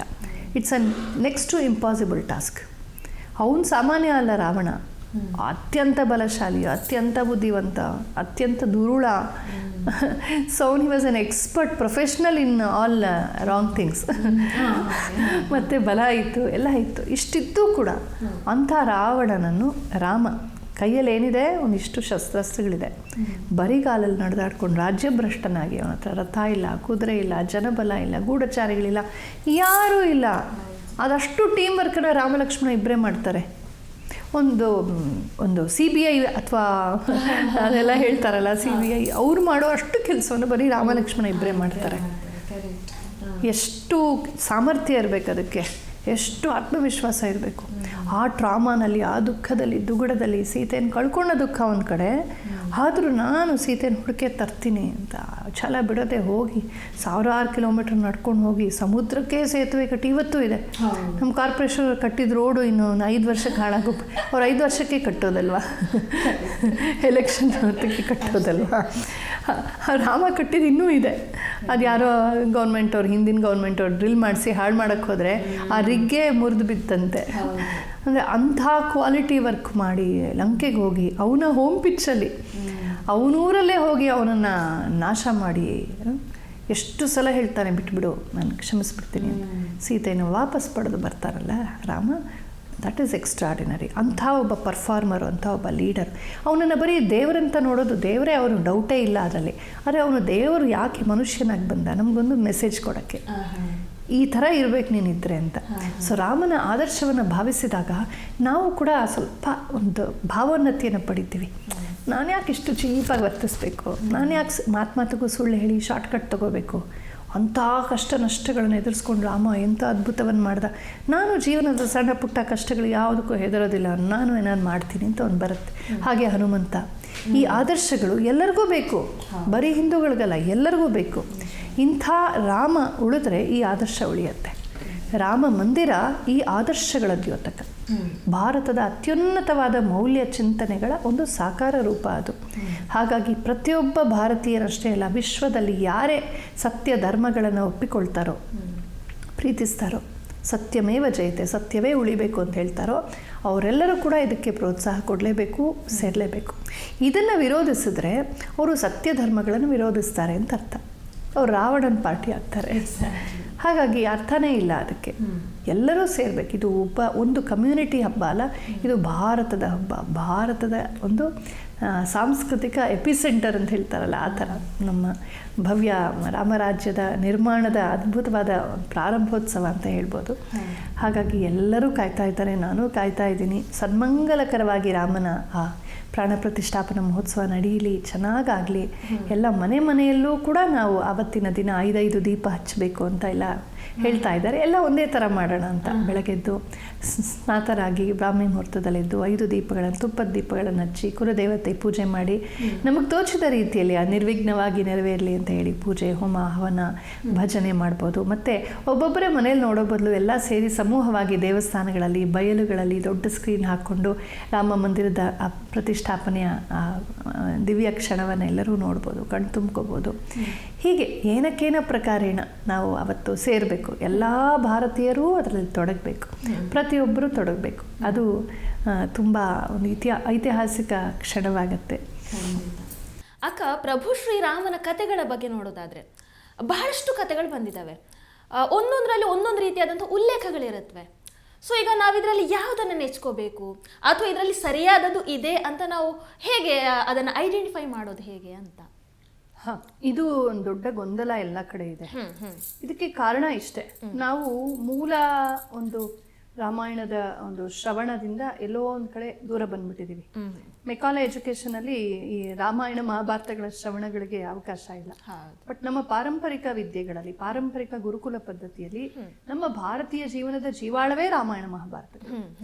It's a next to impossible task. ಅವನು ಸಾಮಾನ್ಯ ಅಲ್ಲ ರಾವಣ, ಅತ್ಯಂತ ಬಲಶಾಲಿ, ಅತ್ಯಂತ ಬುದ್ಧಿವಂತ, ಅತ್ಯಂತ ದುರುಳ. So he was an expert professional in all wrong things. ಮತ್ತು ಬಲ ಇತ್ತು, ಎಲ್ಲ ಇತ್ತು. ಇಷ್ಟಿದ್ದು ಕೂಡ ಅಂಥ ರಾವಣನನ್ನು ರಾಮ ಕೈಯಲ್ಲಿ ಏನಿದೆ, ಒಂದಿಷ್ಟು ಶಸ್ತ್ರಾಸ್ತ್ರಗಳಿದೆ, ಬರಿಗಾಲಲ್ಲಿ ನಡೆದಾಡ್ಕೊಂಡು ರಾಜ್ಯಭ್ರಷ್ಟನಾಗಿ, ಅವನ ಹತ್ರ ರಥ ಇಲ್ಲ, ಕುದುರೆ ಇಲ್ಲ, ಜನಬಲ ಇಲ್ಲ, ಗೂಢಚಾರಿಗಳಿಲ್ಲ, ಯಾರೂ ಇಲ್ಲ. ಅದಷ್ಟು ಟೀಮ್ ವರ್ಕನ್ನು ರಾಮಲಕ್ಷ್ಮಣ ಇಬ್ಬರೇ ಮಾಡ್ತಾರೆ. ಒಂದು CBI ಅಥವಾ ಅದೆಲ್ಲ ಹೇಳ್ತಾರಲ್ಲ, CBI ಅವ್ರು ಮಾಡೋ ಅಷ್ಟು ಕೆಲಸವನ್ನು ಬರೀ ರಾಮಲಕ್ಷ್ಮಣ ಇಬ್ಬರೇ ಮಾಡ್ತಾರೆ. ಎಷ್ಟು ಸಾಮರ್ಥ್ಯ ಇರಬೇಕು ಅದಕ್ಕೆ, ಎಷ್ಟು ಆತ್ಮವಿಶ್ವಾಸ ಇರಬೇಕು. ಆ ಟ್ರಾಮಾನಲ್ಲಿ, ಆ ದುಃಖದಲ್ಲಿ, ದುಗುಡದಲ್ಲಿ, ಸೀತೆಯನ್ನು ಕಳ್ಕೊಂಡ ದುಃಖ ಒಂದು ಕಡೆ, ಆದರೂ ನಾನು ಸೀತೆನ ಹುಡುಕೆ ತರ್ತೀನಿ ಅಂತ ಛಲ ಬಿಡದೆ ಹೋಗಿ 1000 ಕಿಲೋಮೀಟರ್ ನಡ್ಕೊಂಡು ಹೋಗಿ ಸಮುದ್ರಕ್ಕೆ ಸೇತುವೆ ಕಟ್ಟಿ ಇವತ್ತೂ ಇದೆ. ನಮ್ಮ ಕಾರ್ಪೊರೇಷನ್ ಕಟ್ಟಿದ ರೋಡು ಇನ್ನು 5 ವರ್ಷಕ್ಕೆ ಹಾಳಾಗೋ, ಅವ್ರು 5 ವರ್ಷಕ್ಕೆ ಕಟ್ಟೋದಲ್ವಾ, ಎಲೆಕ್ಷನ್ ಹೊತ್ತಿಗೆ ಕಟ್ಟೋದಲ್ವಾ. ರಾಮ ಕಟ್ಟಿದ್ದು ಇನ್ನೂ ಇದೆ. ಅದು ಯಾರೋ ಗೌರ್ಮೆಂಟ್ ಅವ್ರು, ಹಿಂದಿನ ಗೌರ್ಮೆಂಟ್ ಅವ್ರು ಡ್ರಿಲ್ ಮಾಡಿಸಿ ಹಾಳು ಮಾಡೋಕ್ಕೆ ಹೋದರೆ ಆ ರಿಗ್ಗೆ ಮುರಿದು ಬಿತ್ತಂತೆ. ಅಂದರೆ ಅಂಥ ಕ್ವಾಲಿಟಿ ವರ್ಕ್ ಮಾಡಿ ಲಂಕೆಗೆ ಹೋಗಿ ಅವನ ಹೋಮ್ ಪಿಚ್ಚಲ್ಲಿ ಅವನೂರಲ್ಲೇ ಹೋಗಿ ಅವನನ್ನು ನಾಶ ಮಾಡಿ ಎಷ್ಟು ಸಲ ಹೇಳ್ತಾನೆ ಬಿಟ್ಬಿಡು ನಾನು ಕ್ಷಮಿಸ್ಬಿಡ್ತೀನಿ ಅಂತ. ಸೀತೆಯನ್ನು ವಾಪಸ್ ಪಡೆದು ಬರ್ತಾರಲ್ಲ ರಾಮ, ದಟ್ ಈಸ್ ಎಕ್ಸ್ಟ್ರಾರ್ಡಿನರಿ. ಅಂಥ ಒಬ್ಬ ಪರ್ಫಾರ್ಮರು, ಅಂಥ ಒಬ್ಬ ಲೀಡರ್. ಅವನನ್ನು ಬರೀ ದೇವರಂತ ನೋಡೋದು, ದೇವರೇ ಅವರು ಡೌಟೇ ಇಲ್ಲ ಅದರಲ್ಲಿ. ಆದರೆ ಅವನು ದೇವರು ಯಾಕೆ ಮನುಷ್ಯನಾಗಿ ಬಂದ, ನಮಗೊಂದು ಮೆಸೇಜ್ ಕೊಡೋಕ್ಕೆ, ಈ ಥರ ಇರಬೇಕು ನೀನಿದ್ರೆ ಅಂತ. ಸೊ ರಾಮನ ಆದರ್ಶವನ್ನು ಭಾವಿಸಿದಾಗ ನಾವು ಕೂಡ ಸ್ವಲ್ಪ ಒಂದು ಭಾವೋನ್ನತಿಯನ್ನು ಪಡಿತೀವಿ. ನಾನು ಯಾಕೆ ಇಷ್ಟು ಚೀಪಾಗಿ ವರ್ತಿಸ್ಬೇಕು, ನಾನು ಯಾಕೆ ಮಾತಿಗೂ ಸುಳ್ಳು ಹೇಳಿ ಶಾರ್ಟ್ಕಟ್ ತೊಗೋಬೇಕು, ಅಂಥ ಕಷ್ಟ ನಷ್ಟಗಳನ್ನು ಎದುರಿಸ್ಕೊಂಡು ರಾಮ ಎಂಥ ಅದ್ಭುತವನ್ನು ಮಾಡ್ದ. ನಾನು ಜೀವನದ ಸಣ್ಣ ಪುಟ್ಟ ಕಷ್ಟಗಳು ಯಾವುದಕ್ಕೂ ಹೆದರೋದಿಲ್ಲ, ನಾನು ಏನಾದ್ರು ಮಾಡ್ತೀನಿ ಅಂತ ಒಂದು ಬರುತ್ತೆ. ಹಾಗೆ ಹನುಮಂತ. ಈ ಆದರ್ಶಗಳು ಎಲ್ಲರಿಗೂ ಬೇಕು, ಬರೀ ಹಿಂದೂಗಳಿಗಲ್ಲ, ಎಲ್ಲರಿಗೂ ಬೇಕು. ಇಂಥ ರಾಮ ಉಳಿದ್ರೆ ಈ ಆದರ್ಶ ಉಳಿಯುತ್ತೆ. ರಾಮ ಮಂದಿರ ಈ ಆದರ್ಶಗಳ ದ್ಯೋತಕ, ಭಾರತದ ಅತ್ಯುನ್ನತವಾದ ಮೌಲ್ಯ ಚಿಂತನೆಗಳ ಒಂದು ಸಾಕಾರ ರೂಪ ಅದು. ಹಾಗಾಗಿ ಪ್ರತಿಯೊಬ್ಬ ಭಾರತೀಯರಷ್ಟೇ ಅಲ್ಲ, ವಿಶ್ವದಲ್ಲಿ ಯಾರೇ ಸತ್ಯ ಧರ್ಮಗಳನ್ನು ಒಪ್ಪಿಕೊಳ್ತಾರೋ, ಪ್ರೀತಿಸ್ತಾರೋ, ಸತ್ಯಮೇವ ಜಯತೆ, ಸತ್ಯವೇ ಉಳಿಬೇಕು ಅಂತ ಹೇಳ್ತಾರೋ ಅವರೆಲ್ಲರೂ ಕೂಡ ಇದಕ್ಕೆ ಪ್ರೋತ್ಸಾಹ ಕೊಡಲೇಬೇಕು, ಸೇರಲೇಬೇಕು. ಇದನ್ನು ವಿರೋಧಿಸಿದ್ರೆ ಅವರು ಸತ್ಯ ಧರ್ಮಗಳನ್ನು ವಿರೋಧಿಸ್ತಾರೆ ಅಂತ ಅರ್ಥ. ಅವ್ರು ರಾವಣನ ಪಾರ್ಟಿ ಆಗ್ತಾರೆ. ಹಾಗಾಗಿ ಅರ್ಥನೇ ಇಲ್ಲ ಅದಕ್ಕೆ. ಎಲ್ಲರೂ ಸೇರಬೇಕು. ಇದು ಒಂದು ಕಮ್ಯುನಿಟಿ ಹಬ್ಬ ಅಲ್ಲ, ಇದು ಭಾರತದ ಹಬ್ಬ, ಭಾರತದ ಒಂದು ಸಾಂಸ್ಕೃತಿಕ ಎಪಿಸೆಂಟರ್ ಅಂತ ಹೇಳ್ತಾರಲ್ಲ ಆ ಥರ. ನಮ್ಮ ಭವ್ಯ ರಾಮರಾಜ್ಯದ ನಿರ್ಮಾಣದ ಅದ್ಭುತವಾದ ಪ್ರಾರಂಭೋತ್ಸವ ಅಂತ ಹೇಳ್ಬೋದು. ಹಾಗಾಗಿ ಎಲ್ಲರೂ ಕಾಯ್ತಾ ಇದ್ದಾರೆ, ನಾನು ಕಾಯ್ತಾ ಇದ್ದೀನಿ. ಸನ್ಮಂಗಲಕರವಾಗಿ ರಾಮನ ಆ ಪ್ರಾಣ ಪ್ರತಿಷ್ಠಾಪನಾ ಮಹೋತ್ಸವ ನಡೀಲಿ, ಚೆನ್ನಾಗಾಗಲಿ. ಎಲ್ಲ ಮನೆಯಲ್ಲೂ ಕೂಡ ನಾವು ಆವತ್ತಿನ ದಿನ 5 ದೀಪ ಹಚ್ಚಬೇಕು ಅಂತ ಎಲ್ಲ ಹೇಳ್ತಾ ಇದ್ದಾರೆ. ಎಲ್ಲ ಒಂದೇ ಥರ ಮಾಡೋಣ ಅಂತ. ಬೆಳಗ್ಗೆದ್ದು ಸ್ನಾತರಾಗಿ ಬ್ರಾಹ್ಮಿ ಮುಹೂರ್ತದಲ್ಲಿದ್ದು 5 ದೀಪಗಳನ್ನು, ತುಪ್ಪದ ದೀಪಗಳನ್ನು ಹಚ್ಚಿ ಕುಲದೇವತೆ ಪೂಜೆ ಮಾಡಿ ನಮಗೆ ತೋಚಿದ ರೀತಿಯಲ್ಲಿ ನಿರ್ವಿಘ್ನವಾಗಿ ನೆರವೇರಲಿ ಅಂತ ಹೇಳಿ ಪೂಜೆ, ಹೋಮ, ಹವನ, ಭಜನೆ ಮಾಡ್ಬೋದು. ಮತ್ತು ಒಬ್ಬೊಬ್ಬರೇ ಮನೇಲಿ ನೋಡೋ ಬದಲು ಎಲ್ಲ ಸೇರಿ ಸಮೂಹವಾಗಿ ದೇವಸ್ಥಾನಗಳಲ್ಲಿ, ಬಯಲುಗಳಲ್ಲಿ ದೊಡ್ಡ ಸ್ಕ್ರೀನ್ ಹಾಕ್ಕೊಂಡು ರಾಮ ಮಂದಿರದ ಪ್ರತಿಷ್ಠಾಪನೆಯ ದಿವ್ಯ ಕ್ಷಣವನ್ನು ಎಲ್ಲರೂ ನೋಡ್ಬೋದು, ಕಣ್ ತುಂಬ್ಕೋಬೋದು. ಹೀಗೆ ಏನಕ್ಕೇನ ಪ್ರಕಾರೇಣ ನಾವು ಅವತ್ತು ಸೇರಬೇಕು. ಎಲ್ಲ ಭಾರತೀಯರೂ ಅದರಲ್ಲಿ ತೊಡಗಬೇಕು, ಪ್ರತಿಯೊಬ್ಬರೂ ತೊಡಗಬೇಕು. ಅದು ತುಂಬ ಒಂದು ಐತಿಹಾಸಿಕ ಕ್ಷಣವಾಗತ್ತೆ. ಅಕ್ಕ, ಪ್ರಭು ಶ್ರೀರಾಮನ ಕಥೆಗಳ ಬಗ್ಗೆ ನೋಡೋದಾದರೆ ಬಹಳಷ್ಟು ಕಥೆಗಳು ಬಂದಿದ್ದಾವೆ. ಒಂದೊಂದರಲ್ಲಿ ಒಂದೊಂದು ರೀತಿಯಾದಂಥ ಉಲ್ಲೇಖಗಳಿರುತ್ತವೆ. ಸೊ ಈಗ ನಾವಿದರಲ್ಲಿ ಯಾವುದನ್ನು ನೆಚ್ಕೋಬೇಕು, ಅಥವಾ ಇದರಲ್ಲಿ ಸರಿಯಾದದ್ದು ಇದೆ ಅಂತ ನಾವು ಹೇಗೆ ಅದನ್ನು ಐಡೆಂಟಿಫೈ ಮಾಡೋದು ಹೇಗೆ ಅಂತ? ಇದು ಒಂದು ದೊಡ್ಡ ಗೊಂದಲ ಎಲ್ಲ ಕಡೆ ಇದೆ. ಇದಕ್ಕೆ ಕಾರಣ ಇಷ್ಟೇ, ನಾವು ಮೂಲ ಒಂದು ರಾಮಾಯಣದ ಒಂದು ಶ್ರವಣದಿಂದ ಎಲ್ಲೋ ಒಂದು ಕಡೆ ದೂರ ಬಂದ್ಬಿಟ್ಟಿದ್ದೀವಿ. ಮೆಕಾಲೆ ಎಜುಕೇಶನ್ ಅಲ್ಲಿ ಈ ರಾಮಾಯಣ ಮಹಾಭಾರತಗಳ ಶ್ರವಣಗಳಿಗೆ ಅವಕಾಶ ಇಲ್ಲ. ಬಟ್ ನಮ್ಮ ಪಾರಂಪರಿಕ ವಿದ್ಯೆಗಳಲ್ಲಿ, ಪಾರಂಪರಿಕ ಗುರುಕುಲ ಪದ್ಧತಿಯಲ್ಲಿ ನಮ್ಮ ಭಾರತೀಯ ಜೀವನದ ಜೀವಾಳವೇ ರಾಮಾಯಣ ಮಹಾಭಾರತ.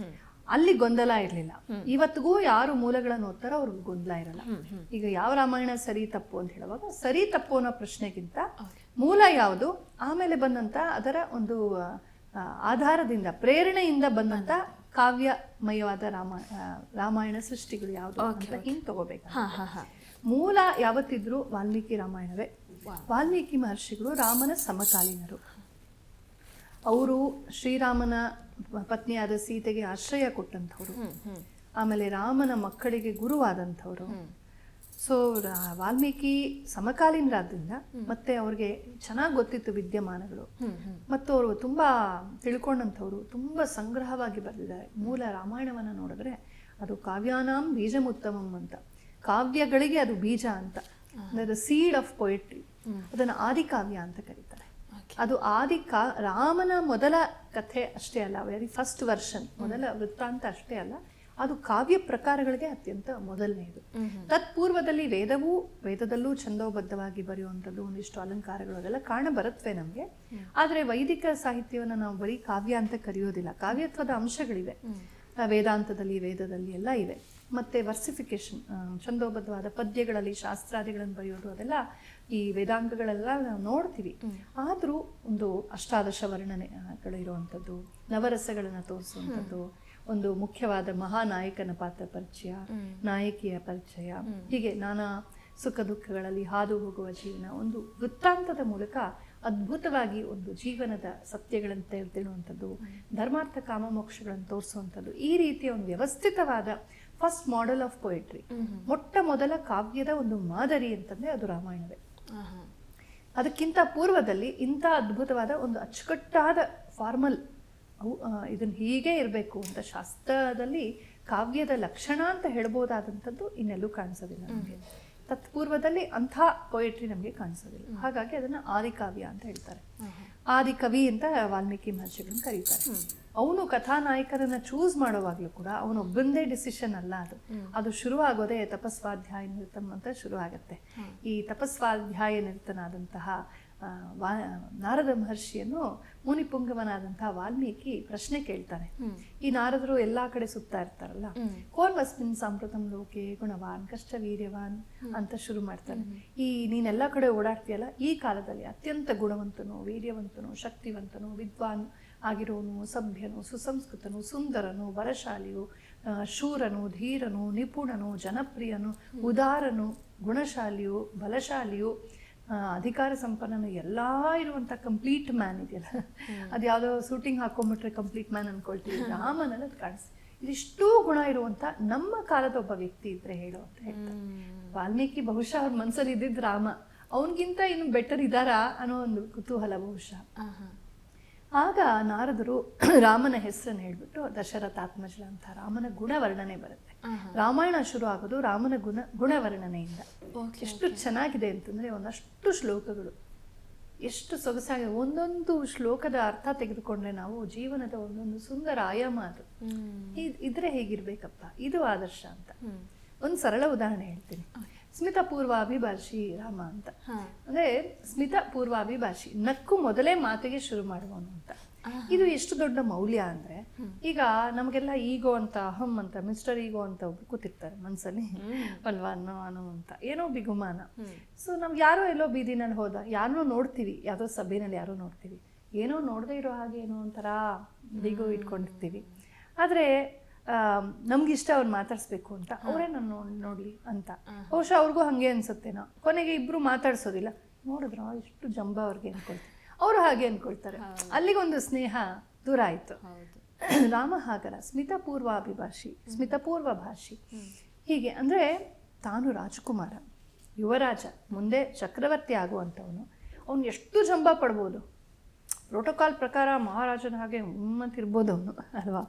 ಅಲ್ಲಿ ಗೊಂದಲ ಇರಲಿಲ್ಲ. ಇವತ್ತಿಗೂ ಯಾರು ಮೂಲಗಳನ್ನು ಓದ್ತಾರೋ ಅವ್ರಿಗೆ ಗೊಂದಲ ಇರಲ್ಲ. ಈಗ ಯಾವ ರಾಮಾಯಣ ಸರಿ ತಪ್ಪು ಅಂತ ಹೇಳುವಾಗ ಸರಿ ತಪ್ಪು ಅನ್ನೋ ಪ್ರಶ್ನೆಗಿಂತ ಮೂಲ ಯಾವುದು, ಆಮೇಲೆ ಬಂದಂತ ಅದರ ಒಂದು ಆಧಾರದಿಂದ, ಪ್ರೇರಣೆಯಿಂದ ಬಂದಂತ ಕಾವ್ಯಮಯವಾದ ರಾಮಾಯಣ ಸೃಷ್ಟಿಗಳು ಯಾವುದು ಅಂತ ಹಿಂಗೆ ತಗೋಬೇಕು. ಮೂಲ ಯಾವತ್ತಿದ್ರು ವಾಲ್ಮೀಕಿ ರಾಮಾಯಣವೇ. ವಾಲ್ಮೀಕಿ ಮಹರ್ಷಿಗಳು ರಾಮನ ಸಮಕಾಲೀನರು. ಅವರು ಶ್ರೀರಾಮನ ಪತ್ನಿಯಾದ ಸೀತೆಗೆ ಆಶ್ರಯ ಕೊಟ್ಟಂಥವ್ರು, ಆಮೇಲೆ ರಾಮನ ಮಕ್ಕಳಿಗೆ ಗುರುವಾದಂಥವ್ರು. ಸೊ ವಾಲ್ಮೀಕಿ ಸಮಕಾಲೀನರಾದ್ರಿಂದ ಮತ್ತೆ ಅವ್ರಿಗೆ ಚೆನ್ನಾಗಿ ಗೊತ್ತಿತ್ತು ವಿದ್ಯಮಾನಗಳು, ಮತ್ತು ಅವರು ತುಂಬಾ ತಿಳ್ಕೊಂಡಂಥವ್ರು, ತುಂಬಾ ಸಂಗ್ರಹವಾಗಿ ಬರೆದಿದ್ದಾರೆ. ಮೂಲ ರಾಮಾಯಣವನ್ನ ನೋಡಿದ್ರೆ ಅದು ಕಾವ್ಯಾನಾಂ ಬೀಜಮುತ್ತಮಂ ಅಂತ, ಕಾವ್ಯಗಳಿಗೆ ಅದು ಬೀಜ ಅಂತ, ದ ಸೀಡ್ ಆಫ್ ಪೊಯೆಟ್ರಿ. ಅದನ್ನು ಆದಿಕಾವ್ಯ ಅಂತ ಕರೀತಾರೆ. ಅದು ರಾಮನ ಮೊದಲ ಕಥೆ ಅಷ್ಟೇ ಅಲ್ಲ, ವೆರಿ ಫಸ್ಟ್ ವರ್ಷನ್, ಮೊದಲ ವೃತ್ತಾಂತ ಅಷ್ಟೇ ಅಲ್ಲ, ಅದು ಕಾವ್ಯ ಪ್ರಕಾರಗಳಿಗೆ ಅತ್ಯಂತ ಮೊದಲನೆಯದು. ತತ್ಪೂರ್ವದಲ್ಲಿ ವೇದದಲ್ಲೂ ಛಂದೋಬದ್ಧವಾಗಿ ಬರೆಯುವಂಥದ್ದು, ಒಂದಿಷ್ಟು ಅಲಂಕಾರಗಳು ಅದೆಲ್ಲ ಕಾಣ ಬರುತ್ತವೆ ನಮಗೆ. ಆದರೆ ವೈದಿಕ ಸಾಹಿತ್ಯವನ್ನು ನಾವು ಬರೀ ಕಾವ್ಯ ಅಂತ ಕರೆಯೋದಿಲ್ಲ. ಕಾವ್ಯತ್ವದ ಅಂಶಗಳಿವೆ ವೇದಾಂತದಲ್ಲಿ, ವೇದದಲ್ಲಿ ಎಲ್ಲ ಇವೆ. ಮತ್ತು ವರ್ಸಿಫಿಕೇಶನ್, ಛಂದೋಬದ್ಧವಾದ ಪದ್ಯಗಳಲ್ಲಿ ಶಾಸ್ತ್ರಾದಿಗಳನ್ನು ಬರೆಯೋದು, ಅದೆಲ್ಲ ಈ ವೇದಾಂಗಗಳೆಲ್ಲ ನಾವು ನೋಡ್ತೀವಿ. ಆದರೂ ಒಂದು ಅಷ್ಟಾದಶ ವರ್ಣನೆಗಳಿರುವಂಥದ್ದು, ನವರಸಗಳನ್ನು ತೋರಿಸುವಂಥದ್ದು, ಒಂದು ಮುಖ್ಯವಾದ ಮಹಾನಾಯಕನ ಪಾತ್ರ ಪರಿಚಯ, ನಾಯಕಿಯ ಪರಿಚಯ, ಹೀಗೆ ನಾನಾ ಸುಖ ದುಃಖಗಳಲ್ಲಿ ಹಾದು ಹೋಗುವ ಜೀವನ, ಒಂದು ವೃತ್ತಾಂತದ ಮೂಲಕ ಅದ್ಭುತವಾಗಿ ಒಂದು ಜೀವನದ ಸತ್ಯಗಳನ್ನು ತಿಳಿದಿರುವಂಥದ್ದು, ಧರ್ಮಾರ್ಥ ಕಾಮ ಮೋಕ್ಷಗಳನ್ನು ತೋರಿಸುವಂಥದ್ದು, ಈ ರೀತಿಯ ಒಂದು ವ್ಯವಸ್ಥಿತವಾದ ಫಸ್ಟ್ ಮಾಡೆಲ್ ಆಫ್ ಪೊಯೆಟ್ರಿ, ಮೊಟ್ಟ ಮೊದಲ ಕಾವ್ಯದ ಒಂದು ಮಾದರಿ ಅಂತಂದ್ರೆ ಅದು ರಾಮಾಯಣವೇ. ಅದಕ್ಕಿಂತ ಪೂರ್ವದಲ್ಲಿ ಇಂಥ ಅದ್ಭುತವಾದ ಒಂದು ಅಚ್ಚುಕಟ್ಟಾದ ಫಾರ್ಮಲ್, ಇದನ್ನು ಹೀಗೆ ಇರಬೇಕು ಅಂತ ಶಾಸ್ತ್ರದಲ್ಲಿ ಕಾವ್ಯದ ಲಕ್ಷಣ ಅಂತ ಹೇಳ್ಬೋದಾದಂಥದ್ದು ಇನ್ನೆಲ್ಲೂ ಕಾಣಿಸೋದಿಲ್ಲ ನಮಗೆ. ತತ್ಪೂರ್ವದಲ್ಲಿ ಅಂಥ ಪೊಯೆಟ್ರಿ ನಮಗೆ ಕಾಣಿಸೋದಿಲ್ಲ. ಹಾಗಾಗಿ ಅದನ್ನು ಆದಿಕಾವ್ಯ ಅಂತ ಹೇಳ್ತಾರೆ. ಆದಿಕವಿ ಅಂತ ವಾಲ್ಮೀಕಿ ಮಹರ್ಷಿಗಳನ್ನು ಕರೀತಾರೆ. ಅವನು ಕಥಾನಾಯಕರನ್ನ ಚೂಸ್ ಮಾಡುವಾಗಲೂ ಕೂಡ ಅವನೊಬ್ಬಂದೇ ಡಿಸಿಷನ್ ಅಲ್ಲ. ಅದು ಶುರುವಾಗೋದೇ ತಪಸ್ವಾಧ್ಯಾಯ ನಿರತಂ ಅಂತ ಶುರು ಆಗತ್ತೆ. ಈ ತಪಸ್ವಾಧ್ಯಾಯ ನಿರತನಾದಂತಹ ನಾರದ ಮಹರ್ಷಿಯನ್ನು ಮುನಿಪುಂಗವನಾದಂತಹ ವಾಲ್ಮೀಕಿ ಪ್ರಶ್ನೆ ಕೇಳ್ತಾನೆ. ಈ ನಾರದರು ಎಲ್ಲಾ ಕಡೆ ಸುತ್ತಾ ಇರ್ತಾರಲ್ಲ, ಕೋನ್ವಸ್ಮಿನ್ ಸಾಂಪ್ರತಂ ಲೋಕೆ ಗುಣವಾನ್ ಕಷ್ಟ ವೀರ್ಯವಾನ್ ಅಂತ ಶುರು ಮಾಡ್ತಾನೆ. ಈ ನೀನೆಲ್ಲಾ ಕಡೆ ಓಡಾಡ್ತೀಯಲ್ಲ, ಈ ಕಾಲದಲ್ಲಿ ಅತ್ಯಂತ ಗುಣವಂತನು, ವೀರ್ಯವಂತನು, ಶಕ್ತಿವಂತನು, ವಿದ್ವಾನ್ ಆಗಿರೋನು, ಸಭ್ಯನು, ಸುಸಂಸ್ಕೃತನು, ಸುಂದರನು, ಬಲಶಾಲಿಯು, ಶೂರನು, ಧೀರನು, ನಿಪುಣನು, ಜನಪ್ರಿಯನು, ಉದಾರನು, ಗುಣಶಾಲಿಯು, ಬಲಶಾಲಿಯು, ಅಧಿಕಾರ ಸಂಪನ್ನನು, ಎಲ್ಲ ಇರುವಂಥ ಕಂಪ್ಲೀಟ್ ಮ್ಯಾನ್ ಇದೆಯಲ್ಲ, ಅದು ಯಾವುದೋ ಶೂಟಿಂಗ್ ಹಾಕೊಂಡ್ಬಿಟ್ರೆ ಕಂಪ್ಲೀಟ್ ಮ್ಯಾನ್ ಅನ್ಕೊಳ್ತೀವಿ. ರಾಮನಲ್ಲಿ ಅದು ಕಾಣಿಸ್ತು. ಇದಿಷ್ಟೂ ಗುಣ ಇರುವಂಥ ನಮ್ಮ ಕಾಲದ ಒಬ್ಬ ವ್ಯಕ್ತಿ ಇದ್ರೆ ಹೇಳು ಅಂತ ಹೇಳ್ತಾರೆ. ವಾಲ್ಮೀಕಿ ಬಹುಶಃ ಅವ್ರ ಮನಸ್ಸಲ್ಲಿ ಇದ್ದಿದ್ದು ರಾಮ, ಅವನಿಗಿಂತ ಇನ್ನು ಬೆಟರ್ ಇದ್ದಾರಾ ಅನ್ನೋ ಒಂದು ಕುತೂಹಲ ಬಹುಶಃ. ಆಗ ನಾರದರು ರಾಮನ ಹೆಸರನ್ನು ಹೇಳ್ಬಿಟ್ಟು ದಶರಥಾತ್ಮಜ ಅಂತ ರಾಮನ ಗುಣವರ್ಣನೆ ಬರುತ್ತೆ. ರಾಮಾಯಣ ಶುರು ಆಗೋದು ರಾಮನ ಗುಣವರ್ಣನೆಯಿಂದ. ಎಷ್ಟು ಚೆನ್ನಾಗಿದೆ ಅಂತಂದ್ರೆ ಒಂದಷ್ಟು ಶ್ಲೋಕಗಳು, ಎಷ್ಟು ಸೊಗಸಾಗಿ ಒಂದೊಂದು ಶ್ಲೋಕದ ಅರ್ಥ ತೆಗೆದುಕೊಂಡ್ರೆ ನಾವು ಜೀವನದ ಒಂದೊಂದು ಸುಂದರ ಆಯಾಮ ಅದು. ಇದ್ರೆ ಹೇಗಿರ್ಬೇಕಪ್ಪ, ಇದು ಆದರ್ಶ ಅಂತ. ಒಂದು ಸರಳ ಉದಾಹರಣೆ ಹೇಳ್ತೀನಿ. ಸ್ಮಿತ ಪೂರ್ವಾಭಿಭಾಷಿ ರಾಮ ಅಂತ ಅಂದ್ರೆ ಸ್ಮಿತ ಪೂರ್ವಾಭಿಭಾಷಿ, ನಕ್ಕು ಮೊದಲೇ ಮಾತಿಗೆ ಶುರು ಮಾಡುವನು ಅಂತ. ಇದು ಎಷ್ಟು ದೊಡ್ಡ ಮೌಲ್ಯ ಅಂದ್ರೆ, ಈಗ ನಮಗೆಲ್ಲ ಈಗೋ ಅಂತ, ಅಹಂ ಅಂತ, ಮಿಸ್ಟರ್ ಈಗೋ ಅಂತ ಒಬ್ರು ಕೂತಿರ್ತಾರೆ ಮನ್ಸಲ್ಲಿ ಅಲ್ವಾ, ಅನ್ನೋ ಅಂತ ಏನೋ ಬಿಗುಮಾನ. ಸೊ ನಮ್ಗೆ ಯಾರೋ ಎಲ್ಲೋ ಬೀದಿನಲ್ಲಿ ಹೋದ, ಯಾರನ್ನೋ ನೋಡ್ತೀವಿ, ಯಾವುದೋ ಸಭೆಯಲ್ಲಿ ಯಾರೋ ನೋಡ್ತೀವಿ, ಏನೋ ನೋಡದೆ ಇರೋ ಹಾಗೆ ಏನೋ ಒಂಥರ ಬಿಗು ಇಟ್ಕೊಂಡಿರ್ತೀವಿ. ಆದ್ರೆ ನಮ್ಗಿಷ್ಟ ಅವ್ರು ಮಾತಾಡ್ಸ್ಬೇಕು ಅಂತ, ಅವರೇ ನಾನು ನೋಡ್ಲಿ ಅಂತ. ಬಹುಶಃ ಅವ್ರಿಗೂ ಹಂಗೆ ಅನ್ಸುತ್ತೇನೋ. ಕೊನೆಗೆ ಇಬ್ರು ಮಾತಾಡ್ಸೋದಿಲ್ಲ, ನೋಡಿದ್ರ ಇಷ್ಟು ಜಂಬ ಅವ್ರಿಗೆ ಅನ್ಕೊಳ್ತಾರೆ, ಅವರು ಹಾಗೆ ಅನ್ಕೊಳ್ತಾರೆ. ಅಲ್ಲಿಗೊಂದು ಸ್ನೇಹ ದೂರ ಆಯ್ತು. ರಾಮ ಹಾಗರ ಸ್ಮಿತಪೂರ್ವಾಭಿಭಾಷಿ, ಸ್ಮಿತಪೂರ್ವ ಭಾಷಿ. ಹೀಗೆ ಅಂದ್ರೆ ತಾನು ರಾಜಕುಮಾರ, ಯುವರಾಜ, ಮುಂದೆ ಚಕ್ರವರ್ತಿ ಆಗುವಂಥವನು. ಅವನು ಎಷ್ಟು ಜಂಬ ಪಡ್ಬೋದು. ಪ್ರೋಟೋಕಾಲ್ ಪ್ರಕಾರ ಮಹಾರಾಜನ ಹಾಗೆ ಇರ್ಬೋದು ಅವನು, ಅಲ್ವಾ?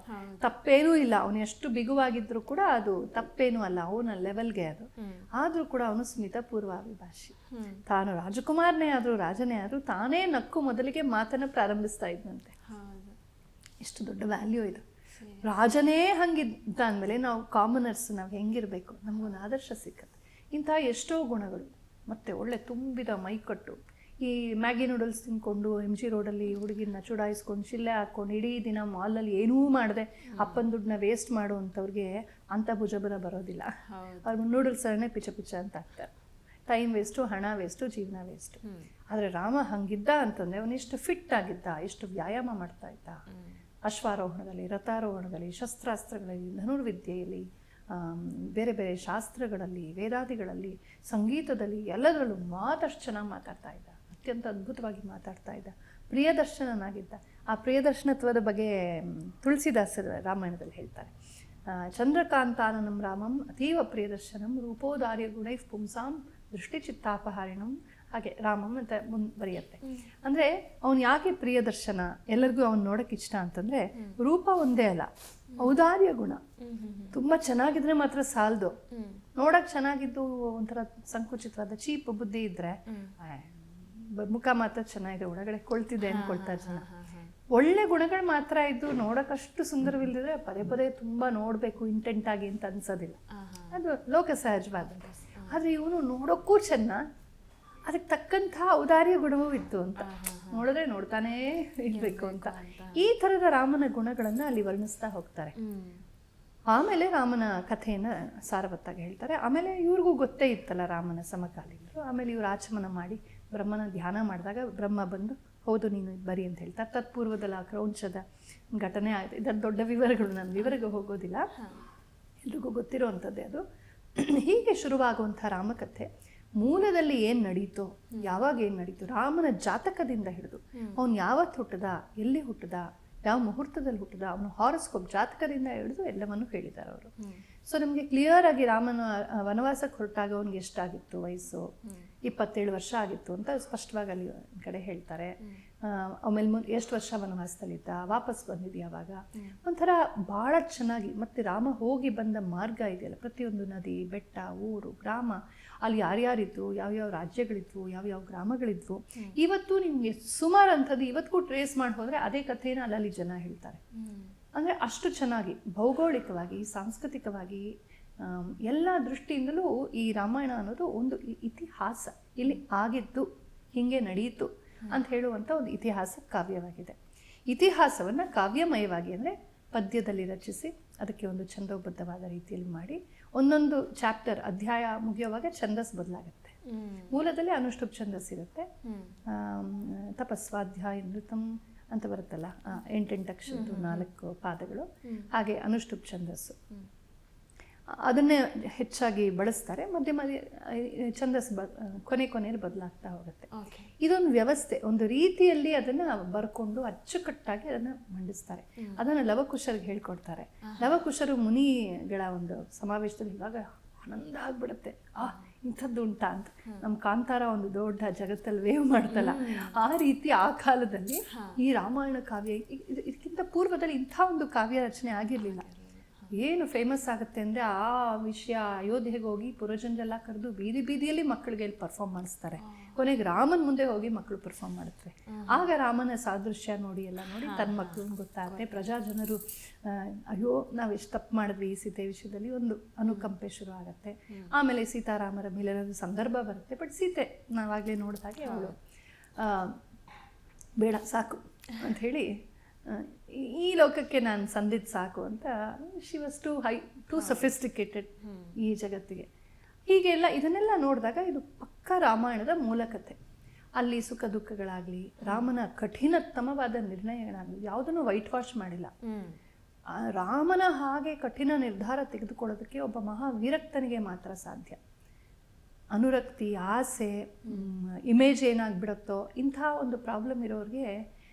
ತಪ್ಪೇನೂ ಇಲ್ಲ. ಅವನು ಎಷ್ಟು ಬಿಗುವಾಗಿದ್ರು ಕೂಡ ಅದು ತಪ್ಪೇನೂ ಅಲ್ಲ, ಅವನ ಲೆವೆಲ್ಗೆ ಅದು. ಆದ್ರೂ ಕೂಡ ಅವನು ಸ್ಮಿತಪೂರ್ವಾಭಿಭಾಷಿ. ತಾನು ರಾಜಕುಮಾರನೇ ಆದ್ರೂ, ರಾಜನೇ ಆದ್ರೂ ತಾನೇ ನಕ್ಕು ಮೊದಲಿಗೆ ಮಾತನ್ನ ಪ್ರಾರಂಭಿಸ್ತಾ ಇದ್ದಂತೆ. ಎಷ್ಟು ದೊಡ್ಡ ವ್ಯಾಲ್ಯೂ ಇದು. ರಾಜನೇ ಹಂಗಿದ್ದ ಅಂದಮೇಲೆ ನಾವು ಕಾಮನರ್ಸ್ ನಾವು ಹೆಂಗಿರ್ಬೇಕು, ನಮಗೊಂದು ಆದರ್ಶ ಸಿಕ್ಕತ್ತೆ. ಇಂಥ ಎಷ್ಟೋ ಗುಣಗಳು. ಮತ್ತೆ ಒಳ್ಳೆ ತುಂಬಿದ ಮೈಕಟ್ಟು, ಈ ಮ್ಯಾಗಿ ನೂಡಲ್ಸ್ ತಿನ್ಕೊಂಡು MG ರೋಡಲ್ಲಿ ಹುಡುಗಿನ ಚುಡಾಯಿಸ್ಕೊಂಡು ಶಿಲ್ಲೆ ಹಾಕ್ಕೊಂಡು ಇಡೀ ದಿನ ಮಾಲಲ್ಲಿ ಏನೂ ಮಾಡದೆ ಅಪ್ಪನ ದುಡ್ಡನ್ನ ವೇಸ್ಟ್ ಮಾಡುವಂಥವ್ರಿಗೆ ಅಂಥ ಭುಜಬಲ ಬರೋದಿಲ್ಲ. ಅವ್ರ ನೂಡಲ್ಸ್ ಪಿಚ ಪಿಚ ಅಂತ ಆಗ್ತಾರೆ. ಟೈಮ್ ವೇಸ್ಟು, ಹಣ ವೇಸ್ಟು, ಜೀವನ ವೇಸ್ಟು. ಆದರೆ ರಾಮ ಹಂಗಿದ್ದ ಅಂತಂದರೆ ಅವನು ಎಷ್ಟು ಫಿಟ್ ಆಗಿದ್ದ, ಎಷ್ಟು ವ್ಯಾಯಾಮ ಮಾಡ್ತಾ ಇದ್ದ. ಅಶ್ವಾರೋಹಣದಲ್ಲಿ, ರಥಾರೋಹಣದಲ್ಲಿ, ಶಸ್ತ್ರಾಸ್ತ್ರಗಳಲ್ಲಿ, ಧನುರ್ವಿದ್ಯೆಯಲ್ಲಿ, ಬೇರೆ ಬೇರೆ ಶಾಸ್ತ್ರಗಳಲ್ಲಿ, ವೇದಾದಿಗಳಲ್ಲಿ, ಸಂಗೀತದಲ್ಲಿ, ಎಲ್ಲದರಲ್ಲೂ ಮಾತಷ್ಟು ಚೆನ್ನಾಗಿ ಮಾತಾಡ್ತಾ ಇದ್ದ. ಅತ್ಯಂತ ಅದ್ಭುತವಾಗಿ ಮಾತಾಡ್ತಾ ಇದ್ದ. ಪ್ರಿಯದರ್ಶನನಾಗಿದ್ದ. ಆ ಪ್ರಿಯದರ್ಶನತ್ವದ ಬಗ್ಗೆ ತುಳಸಿದಾಸರು ರಾಮಾಯಣದಲ್ಲಿ ಹೇಳ್ತಾರೆ. ಚಂದ್ರಕಾಂತಾನನಂ ರಾಮಂ ಅತೀವ ಪ್ರಿಯದರ್ಶನಂ ರೂಪೋದಾರ್ಯ ಗುಣೈ ಪುಂಸಾಂ ದೃಷ್ಟಿಚಿತ್ತಾಪಹಾರಿಣಂ. ಹಾಗೆ ರಾಮಂ ಅಂತ ಬರೆಯುತ್ತೆ. ಅಂದ್ರೆ ಅವನು ಯಾಕೆ ಪ್ರಿಯದರ್ಶನ, ಎಲ್ಲರಿಗೂ ಅವ್ನು ನೋಡಕ್ ಇಷ್ಟ ಅಂತಂದ್ರೆ ರೂಪ ಒಂದೇ ಅಲ್ಲ, ಔದಾರ್ಯ ಗುಣ. ತುಂಬಾ ಚೆನ್ನಾಗಿದ್ರೆ ಮಾತ್ರ ಸಾಲದು. ನೋಡಕ್ ಚೆನ್ನಾಗಿದ್ದು ಒಂಥರ ಸಂಕುಚಿತವಾದ ಚೀಪ್ ಬುದ್ಧಿ ಇದ್ರೆ ಮುಖ ಮಾತ್ರ ಚೆನ್ನಾಗಿದೆ, ಒಳಗಡೆ ಕೊಳ್ತಿದೆ ಅನ್ಕೊಳ್ತಾರೆ ಜನ. ಒಳ್ಳೆ ಗುಣಗಳು ಮಾತ್ರ ಇದ್ದು ನೋಡಕ್ಕಷ್ಟು ಸುಂದರವಿಲ್ಲದಿದ್ರೆ ಪದೇ ಪದೇ ತುಂಬಾ ನೋಡ್ಬೇಕು ಇಂಟೆಂಟ್ ಆಗಿ ಅಂತ ಅನ್ಸೋದಿಲ್ಲ. ಅದು ಲೋಕ ಸಹಜವಾದ. ಆದ್ರೆ ಇವನು ನೋಡೋಕ್ಕೂ ಚೆನ್ನ, ಅದಕ್ಕೆ ತಕ್ಕಂಥ ಔದಾರ್ಯ ಗುಣವೂ ಇತ್ತು ಅಂತ. ನೋಡಿದ್ರೆ ನೋಡ್ತಾನೇ ಇರ್ಬೇಕು ಅಂತ. ಈ ತರದ ರಾಮನ ಗುಣಗಳನ್ನ ಅಲ್ಲಿ ವರ್ಣಿಸ್ತಾ ಹೋಗ್ತಾರೆ. ಆಮೇಲೆ ರಾಮನ ಕಥೆಯನ್ನು ಸಾರವತ್ತಾಗಿ ಹೇಳ್ತಾರೆ. ಆಮೇಲೆ ಇವ್ರಿಗೂ ಗೊತ್ತೇ ಇತ್ತಲ್ಲ ರಾಮನ ಸಮಕಾಲೀನರು. ಆಮೇಲೆ ಇವರು ಆಚಮನ ಮಾಡಿ ಬ್ರಹ್ಮನ ಧ್ಯಾನ ಮಾಡಿದಾಗ ಬ್ರಹ್ಮ ಬಂದು ಹೌದು ನೀನು ಬರಿ ಅಂತ ಹೇಳ್ತಾರೆ. ತತ್ಪೂರ್ವದಲ್ಲಿ ಆ ಕ್ರೌಂಚದ ಘಟನೆ ಆಗಿದೆ. ಇದರ ದೊಡ್ಡ ವಿವರಗಳು ನಾನು ವಿವರಕ್ಕೆ ಹೋಗೋದಿಲ್ಲ, ಎಲ್ರಿಗೂ ಗೊತ್ತಿರೋವಂಥದ್ದೇ ಅದು. ಹೀಗೆ ಶುರುವಾಗುವಂಥ ರಾಮಕಥೆ ಮೂಲದಲ್ಲಿ ಏನು ನಡೀತೋ, ಯಾವಾಗ ಏನು ನಡೀತು, ರಾಮನ ಜಾತಕದಿಂದ ಹಿಡಿದು ಅವನು ಯಾವತ್ತು ಹುಟ್ಟದ, ಎಲ್ಲಿ ಹುಟ್ಟದ, ಯಾವ ಮುಹೂರ್ತದಲ್ಲಿ ಹುಟ್ಟದ, ಅವನು ಹಾರೋಸ್ಕೋಪ್ ಜಾತಕದಿಂದ ಹಿಡಿದು ಎಲ್ಲವನ್ನು ಹೇಳಿದ್ದಾರೆ ಅವರು. ಸೊ ನಮಗೆ ಕ್ಲಿಯರ್ ಆಗಿ ರಾಮನ ವನವಾಸಕ್ಕೆ ಹೊರಟಾಗ ಅವನಿಗೆ ಎಷ್ಟಾಗಿತ್ತು ವಯಸ್ಸು, 27 ವರ್ಷ ಆಗಿತ್ತು ಅಂತ ಸ್ಪಷ್ಟವಾಗಿ ಅಲ್ಲಿ ಕಡೆ ಹೇಳ್ತಾರೆ. ಆಮೇಲೆ ಎಷ್ಟು ವರ್ಷ ವನವಾಸದಲ್ಲಿದ್ದ, ವಾಪಸ್ ಬಂದಿದ್ದ ಯಾವಾಗ, ಒಂಥರ ಭಾಳ ಚೆನ್ನಾಗಿ. ಮತ್ತು ರಾಮ ಹೋಗಿ ಬಂದ ಮಾರ್ಗ ಇದೆಯಲ್ಲ, ಪ್ರತಿಯೊಂದು ನದಿ, ಬೆಟ್ಟ, ಊರು, ಗ್ರಾಮ, ಅಲ್ಲಿ ಯಾರ್ಯಾರಿದ್ವು, ಯಾವ್ಯಾವ ರಾಜ್ಯಗಳಿದ್ವು, ಯಾವ್ಯಾವ ಗ್ರಾಮಗಳಿದ್ವು, ಇವತ್ತು ನಿಮಗೆ ಸುಮಾರು ಅಂಥದ್ದು ಇವತ್ತಿಗೂ ಟ್ರೇಸ್ ಮಾಡಿ ಹೋದರೆ ಅದೇ ಕಥೆನ ಅಲ್ಲಿ ಜನ ಹೇಳ್ತಾರೆ. ಅಂದರೆ ಅಷ್ಟು ಚೆನ್ನಾಗಿ ಭೌಗೋಳಿಕವಾಗಿ, ಸಾಂಸ್ಕೃತಿಕವಾಗಿ, ಎಲ್ಲ ದೃಷ್ಟಿಯಿಂದಲೂ ಈ ರಾಮಾಯಣ ಅನ್ನೋದು ಒಂದು ಇತಿಹಾಸ. ಇಲ್ಲಿ ಆಗಿದ್ದು, ಹೀಗೆ ನಡೆಯಿತು ಅಂತ ಹೇಳುವಂಥ ಒಂದು ಇತಿಹಾಸ ಕಾವ್ಯವಾಗಿದೆ. ಇತಿಹಾಸವನ್ನು ಕಾವ್ಯಮಯವಾಗಿ ಅಂದರೆ ಪದ್ಯದಲ್ಲಿ ರಚಿಸಿ ಅದಕ್ಕೆ ಒಂದು ಛಂದೋಬದ್ಧವಾದ ರೀತಿಯಲ್ಲಿ ಮಾಡಿ, ಒಂದೊಂದು ಚಾಪ್ಟರ್ ಅಧ್ಯಾಯ ಮುಗಿಯುವಾಗ ಛಂದಸ್ ಬದಲಾಗುತ್ತೆ. ಮೂಲದಲ್ಲಿ ಅನುಷ್ಠುಪ್ ಛಂದಸ್ ಇರುತ್ತೆ. ತಪಸ್ವಾಧ್ಯಾಯ ನೃತಂ ಅಂತ ಬರುತ್ತಲ್ಲ, 8 ಅಕ್ಷರದ್ದು 4 ಪಾದಗಳು, ಹಾಗೆ ಅನುಷ್ಠುಪ್ ಛಂದಸ್ಸು ಅದನ್ನೇ ಹೆಚ್ಚಾಗಿ ಬಳಸ್ತಾರೆ. ಮಧ್ಯೆ ಮಧ್ಯೆ ಛಂದಸ್ ಕೊನೆಯಲ್ಲಿ ಬದಲಾಗ್ತಾ ಹೋಗುತ್ತೆ. ಇದೊಂದು ವ್ಯವಸ್ಥೆ, ಒಂದು ರೀತಿಯಲ್ಲಿ ಅದನ್ನು ಬರ್ಕೊಂಡು ಅಚ್ಚುಕಟ್ಟಾಗಿ ಅದನ್ನು ಮಂಡಿಸ್ತಾರೆ. ಅದನ್ನು ಲವಕುಶರಿಗೆ ಹೇಳ್ಕೊಡ್ತಾರೆ. ಲವಕುಶರು ಮುನಿಗಳ ಒಂದು ಸಮಾವೇಶದಲ್ಲಿ ಇವಾಗ ಆನಂದ ಆಗ್ಬಿಡುತ್ತೆ, ಇಂಥದ್ದು ಉಂಟಾ ಅಂತ. ನಮ್ಮ ಕಾಂತಾರ ಒಂದು ದೊಡ್ಡ ಜಗತ್ತಲ್ಲಿ ವೇವ್ ಮಾಡ್ತಲ್ಲ, ಆ ರೀತಿ ಆ ಕಾಲದಲ್ಲಿ ಈ ರಾಮಾಯಣ ಕಾವ್ಯ, ಇದಕ್ಕಿಂತ ಪೂರ್ವದಲ್ಲಿ ಇಂಥ ಒಂದು ಕಾವ್ಯ ರಚನೆ ಆಗಿರಲಿಲ್ಲ. ಏನು ಫೇಮಸ್ ಆಗುತ್ತೆ ಅಂದರೆ ಆ ವಿಷಯ ಅಯೋಧ್ಯೆಗೆ ಹೋಗಿ ಪುರಜನರೆಲ್ಲ ಕರೆದು ಬೀದಿ ಬೀದಿಯಲ್ಲಿ ಮಕ್ಕಳಿಗೆ ಇಲ್ಲಿ ಪರ್ಫಾರ್ಮ್ ಮಾಡಿಸ್ತಾರೆ. ಕೊನೆಗೆ ರಾಮನ ಮುಂದೆ ಹೋಗಿ ಮಕ್ಕಳು ಪರ್ಫಾರ್ಮ್ ಮಾಡುತ್ತೆ. ಆಗ ರಾಮನ ಸಾದೃಶ್ಯ ನೋಡಿ ಎಲ್ಲ ನೋಡಿ ತನ್ನ ಮಕ್ಕಳು ಗೊತ್ತಾಗುತ್ತೆ. ಪ್ರಜಾಜನರು ಅಯ್ಯೋ ನಾವು ಎಷ್ಟು ತಪ್ಪು ಮಾಡಿದ್ವಿ ಈ ಸೀತೆ ವಿಷಯದಲ್ಲಿ, ಒಂದು ಅನುಕಂಪೆ ಶುರು ಆಗುತ್ತೆ. ಆಮೇಲೆ ಸೀತಾರಾಮರ ಮಿಲನದ ಸಂದರ್ಭ ಬರುತ್ತೆ. ಬಟ್ ಸೀತೆ ನಾವಾಗಲೇ ನೋಡಿದಾಗೆ ಅವಳು ಬೇಡ ಸಾಕು ಅಂಥೇಳಿ, ಈ ಲೋಕಕ್ಕೆ ನಾನು ಸಂದಿದ್ದು ಸಾಕು ಅಂತ, ಶಿ ವಾಸ್ ಟು ಸಫಿಸ್ಟಿಕೇಟೆಡ್ ಈ ಜಗತ್ತಿಗೆ. ಹೀಗೆಲ್ಲ ಇದನ್ನೆಲ್ಲ ನೋಡಿದಾಗ ಇದು ಪಕ್ಕ ರಾಮಾಯಣದ ಮೂಲಕತೆ. ಅಲ್ಲಿ ಸುಖ ದುಃಖಗಳಾಗಲಿ, ರಾಮನ ಕಠಿಣತಮವಾದ ನಿರ್ಣಯಗಳಾಗಲಿ ಯಾವುದನ್ನು ವೈಟ್ ವಾಶ್ ಮಾಡಿಲ್ಲ. ರಾಮನ ಹಾಗೆ ಕಠಿಣ ನಿರ್ಧಾರ ತೆಗೆದುಕೊಳ್ಳೋದಕ್ಕೆ ಒಬ್ಬ ಮಹಾವೀರಕ್ತನಿಗೆ ಮಾತ್ರ ಸಾಧ್ಯ. ಅನುರಕ್ತಿ, ಆಸೆ, ಇಮೇಜ್ ಏನಾಗ್ಬಿಡುತ್ತೋ, ಇಂಥ ಒಂದು ಪ್ರಾಬ್ಲಮ್ ಇರೋರಿಗೆ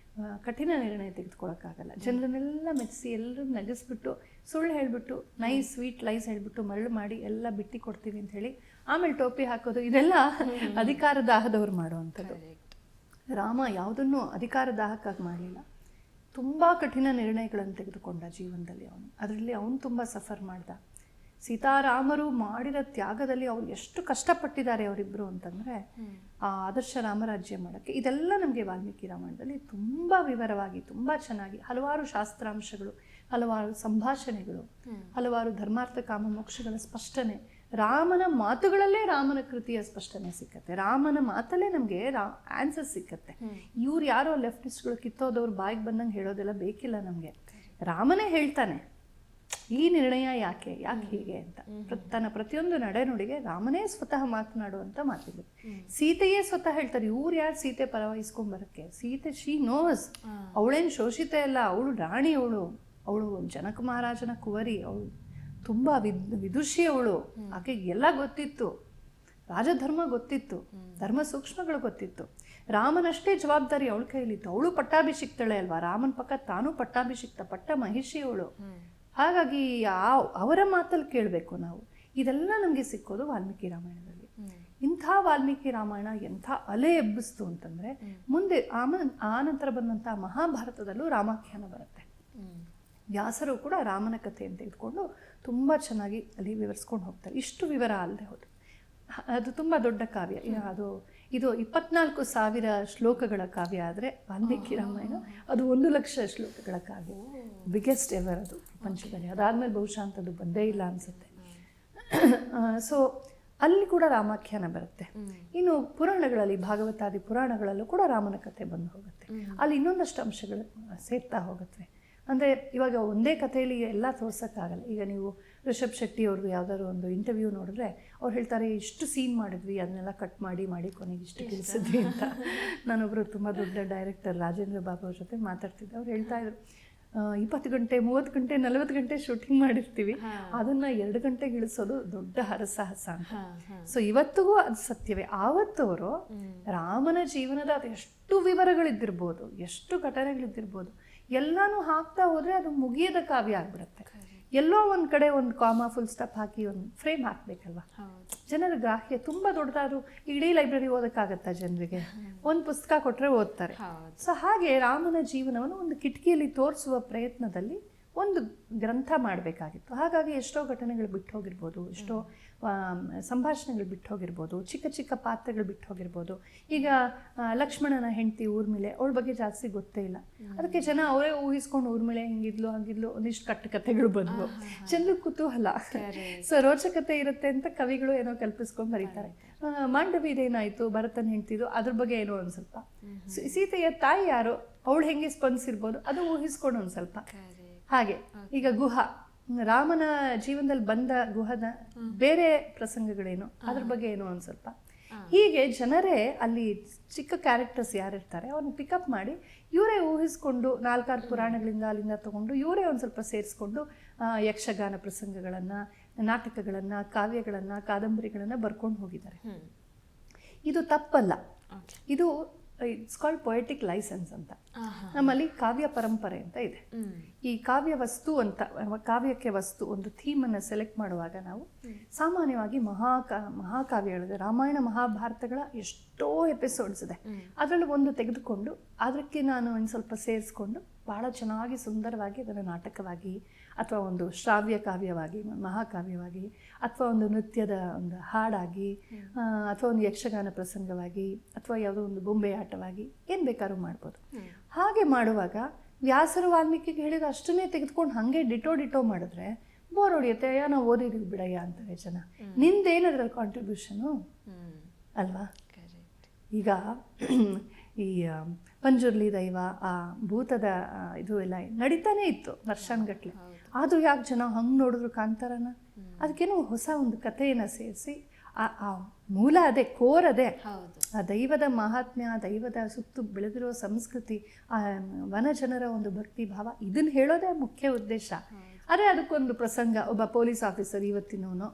ಕಠಿಣ ನಿರ್ಣಯ ತೆಗೆದುಕೊಳ್ಳೋಕ್ಕಾಗಲ್ಲ. ಜನರನ್ನೆಲ್ಲ ಮೆಚ್ಚಿಸಿ, ಎಲ್ಲರೂ ನಗಿಸ್ಬಿಟ್ಟು, ಸುಳ್ಳು ಹೇಳಿಬಿಟ್ಟು, ನೈಸ್ ಸ್ವೀಟ್ ಲೈಸ್ ಹೇಳಿಬಿಟ್ಟು ಮರಳು ಮಾಡಿ ಎಲ್ಲ ಬಿಟ್ಟು ಕೊಡ್ತೀವಿ ಅಂತ ಹೇಳಿ ಆಮೇಲೆ ಟೋಪಿ ಹಾಕೋದು, ಇದೆಲ್ಲ ಅಧಿಕಾರ ದಾಹದವ್ರು ಮಾಡುವಂಥದ್ದು. ರಾಮ ಯಾವುದನ್ನು ಅಧಿಕಾರ ದಾಹಕ್ಕಾಗಿ ಮಾಡಲಿಲ್ಲ. ತುಂಬ ಕಠಿಣ ನಿರ್ಣಯಗಳನ್ನು ತೆಗೆದುಕೊಂಡ ಜೀವನದಲ್ಲಿ ಅವನು. ಅದರಲ್ಲಿ ಅವನು ತುಂಬ ಸಫರ್ ಮಾಡ್ದ. ಸೀತಾರಾಮರು ಮಾಡಿದ ತ್ಯಾಗದಲ್ಲಿ ಅವ್ರು ಎಷ್ಟು ಕಷ್ಟಪಟ್ಟಿದ್ದಾರೆ ಅವರಿಬ್ಬರು ಅಂತಂದರೆ, ಆ ಆದರ್ಶ ರಾಮರಾಜ್ಯ ಮಾಡೋಕ್ಕೆ. ಇದೆಲ್ಲ ನಮಗೆ ವಾಲ್ಮೀಕಿ ರಾಮಾಯಣದಲ್ಲಿ ತುಂಬ ವಿವರವಾಗಿ, ತುಂಬ ಚೆನ್ನಾಗಿ ಹಲವಾರು ಶಾಸ್ತ್ರಾಂಶಗಳು, ಹಲವಾರು ಸಂಭಾಷಣೆಗಳು, ಹಲವಾರು ಧರ್ಮಾರ್ಥ ಕಾಮ ಮೋಕ್ಷಗಳ ಸ್ಪಷ್ಟನೆ, ರಾಮನ ಮಾತುಗಳಲ್ಲೇ ರಾಮನ ಕೃತಿಯ ಸ್ಪಷ್ಟನೆ ಸಿಕ್ಕತ್ತೆ. ರಾಮನ ಮಾತಲ್ಲೇ ನಮಗೆ ಆನ್ಸರ್ ಸಿಕ್ಕತ್ತೆ. ಇವ್ರು ಯಾರೋ ಲೆಫ್ಟಿಸ್ಟ್ಗಳು ಕಿತ್ತೋದವ್ರು ಬಾಯಿಗೆ ಬಂದಂಗೆ ಹೇಳೋದೆಲ್ಲ ಬೇಕಿಲ್ಲ ನಮಗೆ. ರಾಮನೇ ಹೇಳ್ತಾನೆ ಈ ನಿರ್ಣಯ ಯಾಕೆ ಹೀಗೆ ಅಂತ. ತನ್ನ ಪ್ರತಿಯೊಂದು ನಡೆನುಡಿಗೆ ರಾಮನೇ ಸ್ವತಃ ಮಾತನಾಡುವಂಥ ಮಾತಿದೆ. ಸೀತೆಯೇ ಸ್ವತಃ ಹೇಳ್ತಾರೆ, ಇವ್ರು ಯಾರು ಸೀತೆ ಪರವಹಿಸ್ಕೊಂಬರಕ್ಕೆ. ಸೀತೆ ಶಿ ನೋಸ್, ಅವಳೇನು ಶೋಷಿತೆ ಅಲ್ಲ, ಅವಳು ರಾಣಿ, ಅವಳು ಜನಕ ಮಹಾರಾಜನ ಕುವರಿ, ಅವಳು ತುಂಬ ವಿದುಷಿ, ಅವಳು ಆಕೆಗೆ ಎಲ್ಲ ಗೊತ್ತಿತ್ತು, ರಾಜಧರ್ಮ ಗೊತ್ತಿತ್ತು, ಧರ್ಮ ಸೂಕ್ಷ್ಮಗಳು ಗೊತ್ತಿತ್ತು. ರಾಮನಷ್ಟೇ ಜವಾಬ್ದಾರಿ ಅವಳ ಕೈಲಿತ್ತು. ಅವಳು ಪಟ್ಟಾಭಿಷಿಕ್ತಳೆ ಅಲ್ವಾ, ರಾಮನ ಪಕ್ಕ ತಾನು ಪಟ್ಟಾಭಿಷಿಕ್ತ, ಪಟ್ಟ ಮಹಿಷಿ ಅವಳು. ಹಾಗಾಗಿ ಅವರ ಮಾತಲ್ಲಿ ಕೇಳಬೇಕು ನಾವು. ಇದೆಲ್ಲ ನಮಗೆ ಸಿಕ್ಕೋದು ವಾಲ್ಮೀಕಿ ರಾಮಾಯಣದಲ್ಲಿ. ಇಂಥ ವಾಲ್ಮೀಕಿ ರಾಮಾಯಣ ಎಂಥ ಅಲೆ ಎಬ್ಬಿಸ್ತು ಅಂತಂದರೆ, ಮುಂದೆ ಆ ನಂತರ ಬಂದಂಥ ಮಹಾಭಾರತದಲ್ಲೂ ರಾಮಾಖ್ಯಾನ ಬರುತ್ತೆ. ವ್ಯಾಸರು ಕೂಡ ರಾಮನ ಕಥೆಯನ್ನು ತೆಗೆದುಕೊಂಡು ತುಂಬ ಚೆನ್ನಾಗಿ ಅಲ್ಲಿ ವಿವರಿಸ್ಕೊಂಡು ಹೋಗ್ತಾರೆ. ಇಷ್ಟು ವಿವರ ಅಲ್ಲದೆ ಹೋದು, ಅದು ತುಂಬ ದೊಡ್ಡ ಕಾವ್ಯ. ಇದು 24,000 ಶ್ಲೋಕಗಳ ಕಾವ್ಯ. ಆದರೆ ವಾಲ್ಮೀಕಿ ರಾಮಾಯಣ ಅದು 1,00,000 ಶ್ಲೋಕಗಳ ಕಾವ್ಯ, ಬಿಗ್ಗೆಸ್ಟ್ ಎವರ್ ಅದು ಪ್ರಪಂಚದಲ್ಲಿ. ಅದಾದಮೇಲೆ ಬಹುಶಃ ಅಂಥದ್ದು ಬಂದೇ ಇಲ್ಲ ಅನಿಸುತ್ತೆ. ಸೊ ಅಲ್ಲಿ ಕೂಡ ರಾಮಾಖ್ಯಾನ ಬರುತ್ತೆ. ಇನ್ನು ಪುರಾಣಗಳಲ್ಲಿ, ಭಾಗವತಾದಿ ಪುರಾಣಗಳಲ್ಲೂ ಕೂಡ ರಾಮನ ಕಥೆ ಬಂದು ಹೋಗುತ್ತೆ. ಅಲ್ಲಿ ಇನ್ನೊಂದಷ್ಟು ಅಂಶಗಳು ಸೇರ್ತಾ ಹೋಗುತ್ತೆ. ಅಂದರೆ ಇವಾಗ ಒಂದೇ ಕಥೆಯಲ್ಲಿ ಎಲ್ಲ ತೋರ್ಸೋಕ್ಕಾಗಲ್ಲ. ಈಗ ನೀವು ರಿಷಬ್ ಶೆಟ್ಟಿ ಅವ್ರದ್ದು ಯಾವ್ದಾದ್ರು ಒಂದು ಇಂಟರ್ವ್ಯೂ ನೋಡಿದ್ರೆ ಅವ್ರು ಹೇಳ್ತಾರೆ ಇಷ್ಟು ಸೀನ್ ಮಾಡಿದ್ವಿ, ಅದನ್ನೆಲ್ಲ ಕಟ್ ಮಾಡಿ ಕೊನೆಗೆ ಇಷ್ಟು ತಿಳಿಸಿದ್ವಿ ಅಂತ. ನಾನೊಬ್ಬರು ತುಂಬ ದೊಡ್ಡ ಡೈರೆಕ್ಟರ್ ರಾಜೇಂದ್ರ ಬಾಬು ಅವ್ರ ಜೊತೆ ಮಾತಾಡ್ತಿದ್ದೆ. ಅವ್ರು ಹೇಳ್ತಾ ಇದ್ರು 20 ಗಂಟೆ 30 ಗಂಟೆ 40 ಗಂಟೆ ಶೂಟಿಂಗ್ ಮಾಡಿರ್ತೀವಿ, ಅದನ್ನು 2 ಗಂಟೆಗೆ ಇಳಿಸೋದು ದೊಡ್ಡ ಹರಸಾಹಸ ಅಂತ. ಸೊ ಇವತ್ತಿಗೂ ಅದು ಸತ್ಯವೇ. ಆವತ್ತವರು ರಾಮನ ಜೀವನದ ಅದು ಎಷ್ಟು ವಿವರಗಳಿದ್ದಿರ್ಬೋದು, ಎಷ್ಟು ಘಟನೆಗಳಿದ್ದಿರ್ಬೋದು, ಎಲ್ಲನೂ ಹಾಕ್ತಾ ಹೋದರೆ ಅದು ಮುಗಿಯದ ಕಾವ್ಯ ಆಗ್ಬಿಡುತ್ತೆ. ಎಲ್ಲೋ ಒಂದು ಕಡೆ ಒಂದು ಕಾಮಾ ಫುಲ್ ಸ್ಟಾಪ್ ಹಾಕಿ ಒಂದು ಫ್ರೇಮ್ ಹಾಕಬೇಕಲ್ವ. ಜನರ ಗ್ರಾಹ್ಯ ತುಂಬ ದೊಡ್ಡದಾದ್ರು ಇಡೀ ಲೈಬ್ರರಿ ಓದೋಕ್ಕಾಗತ್ತಾ ಜನರಿಗೆ? ಒಂದು ಪುಸ್ತಕ ಕೊಟ್ಟರೆ ಓದ್ತಾರೆ. ಸೊ ಹಾಗೆ ರಾಮನ ಜೀವನವನ್ನು ಒಂದು ಕಿಟಕಿಯಲ್ಲಿ ತೋರಿಸುವ ಪ್ರಯತ್ನದಲ್ಲಿ ಒಂದು ಗ್ರಂಥ ಮಾಡಬೇಕಾಗಿತ್ತು. ಹಾಗಾಗಿ ಎಷ್ಟೋ ಘಟನೆಗಳು ಬಿಟ್ಟು ಹೋಗಿರ್ಬೋದು, ಎಷ್ಟೋ ಸಂಭಾಷಣೆಗಳು ಬಿಟ್ಟು ಹೋಗಿರ್ಬೋದು, ಚಿಕ್ಕ ಚಿಕ್ಕ ಪಾತ್ರಗಳು ಬಿಟ್ಟು ಹೋಗಿರ್ಬೋದು. ಈಗ ಲಕ್ಷ್ಮಣನ ಹೆಂಡತಿ ಊರ್ಮಿಳೆ, ಅವಳ ಬಗ್ಗೆ ಜಾಸ್ತಿ ಗೊತ್ತೇ ಇಲ್ಲ. ಅದಕ್ಕೆ ಜನ ಅವರೇ ಊಹಿಸ್ಕೊಂಡು ಊರ್ಮಿಳೆ ಹಿಂಗಿದ್ಲು ಹಾಗಿದ್ಲು ಒಂದಿಷ್ಟು ಕಥೆಗಳು ಬಂದವು. ಜನರಿಗೆ ಕುತೂಹಲ, ಸೊ ರೋಚಕತೆ ಇರುತ್ತೆ ಅಂತ ಕವಿಗಳು ಏನೋ ಕಲ್ಪಿಸ್ಕೊಂಡು ಬರೀತಾರೆ. ಮಾಂಡವಿದೇನಾಯಿತು, ಭರತನ ಹೆಂಡ್ತಿದು, ಅದ್ರ ಬಗ್ಗೆ ಏನೋ ಒಂದು ಸ್ವಲ್ಪ, ಸೀತೆಯ ತಾಯಿ ಯಾರು, ಅವಳು ಹೆಂಗೆ ಸ್ಪಂದಿಸಿರ್ಬೋದು ಅದು ಊಹಿಸ್ಕೊಂಡು ಒಂದು ಸ್ವಲ್ಪ. ಹಾಗೆ ಈಗ ಗುಹ, ರಾಮನ ಜೀವನದಲ್ಲಿ ಬಂದ ಗುಹದ ಬೇರೆ ಪ್ರಸಂಗಗಳೇನು, ಅದ್ರ ಬಗ್ಗೆ ಏನೋ ಒಂದು ಸ್ವಲ್ಪ. ಹೀಗೆ ಜನರೇ ಅಲ್ಲಿ ಚಿಕ್ಕ ಕ್ಯಾರೆಕ್ಟರ್ಸ್ ಯಾರಿರ್ತಾರೆ ಅವ್ರನ್ನ ಪಿಕಪ್ ಮಾಡಿ ಇವರೇ ಊಹಿಸ್ಕೊಂಡು 4-6 ಪುರಾಣಗಳಿಂದ ಅಲ್ಲಿಂದ ತಗೊಂಡು ಇವರೇ ಒಂದು ಸ್ವಲ್ಪ ಸೇರಿಸ್ಕೊಂಡು ಯಕ್ಷಗಾನ ಪ್ರಸಂಗಗಳನ್ನು, ನಾಟಕಗಳನ್ನು, ಕಾವ್ಯಗಳನ್ನು, ಕಾದಂಬರಿಗಳನ್ನು ಬರ್ಕೊಂಡು ಹೋಗಿದ್ದಾರೆ. ಇದು ತಪ್ಪಲ್ಲ. ಇದು ಇಟ್ಸ್ ಕಾಲ್ಡ್ ಪೊಯೆಟಿಕ್ ಲೈಸೆನ್ಸ್ ಅಂತ. ನಮ್ಮಲ್ಲಿ ಕಾವ್ಯ ಪರಂಪರೆ ಅಂತ ಇದೆ. ಈ ಕಾವ್ಯ ವಸ್ತು ಅಂತ, ಕಾವ್ಯಕ್ಕೆ ವಸ್ತು ಒಂದು ಥೀಮನ್ನು ಸೆಲೆಕ್ಟ್ ಮಾಡುವಾಗ ನಾವು ಸಾಮಾನ್ಯವಾಗಿ ಮಹಾಕಾವ್ಯಗಳಿದೆ. ರಾಮಾಯಣ ಮಹಾಭಾರತಗಳ ಎಷ್ಟೋ ಎಪಿಸೋಡ್ಸ್ ಇದೆ. ಅದರಲ್ಲಿ ಒಂದು ತೆಗೆದುಕೊಂಡು ಅದಕ್ಕೆ ನಾನು ಒಂದು ಸ್ವಲ್ಪ ಸೇರಿಸ್ಕೊಂಡು ಭಾಳ ಚೆನ್ನಾಗಿ ಸುಂದರವಾಗಿ ಅದನ್ನು ನಾಟಕವಾಗಿ ಅಥವಾ ಒಂದು ಶ್ರಾವ್ಯ ಕಾವ್ಯವಾಗಿ, ಮಹಾಕಾವ್ಯವಾಗಿ, ಅಥವಾ ಒಂದು ನೃತ್ಯದ ಒಂದು ಹಾಡಾಗಿ, ಅಥವಾ ಒಂದು ಯಕ್ಷಗಾನ ಪ್ರಸಂಗವಾಗಿ, ಅಥವಾ ಯಾವುದೋ ಒಂದು ಬೊಂಬೆ ಆಟವಾಗಿ ಏನು ಬೇಕಾದ್ರೂ ಮಾಡ್ಬೋದು. ಹಾಗೆ ಮಾಡುವಾಗ ವ್ಯಾಸರು ವಾಲ್ಮೀಕಿಗೆ ಹೇಳಿದ ಅಷ್ಟನ್ನೇ ತೆಗೆದುಕೊಂಡು ಹಾಗೆ ಡಿಟೋ ಮಾಡಿದ್ರೆ ಬೋರ್ ಹೊಡಿಯುತ್ತೆ. ನಾವು ಓದಿದ್ದೀವಿ ಬಿಡಯ್ಯ ಅಂತಾರೆ ಜನ. ನಿಂದೇನದ್ರಲ್ಲಿ ಕಾಂಟ್ರಿಬ್ಯೂಷನು ಅಲ್ವಾ? ಈಗ ಈ ಪಂಜುರ್ಲಿ ದೈವ, ಆ ಭೂತದ ಇದು ಎಲ್ಲ ನಡೀತಾನೆ ಇತ್ತು ವರ್ಷಾನ್ಗಟ್ಲೆ. ಆದರೂ ಯಾಕೆ ಜನ ಹಂಗೆ ನೋಡಿದ್ರು ಕಾಂತಾರನ? ಅದಕ್ಕೇನೋ ಹೊಸ ಒಂದು ಕಥೆಯನ್ನು ಸೇರಿಸಿ ಆ ಮೂಲ ಅದೇ, ಕೋರ್ ಅದೇ, ಆ ದೈವದ ಮಹಾತ್ಮ್ಯ, ದೈವದ ಸುತ್ತು ಬೆಳೆದಿರೋ ಸಂಸ್ಕೃತಿ, ಆ ವನ ಜನರ ಒಂದು ಭಕ್ತಿ ಭಾವ, ಇದನ್ನು ಹೇಳೋದೇ ಮುಖ್ಯ ಉದ್ದೇಶ. ಆದರೆ ಅದಕ್ಕೊಂದು ಪ್ರಸಂಗ, ಒಬ್ಬ ಪೊಲೀಸ್ ಆಫೀಸರ್ ಇವತ್ತಿನವನು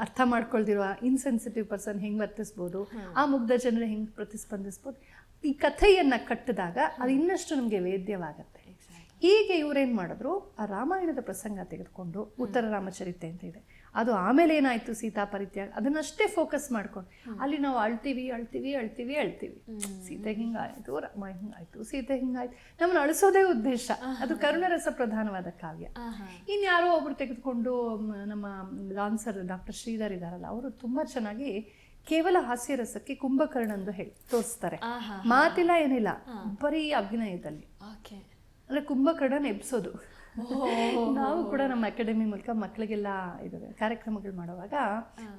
ಅರ್ಥ ಮಾಡ್ಕೊಳ್ದಿರುವ ಇನ್ಸೆನ್ಸಿಟಿವ್ ಪರ್ಸನ್ ಹೆಂಗೆ ವರ್ತಿಸ್ಬೋದು, ಆ ಮುಗ್ಧ ಜನರು ಹೆಂಗೆ ಪ್ರತಿಸ್ಪಂದಿಸ್ಬೋದು, ಈ ಕಥೆಯನ್ನು ಕಟ್ಟಿದಾಗ ಅದು ಇನ್ನಷ್ಟು ನಮಗೆ ವೇದ್ಯವಾಗತ್ತೆ. ಹೀಗೆ ಇವರೇನು ಮಾಡಿದ್ರು, ಆ ರಾಮಾಯಣದ ಪ್ರಸಂಗ ತೆಗೆದುಕೊಂಡು ಉತ್ತರ ರಾಮಚರಿತೆ ಅಂತ ಇದೆ, ಅದು ಆಮೇಲೆ ಏನಾಯಿತು ಸೀತಾ ಪರಿತ್ಯಾಗ, ಅದನ್ನಷ್ಟೇ ಫೋಕಸ್ ಮಾಡ್ಕೊಂಡು ಅಲ್ಲಿ ನಾವು ಅಳ್ತೀವಿ ಸೀತೆ ಹಿಂಗಾಯಿತು, ರಾಮ ಹಿಂಗಾಯಿತು, ಸೀತೆ ಹಿಂಗಾಯ್ತು, ನಮ್ಮನ್ನು ಅಳಿಸೋದೇ ಉದ್ದೇಶ. ಅದು ಕರುಣರಸ ಪ್ರಧಾನವಾದ ಕಾವ್ಯ. ಇನ್ಯಾರೋ ಒಬ್ರು ತೆಗೆದುಕೊಂಡು ನಮ್ಮ ಲಾನ್ಸರ್ ಡಾಕ್ಟರ್ ಶ್ರೀಧರ್ ಇದ್ದಾರಲ್ಲ, ಅವರು ತುಂಬ ಚೆನ್ನಾಗಿ ಕೇವಲ ಹಾಸ್ಯರಸಕ್ಕೆ ಕುಂಭಕರ್ಣಂದು ಹೇಳಿ ತೋರಿಸ್ತಾರೆ. ಮಾತಿಲ್ಲ ಏನಿಲ್ಲ, ಬರೀ ಅಭಿನಯದಲ್ಲಿ. ಅಂದರೆ ಕುಂಭಕರ್ಣನ ಎಬ್ಸೋದು. ನಾವು ಕೂಡ ನಮ್ಮ ಅಕಾಡೆಮಿ ಮೂಲಕ ಮಕ್ಕಳಿಗೆಲ್ಲ ಇದು ಕಾರ್ಯಕ್ರಮಗಳು ಮಾಡುವಾಗ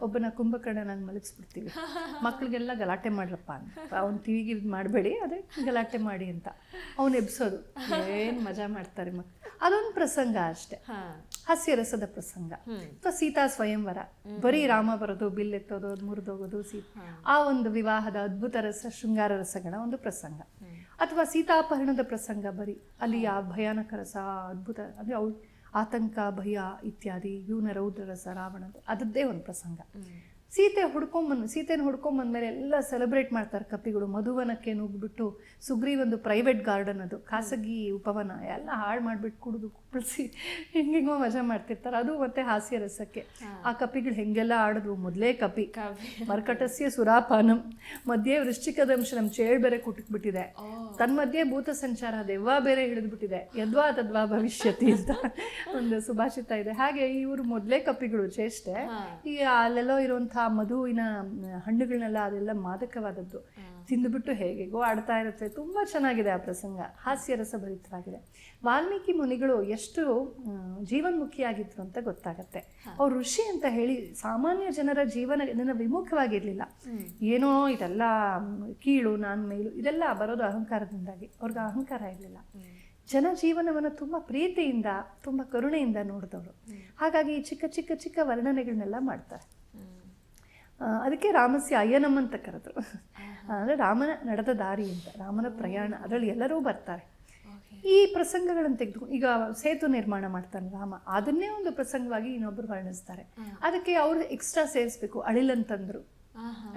ಒಬ್ಬನ ಕುಂಭಕರ್ಣನಾಗಿ ಮಲಗಿಸ್ಬಿಡ್ತೀವಿ. ಮಕ್ಕಳಿಗೆಲ್ಲ ಗಲಾಟೆ ಮಾಡ್ರಪ್ಪ ಅಂತ, ಅವ್ನು ಟಿವಿಗೆ ಇದು ಮಾಡಬೇಡಿ, ಅದೇ ಗಲಾಟೆ ಮಾಡಿ ಅಂತ ಅವ್ನು ಎಬ್ಸೋದು. ಏನು ಮಜಾ ಮಾಡ್ತಾರೆ ಮಕ್ಕಳು. ಅದೊಂದು ಪ್ರಸಂಗ ಅಷ್ಟೆ, ಹಾಸ್ಯರಸದ ಪ್ರಸಂಗ. ಅಥವಾ ಸೀತಾ ಸ್ವಯಂವರ, ಬರೀ ರಾಮ ಬರೋದು, ಬಿಲ್ಲೆತ್ತೋದು, ಅದು ಮುರಿದೋಗೋದು, ಆ ಒಂದು ವಿವಾಹದ ಅದ್ಭುತ ರಸ, ಶೃಂಗಾರ ರಸಗಳ ಒಂದು ಪ್ರಸಂಗ. ಅಥವಾ ಸೀತಾಪಹರಣದ ಪ್ರಸಂಗ, ಬರೀ ಅಲ್ಲಿ ಆ ಭಯಾನಕ ರಸ, ಅದ್ಭುತ, ಅಂದರೆ ಅವಳು ಆತಂಕ, ಭಯ ಇತ್ಯಾದಿ, ಇವನ ರೌದ್ರ ರಸ, ರಾವಣದ, ಅದದ್ದೇ ಒಂದು ಪ್ರಸಂಗ. ಸೀತೆನ ಹುಡ್ಕೊಂಬಂದ್ಮೇಲೆ ಎಲ್ಲ ಸೆಲೆಬ್ರೇಟ್ ಮಾಡ್ತಾರೆ ಕಪಿಗಳು. ಮಧುವನಕ್ಕೆ ನುಗ್ಗಿಬಿಟ್ಟು ಸುಗ್ರೀವೊಂದು ಪ್ರೈವೇಟ್ ಗಾರ್ಡನ್, ಅದು ಖಾಸಗಿ ಉಪವನ, ಎಲ್ಲ ಹಾಳು ಮಾಡಿಬಿಟ್ಟು ಕುಡಿದು ಕುಪ್ಪಳಿಸಿ ಹೆಂಗೆಂಗೋ ಮಜಾ ಮಾಡ್ತಿರ್ತಾರೆ. ಅದು ಮತ್ತೆ ಹಾಸ್ಯ ರಸಕ್ಕೆ. ಆ ಕಪಿಗಳು ಹೆಂಗೆಲ್ಲ ಆಡಿದ್ವು. ಮೊದಲೇ ಕಪಿ ಮರ್ಕಟಸ್ಯ ಸುರಾಪಾನಂ ಮಧ್ಯೆ ವೃಶ್ಚಿಕದಂಶನಂ, ಚೇಳು ಬೇರೆ ಕುಟುಕ್ಬಿಟ್ಟಿದೆ, ತನ್ಮಧ್ಯೆ ಭೂತ ಸಂಚಾರ, ದೆವ್ವ ಬೇರೆ ಹಿಡಿದ್ಬಿಟ್ಟಿದೆ, ಯದ್ವಾ ತದ್ವಾ ಭವಿಷ್ಯತಿ ಅಂತ ಒಂದು ಸುಭಾಷಿತ ಇದೆ. ಹಾಗೆ ಇವರು ಮೊದಲೇ ಕಪಿಗಳು ಚೇಷ್ಟೆ. ಈಗ ಅಲ್ಲೆಲ್ಲೋ ಇರುವಂಥ ಮಧುವಿನ ಹಣ್ಣುಗಳನ್ನೆಲ್ಲ ಅದೆಲ್ಲ ಮಾದಕವಾದದ್ದು ತಿಂದುಬಿಟ್ಟು ಹೇಗೆಗೋ ಆಡ್ತಾ ಇರುತ್ತೆ. ತುಂಬ ಚೆನ್ನಾಗಿದೆ ಆ ಪ್ರಸಂಗ, ಹಾಸ್ಯರಸ ಭರಿತವಾಗಿದೆ. ವಾಲ್ಮೀಕಿ ಮುನಿಗಳು ಎಷ್ಟು ಜೀವನ್ಮುಖಿಯಾಗಿದ್ರು ಅಂತ ಗೊತ್ತಾಗತ್ತೆ. ಅವ್ರು ಋಷಿ ಅಂತ ಹೇಳಿ ಸಾಮಾನ್ಯ ಜನರ ಜೀವನ ಇದನ್ನು ವಿಮುಖವಾಗಿರಲಿಲ್ಲ. ಏನೋ ಇದೆಲ್ಲ ಕೀಳು, ನಾನು ಮೇಲು, ಇದೆಲ್ಲ ಬರೋದು ಅಹಂಕಾರದಿಂದಾಗಿ. ಅವ್ರಿಗೆ ಅಹಂಕಾರ ಇರಲಿಲ್ಲ. ಜನಜೀವನವನ್ನು ತುಂಬ ಪ್ರೀತಿಯಿಂದ ತುಂಬ ಕರುಣೆಯಿಂದ ನೋಡಿದವರು. ಹಾಗಾಗಿ ಚಿಕ್ಕ ಚಿಕ್ಕ ಚಿಕ್ಕ ವರ್ಣನೆಗಳನ್ನೆಲ್ಲ ಮಾಡ್ತಾರೆ. ಅದಕ್ಕೆ ರಾಮಸ್ಯ ಅಯ್ಯನಂ ಅಂತ ಕರೆದ್ರು. ಅಂದರೆ ರಾಮನ ನಡೆದ ದಾರಿ ಅಂತ, ರಾಮನ ಪ್ರಯಾಣ, ಅದರಲ್ಲಿ ಎಲ್ಲರೂ ಬರ್ತಾರೆ. ಈ ಪ್ರಸಂಗಗಳನ್ನು ತೆಗೆದು ಈಗ ಸೇತು ನಿರ್ಮಾಣ ಮಾಡ್ತಾನೆ ರಾಮ, ಅದನ್ನೇ ಒಂದು ಪ್ರಸಂಗವಾಗಿ ಇನ್ನೊಬ್ಬರು ವರ್ಣಿಸ್ತಾರೆ. ಅದಕ್ಕೆ ಅವರು ಎಕ್ಸ್ಟ್ರಾ ಸೇರಿಸ್ಬೇಕು. ಅಳಿಲಂತಂದ್ರು,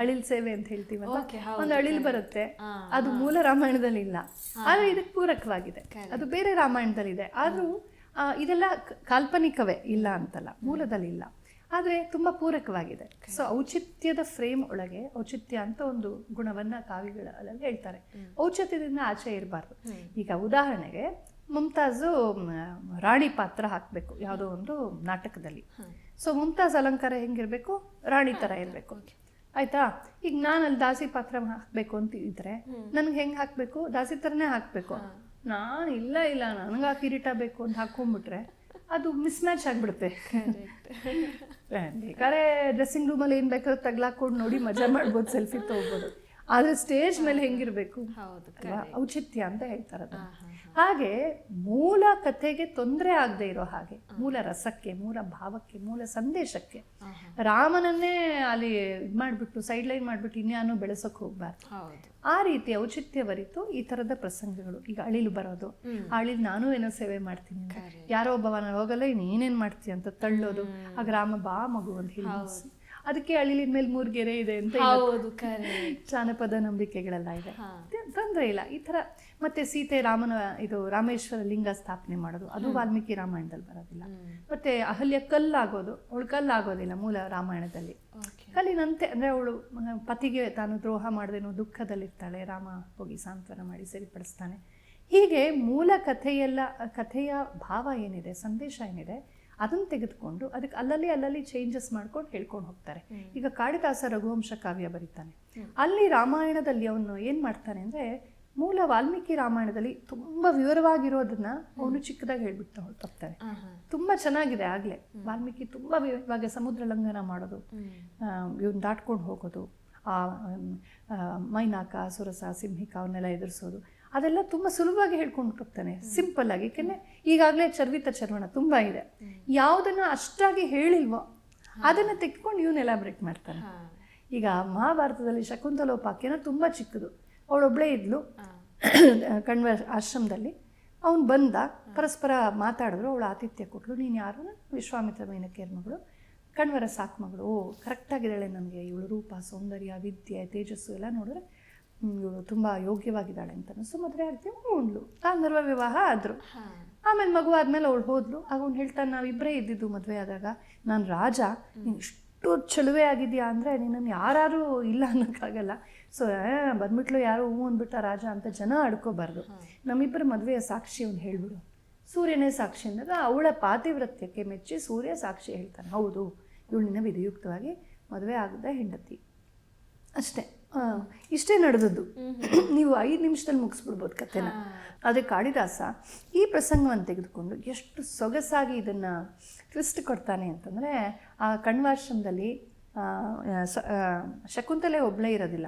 ಅಳಿಲ್ ಸೇವೆ ಅಂತ ಹೇಳ್ತೀವಲ್ಲ, ಒಂದು ಅಳಿಲ್ ಬರುತ್ತೆ, ಅದು ಮೂಲ ರಾಮಾಯಣದಲ್ಲಿ ಇಲ್ಲ, ಆದ್ರೆ ಇದಕ್ಕೆ ಪೂರಕವಾಗಿದೆ. ಅದು ಬೇರೆ ರಾಮಾಯಣದಲ್ಲಿ ಇದೆ, ಆದ್ರೂ ಇದೆಲ್ಲ ಕಾಲ್ಪನಿಕವೇ, ಇಲ್ಲ ಅಂತಲ್ಲ, ಮೂಲದಲ್ಲಿ ಇಲ್ಲ, ಆದರೆ ತುಂಬ ಪೂರಕವಾಗಿದೆ. ಸೊ ಔಚಿತ್ಯದ ಫ್ರೇಮ್ ಒಳಗೆ, ಔಚಿತ್ಯ ಅಂತ ಒಂದು ಗುಣವನ್ನ ಕಾವ್ಯಗಳಲ್ಲಿ ಹೇಳ್ತಾರೆ, ಔಚಿತ್ಯದಿಂದ ಆಚೆ ಇರಬಾರ್ದು. ಈಗ ಉದಾಹರಣೆಗೆ ಮುಮ್ತಾಜು ರಾಣಿ ಪಾತ್ರ ಹಾಕಬೇಕು ಯಾವುದೋ ಒಂದು ನಾಟಕದಲ್ಲಿ. ಸೊ ಮುಮ್ತಾಜ್ ಅಲಂಕಾರ ಹೆಂಗಿರ್ಬೇಕು, ರಾಣಿ ಥರ ಇರಬೇಕು, ಆಯ್ತಾ? ಈಗ ನಾನು ಅಲ್ಲಿ ದಾಸಿ ಪಾತ್ರ ಹಾಕಬೇಕು ಅಂತ ಇದ್ರೆ ನನ್ಗೆ ಹೆಂಗೆ ಹಾಕಬೇಕು, ದಾಸಿ ಥರನೇ ಹಾಕಬೇಕು. ನಾನು ಇಲ್ಲ ನನಗೆ ಆ ಕಿರೀಟ ಬೇಕು ಅಂತ ಹಾಕೊಂಡ್ಬಿಟ್ರೆ ಅದು ಮಿಸ್ ಮ್ಯಾಚ್ ಆಗಿಬಿಡುತ್ತೆ. ಬೇಕಾದ್ರೆ ಡ್ರೆಸ್ಸಿಂಗ್ ರೂಮಲ್ಲಿ ಏನು ಬೇಕಾದ್ರೂ ತಗ್ಲಾಕೊಂಡು ನೋಡಿ ಮಜಾ ಮಾಡ್ಬೋದು, ಸೆಲ್ಫಿ ತೊಗೋಬೋದು. ಆದರೆ ಸ್ಟೇಜ್ ಮೇಲೆ ಹೆಂಗಿರಬೇಕು, ಔಚಿತ್ಯ ಅಂತ ಹೇಳ್ತಾರೆ ಅದನ್ನು. ಹಾಗೆ ಮೂಲ ಕಥೆಗೆ ತೊಂದರೆ ಆಗದೆ ಇರೋ ಹಾಗೆ, ಮೂಲ ರಸಕ್ಕೆ, ಮೂಲ ಭಾವಕ್ಕೆ, ಮೂಲ ಸಂದೇಶಕ್ಕೆ ರಾಮನನ್ನೇ ಅಲ್ಲಿ ಇದು ಮಾಡಿಬಿಟ್ಟು ಸೈಡ್ ಲೈನ್ ಮಾಡಿಬಿಟ್ಟು ಇನ್ಯಾನು ಬೆಳೆಸೋಕೆ ಹೋಗ್ಬಾರ್ದು. ಆ ರೀತಿ ಔಚಿತ್ಯವರಿತು ಈ ಥರದ ಪ್ರಸಂಗಗಳು. ಈಗ ಅಳಿಲು ಬರೋದು, ಅಳಿಲು ನಾನು ಏನೋ ಸೇವೆ ಮಾಡ್ತೀನಿ ಅಂತ, ಯಾರೋ ಒಬ್ಬವನ ಹೋಗಲ್ಲ ನೀನೇನು ಮಾಡ್ತೀಯ ಅಂತ ತಳ್ಳೋದು, ಆ ಗ್ರಾಮ ಬಾ ಮಗು ಅಂತ ಹೇಳಿ, ಅದಕ್ಕೆ ಅಳಿಲಿನ ಮೇಲೆ 3 ಗೆರೆ ಇದೆ ಅಂತ ಜಾನಪದ ನಂಬಿಕೆಗಳೆಲ್ಲ ಇದೆ. ತೊಂದರೆ ಇಲ್ಲ ಈ ಥರ. ಮತ್ತೆ ಸೀತೆ ರಾಮನ ಇದು ರಾಮೇಶ್ವರ ಲಿಂಗ ಸ್ಥಾಪನೆ ಮಾಡೋದು, ಅದು ವಾಲ್ಮೀಕಿ ರಾಮಾಯಣದಲ್ಲಿ ಬರೋದಿಲ್ಲ. ಮತ್ತೆ ಅಹಲ್ಯ ಕಲ್ಲಾಗೋದು, ಅವಳು ಕಲ್ಲಾಗೋದಿಲ್ಲ ಮೂಲ ರಾಮಾಯಣದಲ್ಲಿ. ಕಲ್ಲಿನಂತೆ ಅಂದರೆ ಅವಳು ಪತಿಗೆ ತಾನು ದ್ರೋಹ ಮಾಡದೇನೋ ದುಃಖದಲ್ಲಿರ್ತಾಳೆ, ರಾಮ ಹೋಗಿ ಸಾಂತ್ವನ ಮಾಡಿ ಸರಿಪಡಿಸ್ತಾನೆ. ಹೀಗೆ ಮೂಲ ಕಥೆಯ ಭಾವ ಏನಿದೆ, ಸಂದೇಶ ಏನಿದೆ, ಅದನ್ನು ತೆಗೆದುಕೊಂಡು ಅದಕ್ಕೆ ಅಲ್ಲಲ್ಲಿ ಚೇಂಜಸ್ ಮಾಡ್ಕೊಂಡು ಹೇಳ್ಕೊಂಡು ಹೋಗ್ತಾರೆ. ಈಗ ಕಾಳಿದಾಸ ರಘುವಂಶ ಕಾವ್ಯ ಬರೀತಾನೆ, ಅಲ್ಲಿ ರಾಮಾಯಣದಲ್ಲಿ ಅವನು ಏನು ಮಾಡ್ತಾನೆ ಅಂದರೆ, ಮೂಲ ವಾಲ್ಮೀಕಿ ರಾಮಾಯಣದಲ್ಲಿ ತುಂಬ ವಿವರವಾಗಿರೋದನ್ನ ಅವನು ಚಿಕ್ಕದಾಗಿ ಹೇಳ್ಬಿಟ್ಟು ತಪ್ತಾರೆ. ತುಂಬ ಚೆನ್ನಾಗಿದೆ. ಆಗಲೇ ವಾಲ್ಮೀಕಿ ತುಂಬ ಇವಾಗ ಸಮುದ್ರ ಲಂಘನ ಮಾಡೋದು, ಇವನ್ನ ದಾಟ್ಕೊಂಡು ಹೋಗೋದು, ಆ ಮೈನಾಕ, ಸುರಸ, ಸಿಂಹಿಕ ಅವನ್ನೆಲ್ಲ ಎದುರಿಸೋದು, ಅದೆಲ್ಲ ತುಂಬ ಸುಲಭವಾಗಿ ಹೇಳ್ಕೊಂಡು ಹೋಗ್ತಾನೆ, ಸಿಂಪಲ್ ಆಗಿ. ಯಾಕೆಂದರೆ ಈಗಾಗಲೇ ಚರ್ವಿತ ಚರ್ವಣ ತುಂಬ ಇದೆ, ಯಾವುದನ್ನು ಅಷ್ಟಾಗಿ ಹೇಳಿಲ್ವೋ ಅದನ್ನು ತೆಗೆದುಕೊಂಡು ಇವನು ಎಲಾಬ್ರೇಟ್ ಮಾಡ್ತಾನೆ. ಈಗ ಮಹಾಭಾರತದಲ್ಲಿ ಶಕುಂತಲೋಪಾಖ್ಯಾನ ತುಂಬ ಚಿಕ್ಕದು. ಅವಳೊಬ್ಬಳೇ ಇದ್ಲು ಕಣ್ವ ಆಶ್ರಮದಲ್ಲಿ. ಅವನು ಬಂದ, ಪರಸ್ಪರ ಮಾತಾಡಿದ್ರು, ಅವಳು ಆತಿಥ್ಯ ಕೊಟ್ಟಳು. ನೀನು ಯಾರು? ವಿಶ್ವಾಮಿತ್ರ ಮೇನಕೆಯರ ಮಗಳು, ಕಣ್ವರ ಸಾಕು ಮಗಳು. ಕರೆಕ್ಟಾಗಿದ್ದಾಳೆ ನನಗೆ, ಇವಳು ರೂಪ, ಸೌಂದರ್ಯ, ವಿದ್ಯೆ, ತೇಜಸ್ಸು ಎಲ್ಲ ನೋಡಿದ್ರೆ ಇವಳು ತುಂಬ ಯೋಗ್ಯವಾಗಿದ್ದಾಳೆ ಅಂತ ಅನಿಸ್ತು. ಮದುವೆ ಆಗ್ತೀವಿ ಉಂಡ್ಲು, ಗಾಂಧರ್ವ ವಿವಾಹ ಆದರು. ಆಮೇಲೆ ಮಗು ಆದಮೇಲೆ ಅವಳು ಹೋದ್ಲು. ಆಗ ಅವ್ನು ಹೇಳ್ತಾನೆ, ನಾವಿಬ್ಬರೇ ಇದ್ದಿದ್ದು ಮದುವೆ ಆದಾಗ, ನಾನು ರಾಜ, ನೀನು ಇಷ್ಟು ಚಲುವೆ ಆಗಿದೆಯಾ ಅಂದರೆ ನಿನ್ನನ್ನು ಯಾರು ಇಲ್ಲ ಅನ್ನೋಕ್ಕಾಗಲ್ಲ. ಸೊ ಬಂದ್ಬಿಟ್ಲು ಯಾರು ಹೂ ಅಂದ್ಬಿಟ್ಟ ರಾಜ ಅಂತ ಜನ ಆಡ್ಕೋಬಾರ್ದು. ನಮ್ಮಿಬ್ಬರ ಮದುವೆಯ ಸಾಕ್ಷಿ ಅವ್ನು ಹೇಳ್ಬಿಡು, ಸೂರ್ಯನೇ ಸಾಕ್ಷಿ ಅಂದಾಗ ಅವಳ ಪಾತಿವ್ರತ್ಯಕ್ಕೆ ಮೆಚ್ಚಿ ಸೂರ್ಯ ಸಾಕ್ಷಿ ಹೇಳ್ತಾನೆ, ಹೌದು ಇವಳು ನಿನ್ನ ವಿಧಿಯುಕ್ತವಾಗಿ ಮದುವೆ ಆಗದ ಹೆಂಡತಿ. ಅಷ್ಟೇ, ಇಷ್ಟೇ ನಡೆದದ್ದು. ನೀವು 5 ನಿಮಿಷದಲ್ಲಿ ಮುಗಿಸ್ಬಿಡ್ಬೋದು ಕಥೆನ. ಆದರೆ ಕಾಳಿದಾಸ ಈ ಪ್ರಸಂಗವನ್ನು ತೆಗೆದುಕೊಂಡು ಎಷ್ಟು ಸೊಗಸಾಗಿ ಇದನ್ನು ಟ್ವಿಸ್ಟ್ ಕೊಡ್ತಾನೆ ಅಂತಂದರೆ, ಆ ಕಣ್ವಾಶ್ರಮದಲ್ಲಿ ಶಕುಂತಲೆ ಒಬ್ಬಳೇ ಇರೋದಿಲ್ಲ,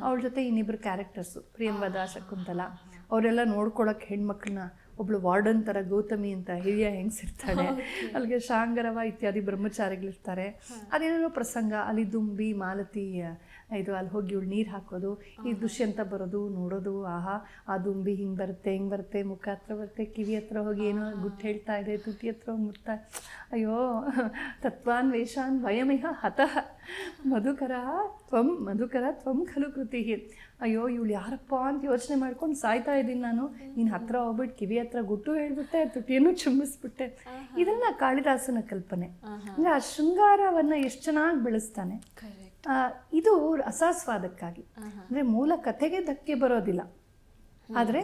ಅವಳ ಜೊತೆ ಇನ್ನಿಬ್ಬರು ಕ್ಯಾರೆಕ್ಟರ್ಸು, ಪ್ರಿಯಂವದ, ಶಕುಂತಲ, ಅವರೆಲ್ಲ ನೋಡ್ಕೊಳಕ್ಕೆ ಹೆಣ್ಮಕ್ಳನ್ನ, ಒಬ್ಳು ವಾರ್ಡನ್ ಥರ ಗೌತಮಿ ಅಂತ ಹಿರಿಯ ಹೆಂಗಸಿರ್ತಾಳೆ, ಅಲ್ಲಿಗೆ ಶಾಂಗರವ ಇತ್ಯಾದಿ ಬ್ರಹ್ಮಚಾರಿಗಳಿರ್ತಾರೆ. ಅದೇನೋ ಪ್ರಸಂಗ, ಅಲ್ಲಿ ದುಂಬಿ, ಮಾಲತಿ ಇದು ಅಲ್ಲಿ ಹೋಗಿ ಇವಳು ನೀರು ಹಾಕೋದು, ಈ ದುಷ್ಯಂತ ಬರೋದು ನೋಡೋದು, ಆಹಾ ಆ ದುಂಬಿ ಹಿಂಗೆ ಬರುತ್ತೆ, ಮುಖ ಹತ್ರ ಬರುತ್ತೆ, ಕಿವಿ ಹತ್ರ ಹೋಗಿ ಏನೋ ಗುಟ್ಟು ಹೇಳ್ತಾ ಇದೆ, ತುಟಿ ಹತ್ರ ಹೋಗಿ ಮುಟ್ತಾ, ಅಯ್ಯೋ ತತ್ವಾನ್ ವೇಷಾನ್ ವಯಮಿಹ ಹತಃ ಮಧುಕರ ತ್ವಂ ಖಲು ಕೃತಿ. ಅಯ್ಯೋ ಇವಳು ಯಾರಪ್ಪ ಅಂತ ಯೋಚನೆ ಮಾಡ್ಕೊಂಡು ಸಾಯ್ತಾ ಇದ್ದೀನಿ ನಾನು, ನೀನು ಹತ್ರ ಹೋಗ್ಬಿಟ್ಟು ಕಿವಿ ಹತ್ರ ಗುಟ್ಟು ಹೇಳ್ಬಿಟ್ಟೆ, ತುಟಿಯನ್ನು ಚುಂಬಿಸ್ಬಿಟ್ಟೆ. ಇದೆಲ್ಲ ಕಾಳಿದಾಸನ ಕಲ್ಪನೆ. ಅಂದರೆ ಆ ಶೃಂಗಾರವನ್ನು ಎಷ್ಟು ಚೆನ್ನಾಗಿ ಬೆಳೆಸ್ತಾನೆ. ಇದು ರಸಾಸ್ವಾದಕ್ಕಾಗಿ, ಅಂದರೆ ಮೂಲ ಕಥೆಗೆ ಧಕ್ಕೆ ಬರೋದಿಲ್ಲ, ಆದರೆ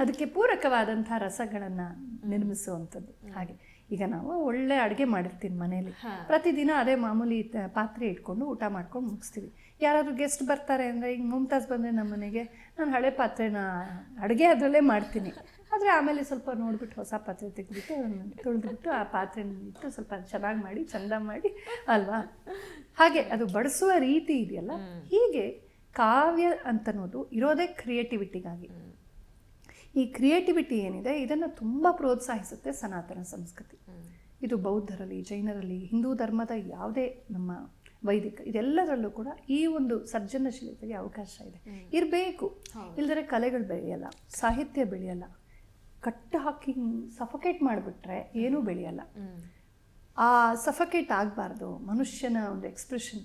ಅದಕ್ಕೆ ಪೂರಕವಾದಂಥ ರಸಗಳನ್ನು ನಿರ್ಮಿಸುವಂಥದ್ದು. ಹಾಗೆ ಈಗ ನಾವು ಒಳ್ಳೆ ಅಡುಗೆ ಮಾಡಿರ್ತೀವಿ ಮನೇಲಿ, ಪ್ರತಿದಿನ ಅದೇ ಮಾಮೂಲಿ ಪಾತ್ರೆ ಇಟ್ಕೊಂಡು ಊಟ ಮಾಡ್ಕೊಂಡು ಮುಗಿಸ್ತೀವಿ. ಯಾರಾದರೂ ಗೆಸ್ಟ್ ಬರ್ತಾರೆ ಅಂದರೆ, ಈಗ ಮುಮ್ತಾಜ್ ಬಂದರೆ ನಮ್ಮ ಮನೆಗೆ, ನಾನು ಹಳೆ ಪಾತ್ರೆನ ಅಡುಗೆ ಅದರಲ್ಲೇ ಮಾಡ್ತೀನಿ. ಆದರೆ ಆಮೇಲೆ ಸ್ವಲ್ಪ ನೋಡಿಬಿಟ್ಟು ಹೊಸ ಪಾತ್ರೆ ತೆಗೆದುಬಿಟ್ಟು ತೊಳೆದ್ಬಿಟ್ಟು ಆ ಪಾತ್ರೆನ ಇಟ್ಟು ಸ್ವಲ್ಪ ಚೆನ್ನಾಗಿ ಮಾಡಿ, ಚಂದ ಮಾಡಿ ಅಲ್ವಾ. ಹಾಗೆ ಅದು ಬಡಿಸುವ ರೀತಿ ಇದೆಯಲ್ಲ, ಹೀಗೆ ಕಾವ್ಯ ಅಂತನ್ನೋದು ಇರೋದೇ ಕ್ರಿಯೇಟಿವಿಟಿಗಾಗಿ. ಈ ಕ್ರಿಯೇಟಿವಿಟಿ ಏನಿದೆ ಇದನ್ನು ತುಂಬ ಪ್ರೋತ್ಸಾಹಿಸುತ್ತೆ ಸನಾತನ ಸಂಸ್ಕೃತಿ. ಇದು ಬೌದ್ಧರಲ್ಲಿ, ಜೈನರಲ್ಲಿ, ಹಿಂದೂ ಧರ್ಮದ ಯಾವುದೇ ನಮ್ಮ ವೈದಿಕ ಇದೆಲ್ಲದರಲ್ಲೂ ಕೂಡ ಈ ಒಂದು ಸರ್ಜನಶೀಲತೆಗೆ ಅವಕಾಶ ಇದೆ, ಇರಬೇಕು. ಇಲ್ದರೆ ಕಲೆಗಳು ಬೆಳೆಯಲ್ಲ, ಸಾಹಿತ್ಯ ಬೆಳೆಯಲ್ಲ. ಕಟ್ಟು ಹಾಕಿ ಸಫಕೇಟ್ ಮಾಡಿಬಿಟ್ರೆ ಏನೂ ಬೆಳೆಯಲ್ಲ. ಆ ಸಫಕೇಟ್ ಆಗಬಾರ್ದು, ಮನುಷ್ಯನ ಒಂದು ಎಕ್ಸ್ಪ್ರೆಷನ್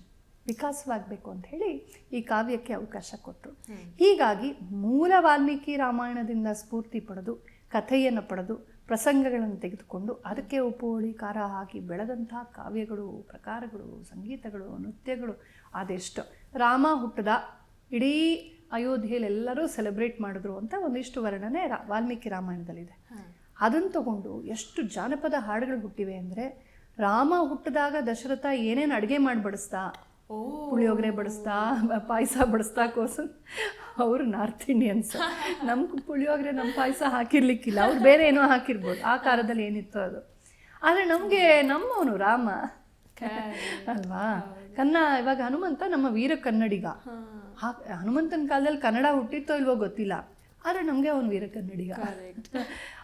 ವಿಕಾಸವಾಗಬೇಕು ಅಂತ ಹೇಳಿ ಈ ಕಾವ್ಯಕ್ಕೆ ಅವಕಾಶ ಕೊಟ್ಟರು. ಹೀಗಾಗಿ ಮೂಲ ವಾಲ್ಮೀಕಿ ರಾಮಾಯಣದಿಂದ ಸ್ಫೂರ್ತಿ ಪಡೆದು, ಕಥೆಯನ್ನು ಪಡೆದು, ಪ್ರಸಂಗಗಳನ್ನು ತೆಗೆದುಕೊಂಡು ಅದಕ್ಕೆ ಉಪ್ಪು ಹುಳಿ ಖಾರ ಹಾಕಿ ಬೆಳೆದಂಥ ಕಾವ್ಯಗಳು, ಪ್ರಕಾರಗಳು, ಸಂಗೀತಗಳು, ನೃತ್ಯಗಳು ಅದೆಷ್ಟು. ರಾಮ ಹುಟ್ಟದ ಇಡೀ ಅಯೋಧ್ಯೆಯಲ್ಲಿ ಎಲ್ಲರೂ ಸೆಲೆಬ್ರೇಟ್ ಮಾಡಿದ್ರು ಅಂತ ಒಂದಿಷ್ಟು ವರ್ಣನೆ ವಾಲ್ಮೀಕಿ ರಾಮಾಯಣದಲ್ಲಿದೆ. ಅದನ್ನು ತಗೊಂಡು ಎಷ್ಟು ಜಾನಪದ ಹಾಡುಗಳು ಹುಟ್ಟಿವೆ ಅಂದರೆ, ರಾಮ ಹುಟ್ಟಿದಾಗ ದಶರಥ ಏನೇನು ಅಡುಗೆ ಮಾಡಿ ಬಡಿಸ್ತಾ, ಪುಳಿಯೋಗರೆ ಬಡಿಸ್ತಾ, ಪಾಯಸ ಬಡಿಸ್ತಾ, ಕೋಸು. ಅವರು ನಾರ್ತ್ ಇಂಡಿಯನ್ಸ್. ನಮ್ಗೆ ಪುಳಿಯೋಗರೆ ನಮ್ಮ ಪಾಯಸ ಹಾಕಿರ್ಲಿಕ್ಕಿಲ್ಲ, ಅವ್ರು ಬೇರೆ ಏನೋ ಹಾಕಿರ್ಬೋದು, ಆ ಕಾಲದಲ್ಲಿ ಏನಿತ್ತು ಅದು. ಆದರೆ ನಮಗೆ ನಮ್ಮವನು ರಾಮ ಅಲ್ವಾ. ಇವಾಗ ಹನುಮಂತ ನಮ್ಮ ವೀರ ಕನ್ನಡಿಗ. ಹನುಮಂತನ ಕಾಲದಲ್ಲಿ ಕನ್ನಡ ಹುಟ್ಟಿತ್ತೋ ಇಲ್ವೋ ಗೊತ್ತಿಲ್ಲ, ಆದರೆ ನಮಗೆ ಅವನು ವೀರ ಕನ್ನಡಿಗ.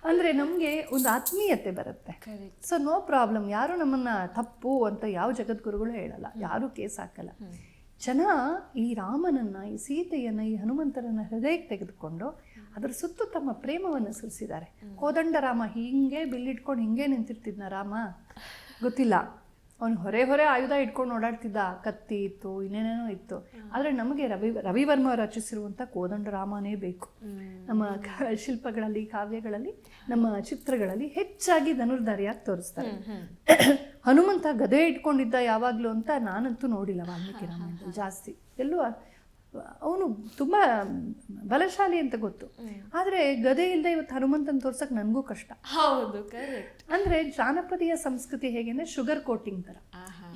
ಅಂದರೆ ನಮಗೆ ಒಂದು ಆತ್ಮೀಯತೆ ಬರುತ್ತೆ. So no problem. ಯಾರು ನಮ್ಮನ್ನು ತಪ್ಪು ಅಂತ ಯಾವ ಜಗದ್ಗುರುಗಳು ಹೇಳಲ್ಲ, ಯಾರೂ ಕೇಸ್ ಹಾಕಲ್ಲ. ಜನ ಈ ರಾಮನನ್ನು, ಈ ಸೀತೆಯನ್ನು, ಈ ಹನುಮಂತರನ್ನು ಹೃದಯಕ್ಕೆ ತೆಗೆದುಕೊಂಡು ಅದರ ಸುತ್ತು ತಮ್ಮ ಪ್ರೇಮವನ್ನು ಸುರಿಸಿದ್ದಾರೆ. ಕೋದಂಡ ರಾಮ ಹೀಗೆ ಬಿಲ್ಲಿಟ್ಕೊಂಡು ಹಿಂಗೆ ನಿಂತಿರ್ತಿದ್ನ ರಾಮ ಗೊತ್ತಿಲ್ಲ. ಅವನು ಹೊರೆ ಆಯುಧ ಇಟ್ಕೊಂಡು ಓಡಾಡ್ತಿದ್ದ, ಕತ್ತಿ ಇತ್ತು, ಇನ್ನೇನೇನೋ ಇತ್ತು. ಆದರೆ ನಮಗೆ ರವಿವರ್ಮ ರಚಿಸಿರುವಂಥ ಕೋದಂಡ ರಾಮನೇ ಬೇಕು. ನಮ್ಮ ಶಿಲ್ಪಗಳಲ್ಲಿ, ಕಾವ್ಯಗಳಲ್ಲಿ, ನಮ್ಮ ಚಿತ್ರಗಳಲ್ಲಿ ಹೆಚ್ಚಾಗಿ ಧನುರ್ಧಾರಿಯಾಗಿ ತೋರಿಸ್ತಾರೆ. ಹನುಮಂತ ಗದೆ ಇಟ್ಕೊಂಡಿದ್ದ ಯಾವಾಗಲೂ ಅಂತ ನಾನಂತೂ ನೋಡಿಲ್ಲ ವಾಲ್ಮೀಕಿ ರಾಮಾಯಣದಲ್ಲಿ ಜಾಸ್ತಿ. ಎಲ್ಲೂ ಅವನು ತುಂಬ ಬಲಶಾಲಿ ಅಂತ ಗೊತ್ತು, ಆದರೆ ಗದೆ ಇಲ್ಲದೆ ಇವತ್ತು ಹನುಮಂತನ ತೋರ್ಸಕ್ಕೆ ನನಗೂ ಕಷ್ಟ. ಹೌದು, ಅಂದರೆ ಜಾನಪದೀಯ ಸಂಸ್ಕೃತಿ ಹೇಗೆ ಅಂದರೆ ಶುಗರ್ ಕೋಟಿಂಗ್ ಥರ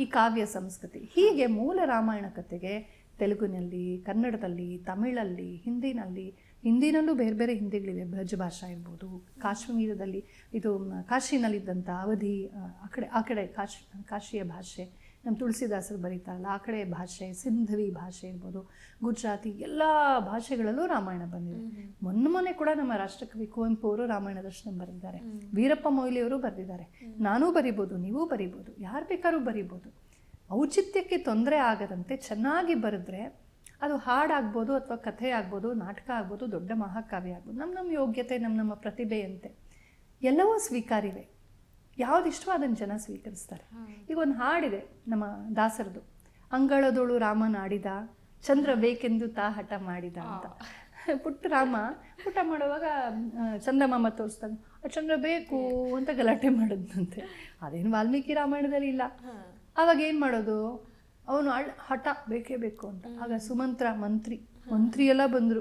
ಈ ಕಾವ್ಯ ಸಂಸ್ಕೃತಿ. ಹೀಗೆ ಮೂಲ ರಾಮಾಯಣ ಕಥೆಗೆ ತೆಲುಗಿನಲ್ಲಿ, ಕನ್ನಡದಲ್ಲಿ, ತಮಿಳಲ್ಲಿ, ಹಿಂದಿನಲ್ಲೂ ಬೇರೆ ಬೇರೆ ಹಿಂದಿಗಳಿವೆ. ಬ್ರಜ ಭಾಷಾ ಇರ್ಬೋದು, ಕಾಶ್ಮೀರದಲ್ಲಿ ಇದು ಕಾಶಿನಲ್ಲಿದ್ದಂಥ ಅವಧಿ, ಆ ಕಡೆ ಕಾಶಿಯ ಭಾಷೆ, ನಮ್ಮ ತುಳಸಿದಾಸರು ಬರೀತಾರಲ್ಲ ಆ ಕಡೆ ಭಾಷೆ, ಸಿಂಧವಿ ಭಾಷೆ ಇರ್ಬೋದು, ಗುಜರಾತಿ, ಎಲ್ಲ ಭಾಷೆಗಳಲ್ಲೂ ರಾಮಾಯಣ ಬಂದಿದೆ. ಮೊನ್ನೆ ಕೂಡ ನಮ್ಮ ರಾಷ್ಟ್ರಕವಿ ಕುವೆಂಪು ಅವರು ರಾಮಾಯಣ ದರ್ಶನ ಬರೆದಿದ್ದಾರೆ. ವೀರಪ್ಪ ಮೊಯ್ಲಿಯವರು ಬರೆದಿದ್ದಾರೆ. ನಾನೂ ಬರಿಬೋದು, ನೀವೂ ಬರಿಬೋದು, ಯಾರು ಬೇಕಾದ್ರೂ ಬರಿಬೋದು. ಔಚಿತ್ಯಕ್ಕೆ ತೊಂದರೆ ಆಗದಂತೆ ಚೆನ್ನಾಗಿ ಬರೆದ್ರೆ ಅದು ಹಾಡಾಗ್ಬೋದು, ಅಥವಾ ಕಥೆ ಆಗ್ಬೋದು, ನಾಟಕ ಆಗ್ಬೋದು, ದೊಡ್ಡ ಮಹಾಕಾವ್ಯ ಆಗ್ಬೋದು. ನಮ್ಮ ಯೋಗ್ಯತೆ, ನಮ್ಮ ಪ್ರತಿಭೆಯಂತೆ ಎಲ್ಲವೂ ಸ್ವೀಕಾರಿವೆ. ಯಾವುದಿಷ್ಟೋ ಅದನ್ನು ಜನ ಸ್ವೀಕರಿಸ್ತಾರೆ. ಈಗ ಒಂದು ಹಾಡಿದೆ ನಮ್ಮ ದಾಸರದು, ಅಂಗಳದೋಳು ರಾಮನ ಆಡಿದ, ಚಂದ್ರ ಬೇಕೆಂದು ತಾ ಹಠ ಮಾಡಿದ ಅಂತ. ಪುಟ್ಟ ರಾಮ ಊಟ ಮಾಡುವಾಗ ಚಂದಮಾಮ ತೋರಿಸ್ತಾನೆ, ಚಂದ್ರ ಬೇಕು ಅಂತ ಗಲಾಟೆ ಮಾಡಿದ್ನಂತೆ. ಅದೇನು ವಾಲ್ಮೀಕಿ ರಾಮಾಯಣದಲ್ಲಿ ಇಲ್ಲ. ಆವಾಗ ಏನು ಮಾಡೋದು, ಅವನು ಹಠ ಬೇಕೇ ಬೇಕು ಅಂತ. ಆಗ ಸುಮಂತ್ರ ಮಂತ್ರಿ ಎಲ್ಲ ಬಂದರು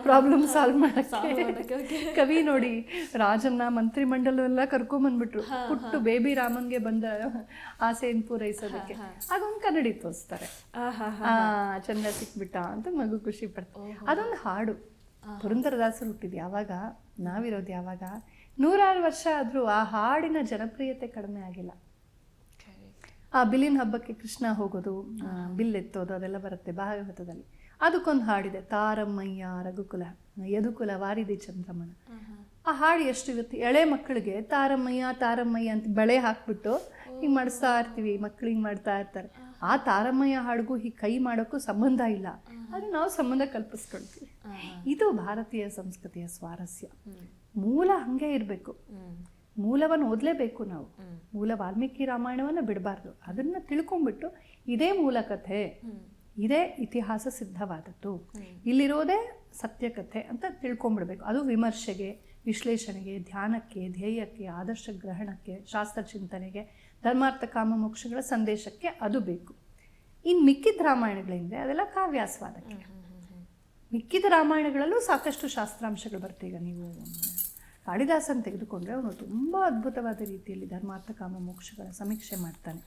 ಪ್ರಾಬ್ಲಮ್ ಸಾಲ್ವ್ ಮಾಡೋಕ್ಕೆ. ಕವಿ ನೋಡಿ ರಾಜನ್ನ ಮಂತ್ರಿ ಮಂಡಲವೆಲ್ಲ ಕರ್ಕೊಂಬಂದ್ಬಿಟ್ರು ಪುಟ್ಟು ಬೇಬಿ ರಾಮನ್ಗೆ ಬಂದ ಆಸೆಯನ್ನು ಪೂರೈಸೋದಕ್ಕೆ. ಆಗ ಒಂದು ಕನ್ನಡಿ ತೋರಿಸ್ತಾರೆ, ಚಂದ ಸಿಕ್ಬಿಟ್ಟ ಅಂತ ಮಗು ಖುಷಿ ಪಡ್ತಾರೆ. ಅದೊಂದು ಹಾಡು. ಪುರಂದರದಾಸರು ಹುಟ್ಟಿದ್ದು ಯಾವಾಗ, ನಾವಿರೋದು ಯಾವಾಗ, 106 ವರ್ಷ ಆದರೂ ಆ ಹಾಡಿನ ಜನಪ್ರಿಯತೆ ಕಡಿಮೆ ಆಗಿಲ್ಲ. ಆ ಬಿಲ್ಲಿನ ಹಬ್ಬಕ್ಕೆ ಕೃಷ್ಣ ಹೋಗೋದು, ಬಿಲ್ ಎತ್ತೋದು ಅದೆಲ್ಲ ಬರುತ್ತೆ ಭಾಗವತದಲ್ಲಿ. ಅದಕ್ಕೊಂದು ಹಾಡಿದೆ, ತಾರಮ್ಮಯ್ಯ ರಘುಕುಲ ಯದುಕುಲ ವಾರಿದಿ ಚಂದ್ರಮನ. ಆ ಹಾಡು ಎಷ್ಟು ಇವತ್ತು ಎಳೆ ಮಕ್ಕಳಿಗೆ ತಾರಮ್ಮಯ್ಯ ಅಂತ ಬಳೆ ಹಾಕ್ಬಿಟ್ಟು ಹಿಂಗೆ ಮಾಡಿಸ್ತಾ ಇರ್ತೀವಿ, ಮಕ್ಳು ಹಿಂಗೆ ಮಾಡ್ತಾ ಇರ್ತಾರೆ. ಆ ತಾರಮ್ಮಯ್ಯ ಹಾಡಿಗೂ ಹೀಗೆ ಕೈ ಮಾಡೋಕ್ಕೂ ಸಂಬಂಧ ಇಲ್ಲ, ಆದರೆ ನಾವು ಸಂಬಂಧ ಕಲ್ಪಿಸ್ಕೊಳ್ತೀವಿ. ಇದು ಭಾರತೀಯ ಸಂಸ್ಕೃತಿಯ ಸ್ವಾರಸ್ಯ. ಮೂಲ ಹಾಗೆ ಇರಬೇಕು. ಮೂಲವನ್ನು ಓದಲೇಬೇಕು ನಾವು. ಮೂಲ ವಾಲ್ಮೀಕಿ ರಾಮಾಯಣವನ್ನು ಬಿಡಬಾರ್ದು. ಅದನ್ನು ತಿಳ್ಕೊಂಡ್ಬಿಟ್ಟು ಇದೇ ಮೂಲ ಕಥೆ, ಇದೇ ಇತಿಹಾಸ ಸಿದ್ಧವಾದದ್ದು, ಇಲ್ಲಿರೋದೇ ಸತ್ಯಕಥೆ ಅಂತ ತಿಳ್ಕೊಂಡ್ಬಿಡ್ಬೇಕು. ಅದು ವಿಮರ್ಶೆಗೆ, ವಿಶ್ಲೇಷಣೆಗೆ, ಧ್ಯಾನಕ್ಕೆ, ಧ್ಯೇಯಕ್ಕೆ, ಆದರ್ಶ ಗ್ರಹಣಕ್ಕೆ, ಶಾಸ್ತ್ರ ಚಿಂತನೆಗೆ, ಧರ್ಮಾರ್ಥ ಕಾಮ ಮೋಕ್ಷಗಳ ಸಂದೇಶಕ್ಕೆ ಅದು ಬೇಕು. ಇನ್ನು ಮಿಕ್ಕಿದ ರಾಮಾಯಣಗಳಿಂದ ಅದೆಲ್ಲ ಕಾವ್ಯಾಸ್ವಾದಕ್ಕೆ. ಮಿಕ್ಕಿದ ರಾಮಾಯಣಗಳಲ್ಲೂ ಸಾಕಷ್ಟು ಶಾಸ್ತ್ರಾಂಶಗಳು ಬರ್ತವೆ. ಈಗ ನೀವು ಕಾಳಿದಾಸನ ತೆಗೆದುಕೊಂಡ್ರೆ ಅವನು ತುಂಬ ಅದ್ಭುತವಾದ ರೀತಿಯಲ್ಲಿ ಧರ್ಮಾರ್ಥ ಕಾಮ ಮೋಕ್ಷಗಳ ಸಮೀಕ್ಷೆ ಮಾಡ್ತಾನೆ.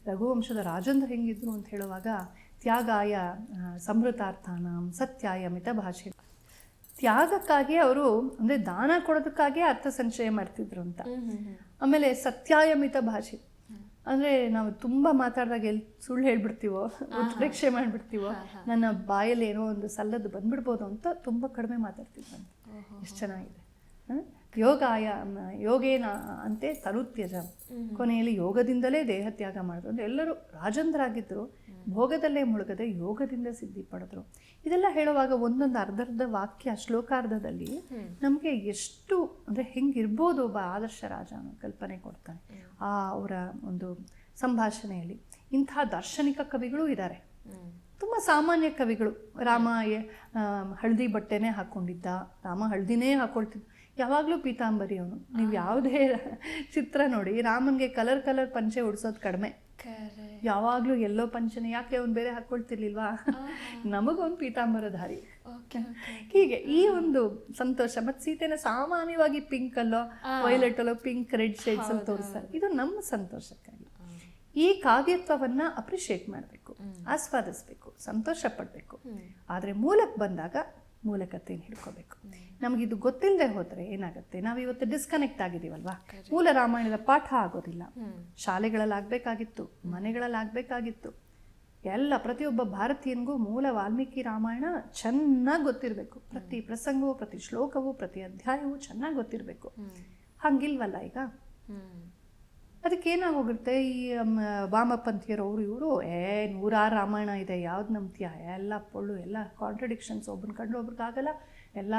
ರಘುವಂಶದ ರಾಜೇಂದ್ರ ಹೆಂಗಿದ್ರು ಅಂತ ಹೇಳುವಾಗ, ತ್ಯಾಗಾಯ ಸಮೃತಾರ್ಥಾನಾಂ ಸತ್ಯಾಯ ಮಿತ ಭಾಷೆ. ತ್ಯಾಗಕ್ಕಾಗಿ ಅವರು ಅಂದರೆ ದಾನ ಕೊಡೋದಕ್ಕಾಗಿಯೇ ಅರ್ಥ ಸಂಚಯ ಮಾಡ್ತಿದ್ರು ಅಂತ. ಆಮೇಲೆ ಸತ್ಯಾಯ ಮಿತ ಭಾಷೆ ಅಂದರೆ ನಾವು ತುಂಬ ಮಾತಾಡಿದಾಗ ಎಲ್ಲಿ ಸುಳ್ಳು ಹೇಳ್ಬಿಡ್ತೀವೋ, ಉತ್ಪ್ರೇಕ್ಷೆ ಮಾಡಿಬಿಡ್ತೀವೋ, ನನ್ನ ಬಾಯಲ್ಲಿ ಏನೋ ಒಂದು ಸಲ್ಲದ್ದು ಬಂದ್ಬಿಡ್ಬೋದು ಅಂತ ತುಂಬ ಕಡಿಮೆ ಮಾತಾಡ್ತಿದ್ರಂತೆ. ಎಷ್ಟು ಚೆನ್ನಾಗಿದೆ. ಯೋಗೇನ ಅಂತೆ ತರುತ್ಯಜ, ಕೊನೆಯಲ್ಲಿ ಯೋಗದಿಂದಲೇ ದೇಹ ತ್ಯಾಗ ಮಾಡಿದ್ರು. ಅಂದರೆ ಎಲ್ಲರೂ ರಾಜಂದ್ರಾಗಿದ್ದರು, ಭೋಗದಲ್ಲೇ ಮುಳುಗದೆ ಯೋಗದಿಂದ ಸಿದ್ಧಿ ಪಡೆದ್ರು. ಇದೆಲ್ಲ ಹೇಳುವಾಗ ಒಂದೊಂದು ಅರ್ಧರ್ಧ ವಾಕ್ಯ ಶ್ಲೋಕಾರ್ಧದಲ್ಲಿ ನಮಗೆ ಎಷ್ಟು ಅಂದರೆ ಹೆಂಗಿರ್ಬೋದು ಒಬ್ಬ ಆದರ್ಶ ರಾಜ ಅನ್ನೋ ಕಲ್ಪನೆ ಕೊಡ್ತಾನೆ ಅವರ ಒಂದು ಸಂಭಾಷಣೆಯಲ್ಲಿ. ಇಂಥ ದಾರ್ಶನಿಕ ಕವಿಗಳು ಇದ್ದಾರೆ, ತುಂಬ ಸಾಮಾನ್ಯ ಕವಿಗಳು. ರಾಮ ಹಳದಿ ಬಟ್ಟೆನೇ ಹಾಕ್ಕೊಂಡಿದ್ದ, ರಾಮ ಹಳದಿನೇ ಹಾಕ್ಕೊಳ್ತಿದ್ದ, ಯಾವಾಗಲೂ ಪೀತಾಂಬರಿ ಅವನು. ನೀವು ಯಾವುದೇ ಚಿತ್ರ ನೋಡಿ, ರಾಮನಿಗೆ ಕಲರ್ ಪಂಚೆ ಉಡ್ಸೋದು ಕಡಿಮೆ, ಯಾವಾಗಲೂ ಎಲ್ಲೋ ಪಂಚನೆ. ಯಾಕೆ ಅವ್ನು ಬೇರೆ ಹಾಕ್ಕೊಳ್ತಿರ್ಲಿಲ್ವಾ? ನಮಗೊಂದು ಪೀತಾಂಬರಧಾರಿ. ಹೀಗೆ ಈ ಒಂದು ಸಂತೋಷ. ಮತ್ತು ಸೀತೆನ ಸಾಮಾನ್ಯವಾಗಿ ಪಿಂಕಲ್ಲೋ ವೈಲೆಟಲ್ಲೋ ಪಿಂಕ್ ರೆಡ್ ಶೇಡ್ಸ್ ಅಲ್ಲಿ ತೋರಿಸ್ತಾರೆ. ಇದು ನಮ್ಮ ಸಂತೋಷಕ್ಕಾಗಿ. ಈ ಕಾವ್ಯತ್ವವನ್ನು ಅಪ್ರಿಷಿಯೇಟ್ ಮಾಡಬೇಕು, ಆಸ್ವಾದಿಸ್ಬೇಕು, ಸಂತೋಷ ಪಡಬೇಕು. ಆದರೆ ಮೂಲಕ್ಕೆ ಬಂದಾಗ ಮೂಲಕತೆಯನ್ನು ಹಿಡ್ಕೋಬೇಕು. ನಮಗಿದು ಗೊತ್ತಿಲ್ಲದೆ ಹೋದರೆ ಏನಾಗುತ್ತೆ, ನಾವಿವತ್ತು ಡಿಸ್ಕನೆಕ್ಟ್ ಆಗಿದ್ದೀವಲ್ವಾ, ಮೂಲ ರಾಮಾಯಣದ ಪಾಠ ಆಗೋದಿಲ್ಲ. ಶಾಲೆಗಳಲ್ಲಿ ಆಗಬೇಕಾಗಿತ್ತು, ಮನೆಗಳಲ್ಲಿ ಆಗಬೇಕಾಗಿತ್ತು. ಎಲ್ಲ ಪ್ರತಿಯೊಬ್ಬ ಭಾರತೀಯನಿಗೂ ಮೂಲ ವಾಲ್ಮೀಕಿ ರಾಮಾಯಣ ಚೆನ್ನಾಗಿ ಗೊತ್ತಿರಬೇಕು. ಪ್ರತಿ ಪ್ರಸಂಗವೂ, ಪ್ರತಿ ಶ್ಲೋಕವೂ, ಪ್ರತಿ ಅಧ್ಯಾಯವೂ ಚೆನ್ನಾಗಿ ಗೊತ್ತಿರಬೇಕು. ಹಂಗಿಲ್ವಲ್ಲ ಈಗ. ಅದಕ್ಕೇನಾಗೋಗುತ್ತೆ, ಈ ವಾಮಪಂಥೀಯರವರು ಇವರು 106 ರಾಮಾಯಣ ಇದೆ, ಯಾವ್ದು ನಂಬ್ತೀಯ, ಎಲ್ಲ ಪೊಳ್ಳು, ಎಲ್ಲ ಕಾಂಟ್ರಡಿಕ್ಷನ್ಸ್, ಒಬ್ಬನ ಕಂಡು ಒಬ್ರಿಗಾಗಲ್ಲ, ಎಲ್ಲ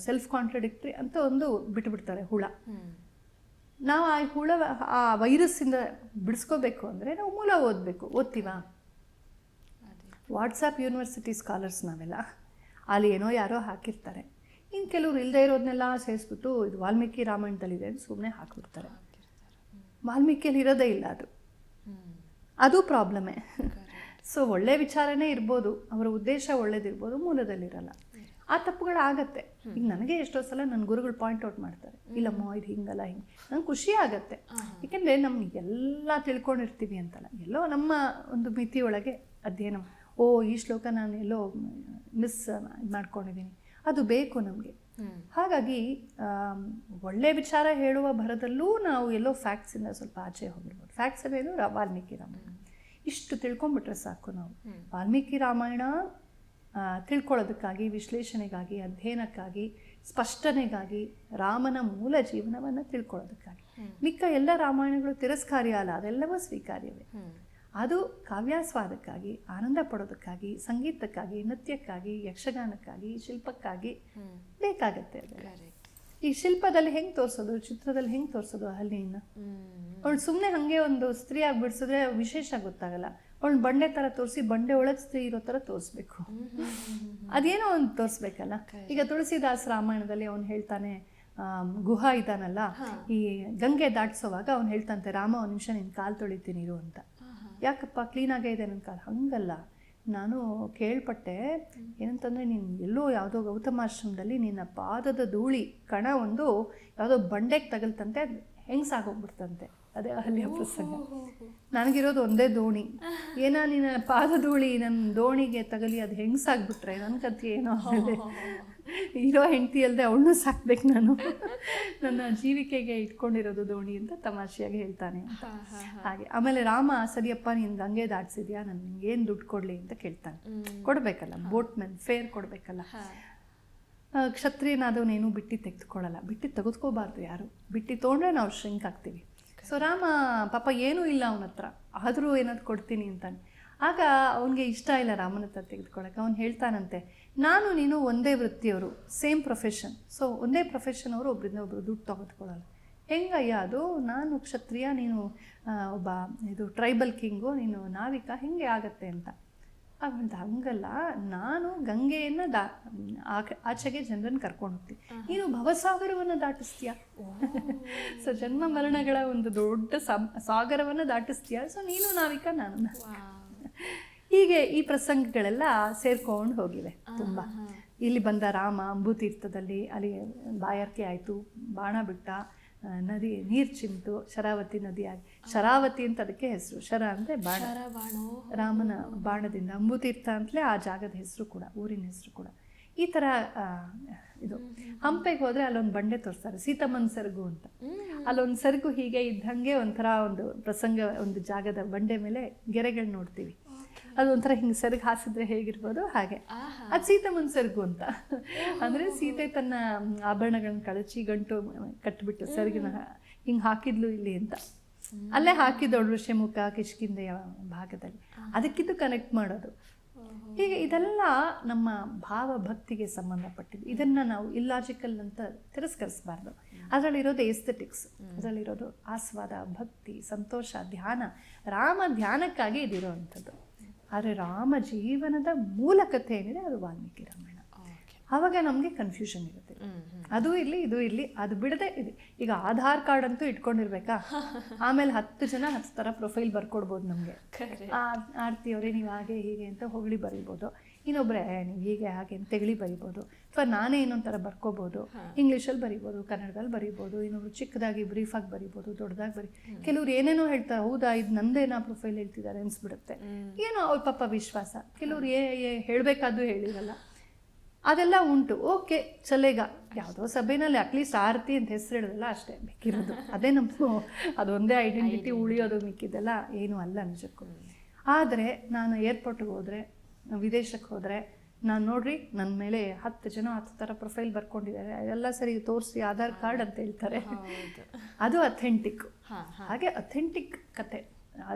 ಸೆಲ್ಫ್ ಕಾಂಟ್ರಡಿಕ್ಟ್ರಿ ಅಂತ ಒಂದು ಬಿಟ್ಟುಬಿಡ್ತಾರೆ ಹುಳ. ನಾವು ಆ ವೈರಸ್ಸಿಂದ ಬಿಡಿಸ್ಕೋಬೇಕು ಅಂದರೆ ನಾವು ಮೂಲ ಓದ್ತೀವಾ? ವಾಟ್ಸಪ್ ಯೂನಿವರ್ಸಿಟಿ ಸ್ಕಾಲರ್ಸ್ ನಾವೆಲ್ಲ, ಅಲ್ಲಿ ಏನೋ ಯಾರೋ ಹಾಕಿರ್ತಾರೆ. ಇನ್ನು ಕೆಲವರು ಇಲ್ಲದೆ ಇರೋದನ್ನೆಲ್ಲ ಸೇರಿಸ್ಬಿಟ್ಟು ಇದು ವಾಲ್ಮೀಕಿ ರಾಮಾಯಣದಲ್ಲಿದೆ ಅಂತ ಸುಮ್ಮನೆ ಹಾಕಿಬಿಡ್ತಾರೆ. ವಾಲ್ಮೀಕಿಯಲ್ಲಿ ಇರೋದೇ ಇಲ್ಲ ಅದು ಪ್ರಾಬ್ಲಮೇ. ಸೊ ಒಳ್ಳೆ ವಿಚಾರನೇ ಇರ್ಬೋದು, ಅವರ ಉದ್ದೇಶ ಒಳ್ಳೇದಿರ್ಬೋದು, ಮೂಲದಲ್ಲಿರಲ್ಲ. ಆ ತಪ್ಪುಗಳಾಗತ್ತೆ. ಈಗ ನನಗೆ ಎಷ್ಟೋ ಸಲ ನನ್ನ ಗುರುಗಳು ಪಾಯಿಂಟ್ ಔಟ್ ಮಾಡ್ತಾರೆ, ಇಲ್ಲಮ್ಮ ಇದು ಹಿಂಗಲ್ಲ, ಹಿಂಗೆ. ನಂಗೆ ಖುಷಿ ಆಗತ್ತೆ, ಏಕೆಂದರೆ ನಮ್ಗೆ ಎಲ್ಲ ತಿಳ್ಕೊಂಡಿರ್ತೀವಿ ಅಂತಲ್ಲ, ಎಲ್ಲೋ ನಮ್ಮ ಒಂದು ಮಿತಿಯೊಳಗೆ ಅಧ್ಯಯನ. ಈ ಶ್ಲೋಕ ನಾನು ಎಲ್ಲೋ ಮಿಸ್ ಮಾಡ್ಕೊಂಡಿದ್ದೀನಿ, ಅದು ಬೇಕು ನಮಗೆ. ಹಾಗಾಗಿ ಒಳ್ಳೆ ವಿಚಾರ ಹೇಳುವ ಭರದಲ್ಲೂ ನಾವು ಎಲ್ಲೋ ಫ್ಯಾಕ್ಟ್ಸಿಂದ ಸ್ವಲ್ಪ ಆಚೆ ಹೋಗಿರ್ಬೋದು. ಫ್ಯಾಕ್ಟ್ಸ್ ಏನು, ವಾಲ್ಮೀಕಿ ರಾಮಾಯಣ ಇಷ್ಟು ತಿಳ್ಕೊಂಬಿಟ್ರೆ ಸಾಕು. ನಾವು ವಾಲ್ಮೀಕಿ ರಾಮಾಯಣ ತಿಳ್ಕೊಳ್ಳೋದಕ್ಕಾಗಿ, ವಿಶ್ಲೇಷಣೆಗಾಗಿ, ಅಧ್ಯಯನಕ್ಕಾಗಿ, ಸ್ಪಷ್ಟನೆಗಾಗಿ, ರಾಮನ ಮೂಲ ಜೀವನವನ್ನು ತಿಳ್ಕೊಳ್ಳೋದಕ್ಕಾಗಿ. ಮಿಕ್ಕ ಎಲ್ಲ ರಾಮಾಯಣಗಳು ತಿರಸ್ಕಾರ್ಯ ಅಲ್ಲ, ಅದೆಲ್ಲವೂ ಸ್ವೀಕಾರ್ಯವೇ. ಅದು ಕಾವ್ಯಾಸ್ವಾದಕ್ಕಾಗಿ, ಆನಂದ ಪಡೋದಕ್ಕಾಗಿ, ಸಂಗೀತಕ್ಕಾಗಿ, ನೃತ್ಯಕ್ಕಾಗಿ, ಯಕ್ಷಗಾನಕ್ಕಾಗಿ, ಶಿಲ್ಪಕ್ಕಾಗಿ ಬೇಕಾಗತ್ತೆ. ಈ ಶಿಲ್ಪದಲ್ಲಿ ಹೆಂಗೆ ತೋರಿಸೋದು, ಚಿತ್ರದಲ್ಲಿ ಹೆಂಗೆ ತೋರಿಸೋದು ಹಲ್ಲಿನ. ಅವಳು ಸುಮ್ಮನೆ ಹಾಗೆ ಒಂದು ಸ್ತ್ರೀಯಾಗಿ ಬಿಡಿಸಿದ್ರೆ ವಿಶೇಷ ಗೊತ್ತಾಗಲ್ಲ. ಅವಳು ಬಂಡೆ ಥರ ತೋರಿಸಿ, ಬಂಡೆ ಒಳಗೆ ಸ್ತ್ರೀ ಇರೋ ಥರ ತೋರಿಸ್ಬೇಕು. ಅದೇನೋ ಒಂದು ತೋರಿಸ್ಬೇಕಲ್ಲ. ಈಗ ತುಳಸಿದಾಸ್ ರಾಮಾಯಣದಲ್ಲಿ ಅವನು ಹೇಳ್ತಾನೆ, ಗುಹಾ ಇದ್ದಾನಲ್ಲ, ಈ ಗಂಗೆ ದಾಟಿಸೋವಾಗ ಅವ್ನು ಹೇಳ್ತಂತೆ, ರಾಮ ಒಂದು ನಿಮಿಷ ನಿನ್ನ ಕಾಲು ತೊಳಿತೀನಿ ಇರು ಅಂತ. ಯಾಕಪ್ಪ, ಕ್ಲೀನಾಗೇ ಇದೆ ನನ್ನ ಕಾಲು? ಹಂಗಲ್ಲ, ನಾನು ಕೇಳ್ಪಟ್ಟೆ ಏನಂತಂದರೆ, ನೀನು ಎಲ್ಲೋ ಯಾವುದೋ ಗೌತಮಾಶ್ರಮದಲ್ಲಿ ನಿನ್ನ ಪಾದದ ಧೂಳಿ ಕಣ ಒಂದು ಯಾವುದೋ ಬಂಡೆಗೆ ತಗಲ್ತಂತೆ, ಅದು ಹೆಂಗ್ಸಾಗೋಗ್ಬಿಡ್ತಂತೆ. ಅದೇ ಅಲ್ಲಿಯ ಪ್ರಸಂಗ. ನನಗಿರೋದು ಒಂದೇ ದೋಣಿ, ಏನೋ ನಿನ್ನ ಪಾದ ಧೂಳಿ ನನ್ನ ದೋಣಿಗೆ ತಗಲಿ ಅದು ಹೆಂಗ್ಸಾಗ್ಬಿಟ್ರೆ ನನ್ನ ಕಥೆ ಏನೋ ಆಮೇಲೆ ಇರೋ ಹೆಂಡತಿ ಅಲ್ಲದೆ ಅವಳನ್ನೂ ಸಾಕ್ಬೇಕು ನಾನು, ನನ್ನ ಜೀವಿಕೆಗೆ ಇಟ್ಕೊಂಡಿರೋದು ದೋಣಿ ಅಂತ ತಮಾಷೆಯಾಗಿ ಹೇಳ್ತಾನೆ ಅಂತ. ಹಾಗೆ ಆಮೇಲೆ ರಾಮ, ಸರಿಯಪ್ಪ ನೀನು ಗಂಗೆ ದಾಟಿಸಿದ್ಯಾ, ನಾನು ನಿಂಗೇನು ದುಡ್ಡು ಕೊಡಲಿ ಅಂತ ಕೇಳ್ತಾನೆ. ಕೊಡಬೇಕಲ್ಲ, ಬೋಟ್ಮೆನ್ ಫೇರ್ ಕೊಡಬೇಕಲ್ಲ. ಕ್ಷತ್ರಿಯನಾದವನೇನು ಬಿಟ್ಟು ತೆಗೆದುಕೊಳ್ಳಲ್ಲ, ಬಿಟ್ಟು ತೆಗೆದುಕೋಬಾರ್ದು ಯಾರು. ಬಿಟ್ಟು ತೊಗೊಂಡ್ರೆ ನಾವು ಶ್ರಿಂಕ್ ಆಗ್ತೀವಿ. ಸೊ ರಾಮ ಪಾಪ ಏನೂ ಇಲ್ಲ ಅವನ ಹತ್ರ, ಆದರೂ ಏನಾದ್ರು ಕೊಡ್ತೀನಿ ಅಂತಾನೆ. ಆಗ ಅವನಿಗೆ ಇಷ್ಟ ಇಲ್ಲ ರಾಮನ ಹತ್ರ ತೆಗೆದುಕೊಳ್ಳೋಕೆ. ಅವ್ನು ಹೇಳ್ತಾನಂತೆ, ನಾನು ನೀನು ಒಂದೇ ವೃತ್ತಿಯವರು, ಸೇಮ್ ಪ್ರೊಫೆಷನ್. ಸೊ ಒಂದೇ ಪ್ರೊಫೆಷನ್ ಅವರು ಒಬ್ಬರಿಂದ ಒಬ್ಬರು ದುಡ್ಡು ತೆಗೆದುಕೊಳ್ಳಲ್ಲ. ಹೆಂಗಯ್ಯ ಅದು? ನಾನು ಕ್ಷತ್ರಿಯ, ನೀನು ಒಬ್ಬ ಇದು ಟ್ರೈಬಲ್ ಕಿಂಗು, ನೀನು ನಾವಿಕ, ಹೆಂಗೆ ಆಗತ್ತೆ ಅಂತ. ಅಂತ ಹಂಗಲ್ಲ, ನಾನು ಗಂಗೆಯನ್ನು ಆಚೆಗೆ ಜನರನ್ನು ಕರ್ಕೊಂಡು ಹೋಗ್ತೀನಿ, ನೀನು ಭವಸಾಗರವನ್ನು ದಾಟಿಸ್ತೀಯ. ಸೊ ಜನ್ಮ ಮರಣಗಳ ಒಂದು ದೊಡ್ಡ ಸಾಗರವನ್ನು ದಾಟಿಸ್ತೀಯ. ಸೊ ನೀನು ನಾವಿಕ, ನಾನು. ಹೀಗೆ ಈ ಪ್ರಸಂಗಗಳೆಲ್ಲ ಸೇರ್ಕೊಂಡು ಹೋಗಿವೆ ತುಂಬ. ಇಲ್ಲಿ ಬಂದ ರಾಮ ಅಂಬುತೀರ್ಥದಲ್ಲಿ, ಅಲ್ಲಿ ಬಾಯಾರಿಕೆ ಆಯಿತು, ಬಾಣ ಬಿಟ್ಟ, ನದಿ ನೀರು ಚಿಮ್ತು, ಶರಾವತಿ ನದಿಯಾಗಿ. ಶರಾವತಿ ಅಂತ ಅದಕ್ಕೆ ಹೆಸರು. ಶರ ಅಂದರೆ ಬಾಣ, ರಾಮನ ಬಾಣದಿಂದ. ಅಂಬುತೀರ್ಥ ಅಂತಲೇ ಆ ಜಾಗದ ಹೆಸರು ಕೂಡ, ಊರಿನ ಹೆಸರು ಕೂಡ. ಈ ಥರ ಇದು ಹಂಪೆಗೆ ಹೋದರೆ ಅಲ್ಲೊಂದು ಬಂಡೆ ತೋರಿಸ್ತಾರೆ, ಸೀತಮ್ಮನ ಸೆರಗು ಅಂತ. ಅಲ್ಲೊಂದು ಸೆರಗು ಹೀಗೆ ಇದ್ದಂಗೆ ಒಂಥರ ಒಂದು ಪ್ರಸಂಗ, ಒಂದು ಜಾಗದ ಬಂಡೆ ಮೇಲೆ ಗೆರೆಗಳು ನೋಡ್ತೀವಿ. ಅದೊಂಥರ ಹಿಂಗೆ ಸೆರಗು ಹಾಸಿದ್ರೆ ಹೇಗಿರ್ಬೋದು ಹಾಗೆ. ಅದು ಸೀತಮ್ಮನ ಸೆರಗು ಅಂತ. ಅಂದರೆ ಸೀತೆ ತನ್ನ ಆಭರಣಗಳನ್ನ ಕಳಚಿ ಗಂಟು ಕಟ್ಟಿಬಿಟ್ಟು ಸೆರಗಿನ ಹಿಂಗೆ ಹಾಕಿದ್ಲು ಇಲ್ಲಿ ಅಂತ. ಅಲ್ಲೇ ಹಾಕಿದವಳು ಋಷ್ಯಮುಖ ಕಿಷ್ಕಿಂಧೆಯ ಭಾಗದಲ್ಲಿ. ಅದಕ್ಕಿದ್ದು ಕನೆಕ್ಟ್ ಮಾಡೋದು. ಹೀಗೆ ಇದೆಲ್ಲ ನಮ್ಮ ಭಾವಭಕ್ತಿಗೆ ಸಂಬಂಧಪಟ್ಟಿದ್ದು. ಇದನ್ನು ನಾವು ಇಲ್ಲಾಜಿಕಲ್ ಅಂತ ತಿರಸ್ಕರಿಸಬಾರ್ದು. ಅದರಲ್ಲಿರೋದು ಎಸ್ಥೆಟಿಕ್ಸ್, ಅದರಲ್ಲಿರೋದು ಆಸ್ವಾದ, ಭಕ್ತಿ, ಸಂತೋಷ, ಧ್ಯಾನ. ರಾಮ ಧ್ಯಾನಕ್ಕಾಗಿ ಇದಿರೋವಂಥದ್ದು. ಆದರೆ ರಾಮ ಜೀವನದ ಮೂಲ ಕಥೆ ಏನಿದೆ ಅದು ವಾಲ್ಮೀಕಿ ರಾಮಾಯಣ. ಆವಾಗ ನಮಗೆ ಕನ್ಫ್ಯೂಷನ್ ಇರುತ್ತೆ. ಅದು ಇಲ್ಲಿ ಇದು ಇಲ್ಲಿ, ಅದು ಬಿಡದೆ ಇದೆ. ಈಗ ಆಧಾರ್ ಕಾರ್ಡ್ ಅಂತೂ ಇಟ್ಕೊಂಡಿರ್ಬೇಕಾ? ಆಮೇಲೆ 10 ಜನ 10 ಥರ ಪ್ರೊಫೈಲ್ ಬರ್ಕೊಡ್ಬೋದು ನಮಗೆ. ಆರ್ತಿ ಅವರೇ ನೀವು ಹಾಗೆ ಹೀಗೆ ಅಂತ ಹೊಗಳಿ ಬರೀಬೋದು, ಇನ್ನೊಬ್ಬರೇ ನೀವು ಹೀಗೆ ಹಾಗೆ ಅಂತ ತೆಗಳಿ ಬರೀಬೋದು, ಅಥವಾ ನಾನೇ ಇನ್ನೊಂಥರ ಬರ್ಕೋಬೋದು. ಇಂಗ್ಲೀಷಲ್ಲಿ ಬರೀಬೋದು, ಕನ್ನಡದಲ್ಲಿ ಬರೀಬೋದು, ಇನ್ನೊಬ್ರು ಚಿಕ್ಕದಾಗಿ ಬ್ರೀಫಾಗಿ ಬರೀಬೋದು, ದೊಡ್ಡದಾಗಿ ಕೆಲವ್ರು ಏನೇನೋ ಹೇಳ್ತಾರೆ, ಹೌದಾ ಇದು ನಂದೇನಾ ಪ್ರೊಫೈಲ್ ಹೇಳ್ತಿದ್ದಾರೆ ಅನಿಸ್ಬಿಡುತ್ತೆ. ಏನೋ ಅವ್ರ ಪಾಪ ವಿಶ್ವಾಸ. ಕೆಲವ್ರು ಹೇಳಬೇಕಾದ್ದು ಹೇಳಿರಲ್ಲ. ಅದೆಲ್ಲ ಉಂಟು. ಓಕೆ, ಚಲೇಗ ಯಾವುದೋ ಸಭೆಯಲ್ಲಿ ಅಟ್ಲೀಸ್ಟ್ ಆರತಿ ಅಂತ ಹೆಸರು ಹೇಳೋದಲ್ಲ ಅಷ್ಟೇ ಬೇಕಿರೋದು. ಅದೇ ನಮ್ಮ ಅದೊಂದೇ ಐಡೆಂಟಿಟಿ ಉಳಿಯೋದು, ಮಿಕ್ಕಿದೆಲ್ಲ ಏನೂ ಅಲ್ಲ ನಿಜಕ್ಕೂ. ಆದರೆ ನಾನು ಏರ್ಪೋರ್ಟ್ಗೆ ಹೋದರೆ, ವಿದೇಶಕ್ಕೆ ಹೋದರೆ, ನಾನು ನೋಡ್ರಿ ನನ್ನ ಮೇಲೆ 10 ಜನ 10 ಥರ ಪ್ರೊಫೈಲ್ ಬರ್ಕೊಂಡಿದ್ದಾರೆ, ಅದೆಲ್ಲ ಸರಿ ತೋರಿಸಿ ಆಧಾರ್ ಕಾರ್ಡ್ ಅಂತ ಹೇಳ್ತಾರೆ. ಅದು ಅಥೆಂಟಿಕ್. ಹಾಗೆ ಅಥೆಂಟಿಕ್ ಕತೆ,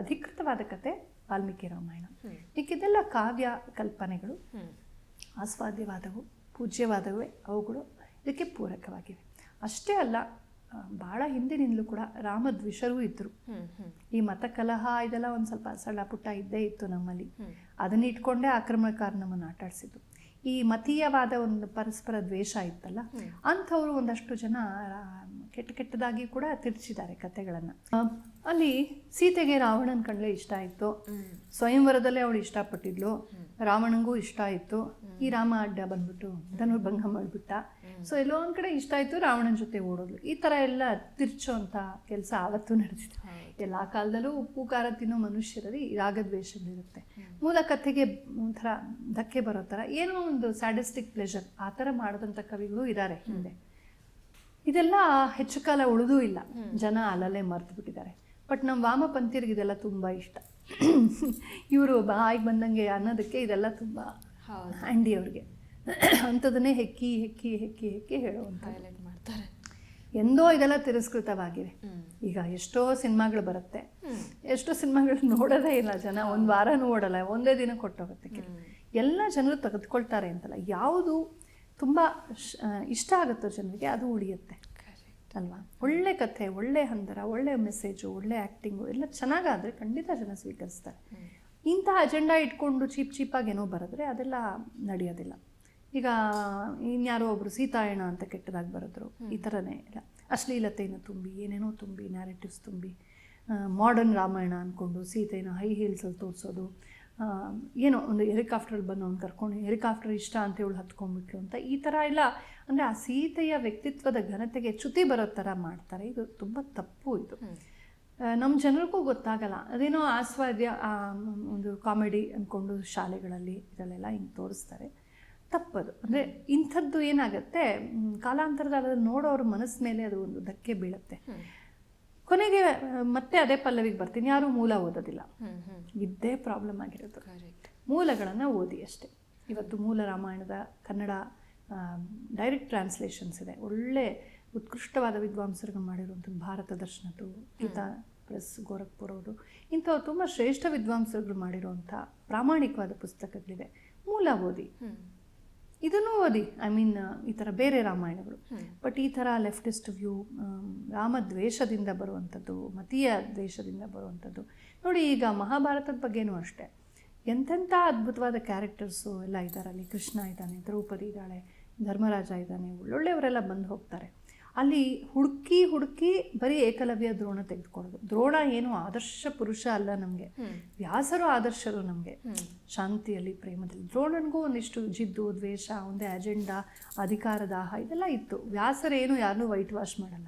ಅಧಿಕೃತವಾದ ಕತೆ ವಾಲ್ಮೀಕಿ ರಾಮಾಯಣ. ಮಿಕ್ಕಿದೆಲ್ಲ ಕಾವ್ಯ ಕಲ್ಪನೆಗಳು, ಆಸ್ವಾದ್ಯವಾದವು, ಪೂಜ್ಯವಾದವೇ. ಅವುಗಳು ಇದಕ್ಕೆ ಪೂರಕವಾಗಿವೆ. ಅಷ್ಟೇ ಅಲ್ಲ, ಭಾಳ ಹಿಂದಿನಿಂದಲೂ ಕೂಡ ರಾಮದ್ವಿಷರೂ ಇದ್ದರು. ಈ ಮತಕಲಹ ಇದೆಲ್ಲ ಒಂದು ಸ್ವಲ್ಪ ಸಣ್ಣ ಪುಟ್ಟ ಇದ್ದೇ ಇತ್ತು ನಮ್ಮಲ್ಲಿ. ಅದನ್ನ ಇಟ್ಕೊಂಡೇ ಆಕ್ರಮಣಕಾರ ನಮ್ಮನ್ನು ಆಟಾಡಿಸಿದ್ದು. ಈ ಮತೀಯವಾದ ಒಂದು ಪರಸ್ಪರ ದ್ವೇಷ ಇತ್ತಲ್ಲ, ಅಂಥವರು ಒಂದಷ್ಟು ಜನ ಕೆಟ್ಟದಾಗಿ ಕೂಡ ತಿರ್ಚಿದ್ದಾರೆ ಕತೆಗಳನ್ನು. ಅಲ್ಲಿ ಸೀತೆಗೆ ರಾವಣನ ಕಂಡ್ಲೆ ಇಷ್ಟ ಆಯಿತು. ಸ್ವಯಂವರದಲ್ಲೇ ಅವಳು ಇಷ್ಟಪಟ್ಟಿದ್ಲು, ರಾವಣಂಗೂ ಇಷ್ಟ ಆಯಿತು. ಈ ರಾಮ ಅಡ್ಡ ಬಂದ್ಬಿಟ್ಟು ಧನುರ್ಭಂಗ ಮಾಡಿಬಿಟ್ಟ. ಸೊ ಎಲ್ಲೋ ಒಂದು ಕಡೆ ಇಷ್ಟ ಆಯಿತು, ರಾವಣನ ಜೊತೆ ಓಡೋದ್ಲು. ಈ ಥರ ಎಲ್ಲ ತಿರ್ಚೋ ಅಂಥ ಕೆಲಸ ಆವತ್ತೂ ನಡೆದಿತ್ತು. ಎಲ್ಲ ಕಾಲದಲ್ಲೂ ಉಪ್ಪು ಖಾರ ತಿನ್ನೋ ಮನುಷ್ಯರಲ್ಲಿ ರಾಗದ್ವೇಷಗಳಿರುತ್ತೆ. ಮೂಲ ಕಥೆಗೆ ಒಂಥರ ಧಕ್ಕೆ ಬರೋ ಥರ ಏನೋ ಒಂದು ಸ್ಯಾಡಿಸ್ಟಿಕ್ ಪ್ಲೆಷರ್ ಆ ಥರ ಮಾಡಿದಂಥ ಕವಿಗಳು ಇದ್ದಾರೆ ಹಿಂದೆ. ಇದೆಲ್ಲ ಹೆಚ್ಚು ಕಾಲ ಉಳಿದೂ ಇಲ್ಲ, ಜನ ಅಲ್ಲಲ್ಲೇ ಮರ್ತು ಬಿಟ್ಟಿದ್ದಾರೆ. ಬಟ್ ನಮ್ಮ ವಾಮಪಂಥೀರಿಗೆ ಇದೆಲ್ಲ ತುಂಬ ಇಷ್ಟ. ಇವರು ಬಾಯಿಗೆ ಬಂದಂಗೆ ಅನ್ನೋದಕ್ಕೆ ಇದೆಲ್ಲ ತುಂಬ ಹ್ಯಾಂಡಿ ಅವ್ರಿಗೆ. ಅಂಥದನ್ನೇ ಹೆಕ್ಕಿ ಹೆಕ್ಕಿ ಹೆಕ್ಕಿ ಹೆಕ್ಕಿ ಹೇಳುವಂಥ ಮಾಡ್ತಾರೆ. ಎಂದೋ ಇದೆಲ್ಲ ತಿರಸ್ಕೃತವಾಗಿವೆ. ಈಗ ಎಷ್ಟೋ ಸಿನಿಮಾಗಳು ಬರುತ್ತೆ, ಎಷ್ಟೋ ಸಿನಿಮಾಗಳು ನೋಡೋದೇ ಇಲ್ಲ ಜನ, ಒಂದು ವಾರನೂ ಓಡಲ್ಲ, ಒಂದೇ ದಿನ ಕೊಟ್ಟೋಗುತ್ತೆ. ಎಲ್ಲ ಜನರು ತೆಗೆದುಕೊಳ್ತಾರೆ ಅಂತಲ್ಲ, ಯಾವುದು ತುಂಬ ಇಷ್ಟ ಆಗುತ್ತೋ ಜನರಿಗೆ ಅದು ಉಳಿಯುತ್ತೆ ಅಲ್ವಾ. ಒಳ್ಳೆ ಕಥೆ, ಒಳ್ಳೆ ಹಂದರ, ಒಳ್ಳೆ ಮೆಸೇಜು, ಒಳ್ಳೆ ಆ್ಯಕ್ಟಿಂಗು ಎಲ್ಲ ಚೆನ್ನಾಗಾದರೆ ಖಂಡಿತ ಜನ ಸ್ವೀಕರಿಸ್ತಾರೆ. ಇಂಥ ಅಜೆಂಡಾ ಇಟ್ಕೊಂಡು ಚೀಪಾಗಿ ಏನೋ ಬರೆದ್ರೆ ಅದೆಲ್ಲ ನಡೆಯೋದಿಲ್ಲ. ಈಗ ಇನ್ಯಾರೋ ಒಬ್ಬರು ಸೀತಾಯಣ ಅಂತ ಕೆಟ್ಟದಾಗಿ ಬರೆದ್ರು, ಈ ಥರನೇ ಇಲ್ಲ. ಅಶ್ಲೀಲತೆಯನ್ನು ತುಂಬಿ, ಏನೇನೋ ತುಂಬಿ, ನ್ಯಾರೇಟಿವ್ಸ್ ತುಂಬಿ, ಮಾಡರ್ನ್ ರಾಮಾಯಣ ಅಂದ್ಕೊಂಡು ಸೀತೆಯನ್ನು ಹೈ ಹೀಲ್ಸಲ್ಲಿ ತೋರಿಸೋದು, ಏನೋ ಒಂದು ಹೆಲಿಕಾಪ್ಟ್ರಲ್ಲಿ ಬಂದು ಅವ್ನು ಕರ್ಕೊಂಡು ಹೆಲಿಕಾಪ್ಟರ್ ಇಷ್ಟ ಅಂತ ಇವಳು ಹತ್ಕೊಂಡ್ಬಿಟ್ಲು ಅಂತ, ಈ ಥರ ಎಲ್ಲ. ಅಂದರೆ ಆ ಸೀತೆಯ ವ್ಯಕ್ತಿತ್ವದ ಘನತೆಗೆ ಚ್ಯುತಿ ಬರೋ ಥರ ಮಾಡ್ತಾರೆ. ಇದು ತುಂಬ ತಪ್ಪು. ಇದು ನಮ್ಮ ಜನರಿಗೂ ಗೊತ್ತಾಗಲ್ಲ. ಅದೇನೋ ಆಸ್ವಾದ್ಯ, ಒಂದು ಕಾಮಿಡಿ ಅಂದ್ಕೊಂಡು ಶಾಲೆಗಳಲ್ಲಿ ಇದರಲ್ಲೆಲ್ಲ ಹಿಂಗೆ ತೋರಿಸ್ತಾರೆ. ತಪ್ಪದು. ಅಂದರೆ ಇಂಥದ್ದು ಏನಾಗುತ್ತೆ, ಕಾಲಾಂತರದಲ್ಲಿ ಅದನ್ನು ನೋಡೋರ ಮನಸ್ಸು ಮೇಲೆ ಅದು ಒಂದು ಧಕ್ಕೆ ಬೀಳುತ್ತೆ. ಕೊನೆಗೆ ಮತ್ತೆ ಅದೇ ಪಲ್ಲವಿಗೆ ಬರ್ತೀನಿ, ಯಾರೂ ಮೂಲ ಓದೋದಿಲ್ಲ. ಇದ್ದೇ ಪ್ರಾಬ್ಲಮ್ ಆಗಿರೋದು. ಮೂಲಗಳನ್ನು ಓದಿ ಅಷ್ಟೇ. ಇವತ್ತು ಮೂಲ ರಾಮಾಯಣದ ಕನ್ನಡ ಡೈರೆಕ್ಟ್ ಟ್ರಾನ್ಸ್ಲೇಷನ್ಸ್ ಇದೆ. ಒಳ್ಳೆ ಉತ್ಕೃಷ್ಟವಾದ ವಿದ್ವಾಂಸರುಗಳು ಮಾಡಿರುವಂಥದ್ದು ಭಾರತ ದರ್ಶನದ್ದು, ಗೀತಾ ಪ್ರೆಸ್, ಗೋರಖ್ಪುರ್ ಅವರು, ಇಂಥವ್ರು ತುಂಬ ಶ್ರೇಷ್ಠ ವಿದ್ವಾಂಸರುಗಳು ಮಾಡಿರುವಂಥ ಪ್ರಾಮಾಣಿಕವಾದ ಪುಸ್ತಕಗಳಿವೆ. ಮೂಲ ಓದಿ, ಇದನ್ನೂ ಓದಿ. ಐ ಮೀನ್ ಈ ಥರ ಬೇರೆ ರಾಮಾಯಣಗಳು. ಬಟ್ ಈ ಥರ ಲೆಫ್ಟಿಸ್ಟ್ ವ್ಯೂ, ರಾಮದ್ವೇಷದಿಂದ ಬರುವಂಥದ್ದು, ಮತೀಯ ದ್ವೇಷದಿಂದ ಬರುವಂಥದ್ದು ನೋಡಿ. ಈಗ ಮಹಾಭಾರತದ ಬಗ್ಗೆನೂ ಅಷ್ಟೇ, ಎಂತೆಂಥ ಅದ್ಭುತವಾದ ಕ್ಯಾರೆಕ್ಟರ್ಸು ಎಲ್ಲ ಇದ್ದಾರೆ ಅಲ್ಲಿ. ಕೃಷ್ಣ ಇದ್ದಾನೆ, ದ್ರೌಪದಿ ಇದ್ದಾಳೆ, ಧರ್ಮರಾಜ ಇದ್ದಾನೆ, ಒಳ್ಳೊಳ್ಳೆಯವರೆಲ್ಲ ಬಂದು ಹೋಗ್ತಾರೆ. ಅಲ್ಲಿ ಹುಡುಕಿ ಬರೀ ಏಕಲವ್ಯ ದ್ರೋಣ ತೆಗೆದುಕೊಳ್ಳೋದು. ದ್ರೋಣ ಏನು ಆದರ್ಶ ಪುರುಷ ಅಲ್ಲ ನಮಗೆ, ವ್ಯಾಸರು ಆದರ್ಶರು ನಮಗೆ ಶಾಂತಿಯಲ್ಲಿ, ಪ್ರೇಮದಲ್ಲಿ. ದ್ರೋಣನಿಗೂ ಒಂದಿಷ್ಟು ಜಿದ್ದು, ದ್ವೇಷ, ಒಂದೇ ಅಜೆಂಡಾ, ಅಧಿಕಾರದಾಹ ಇದೆಲ್ಲ ಇತ್ತು. ವ್ಯಾಸರೇನು ಯಾರನ್ನೂ ವೈಟ್ ವಾಶ್ ಮಾಡಲ್ಲ.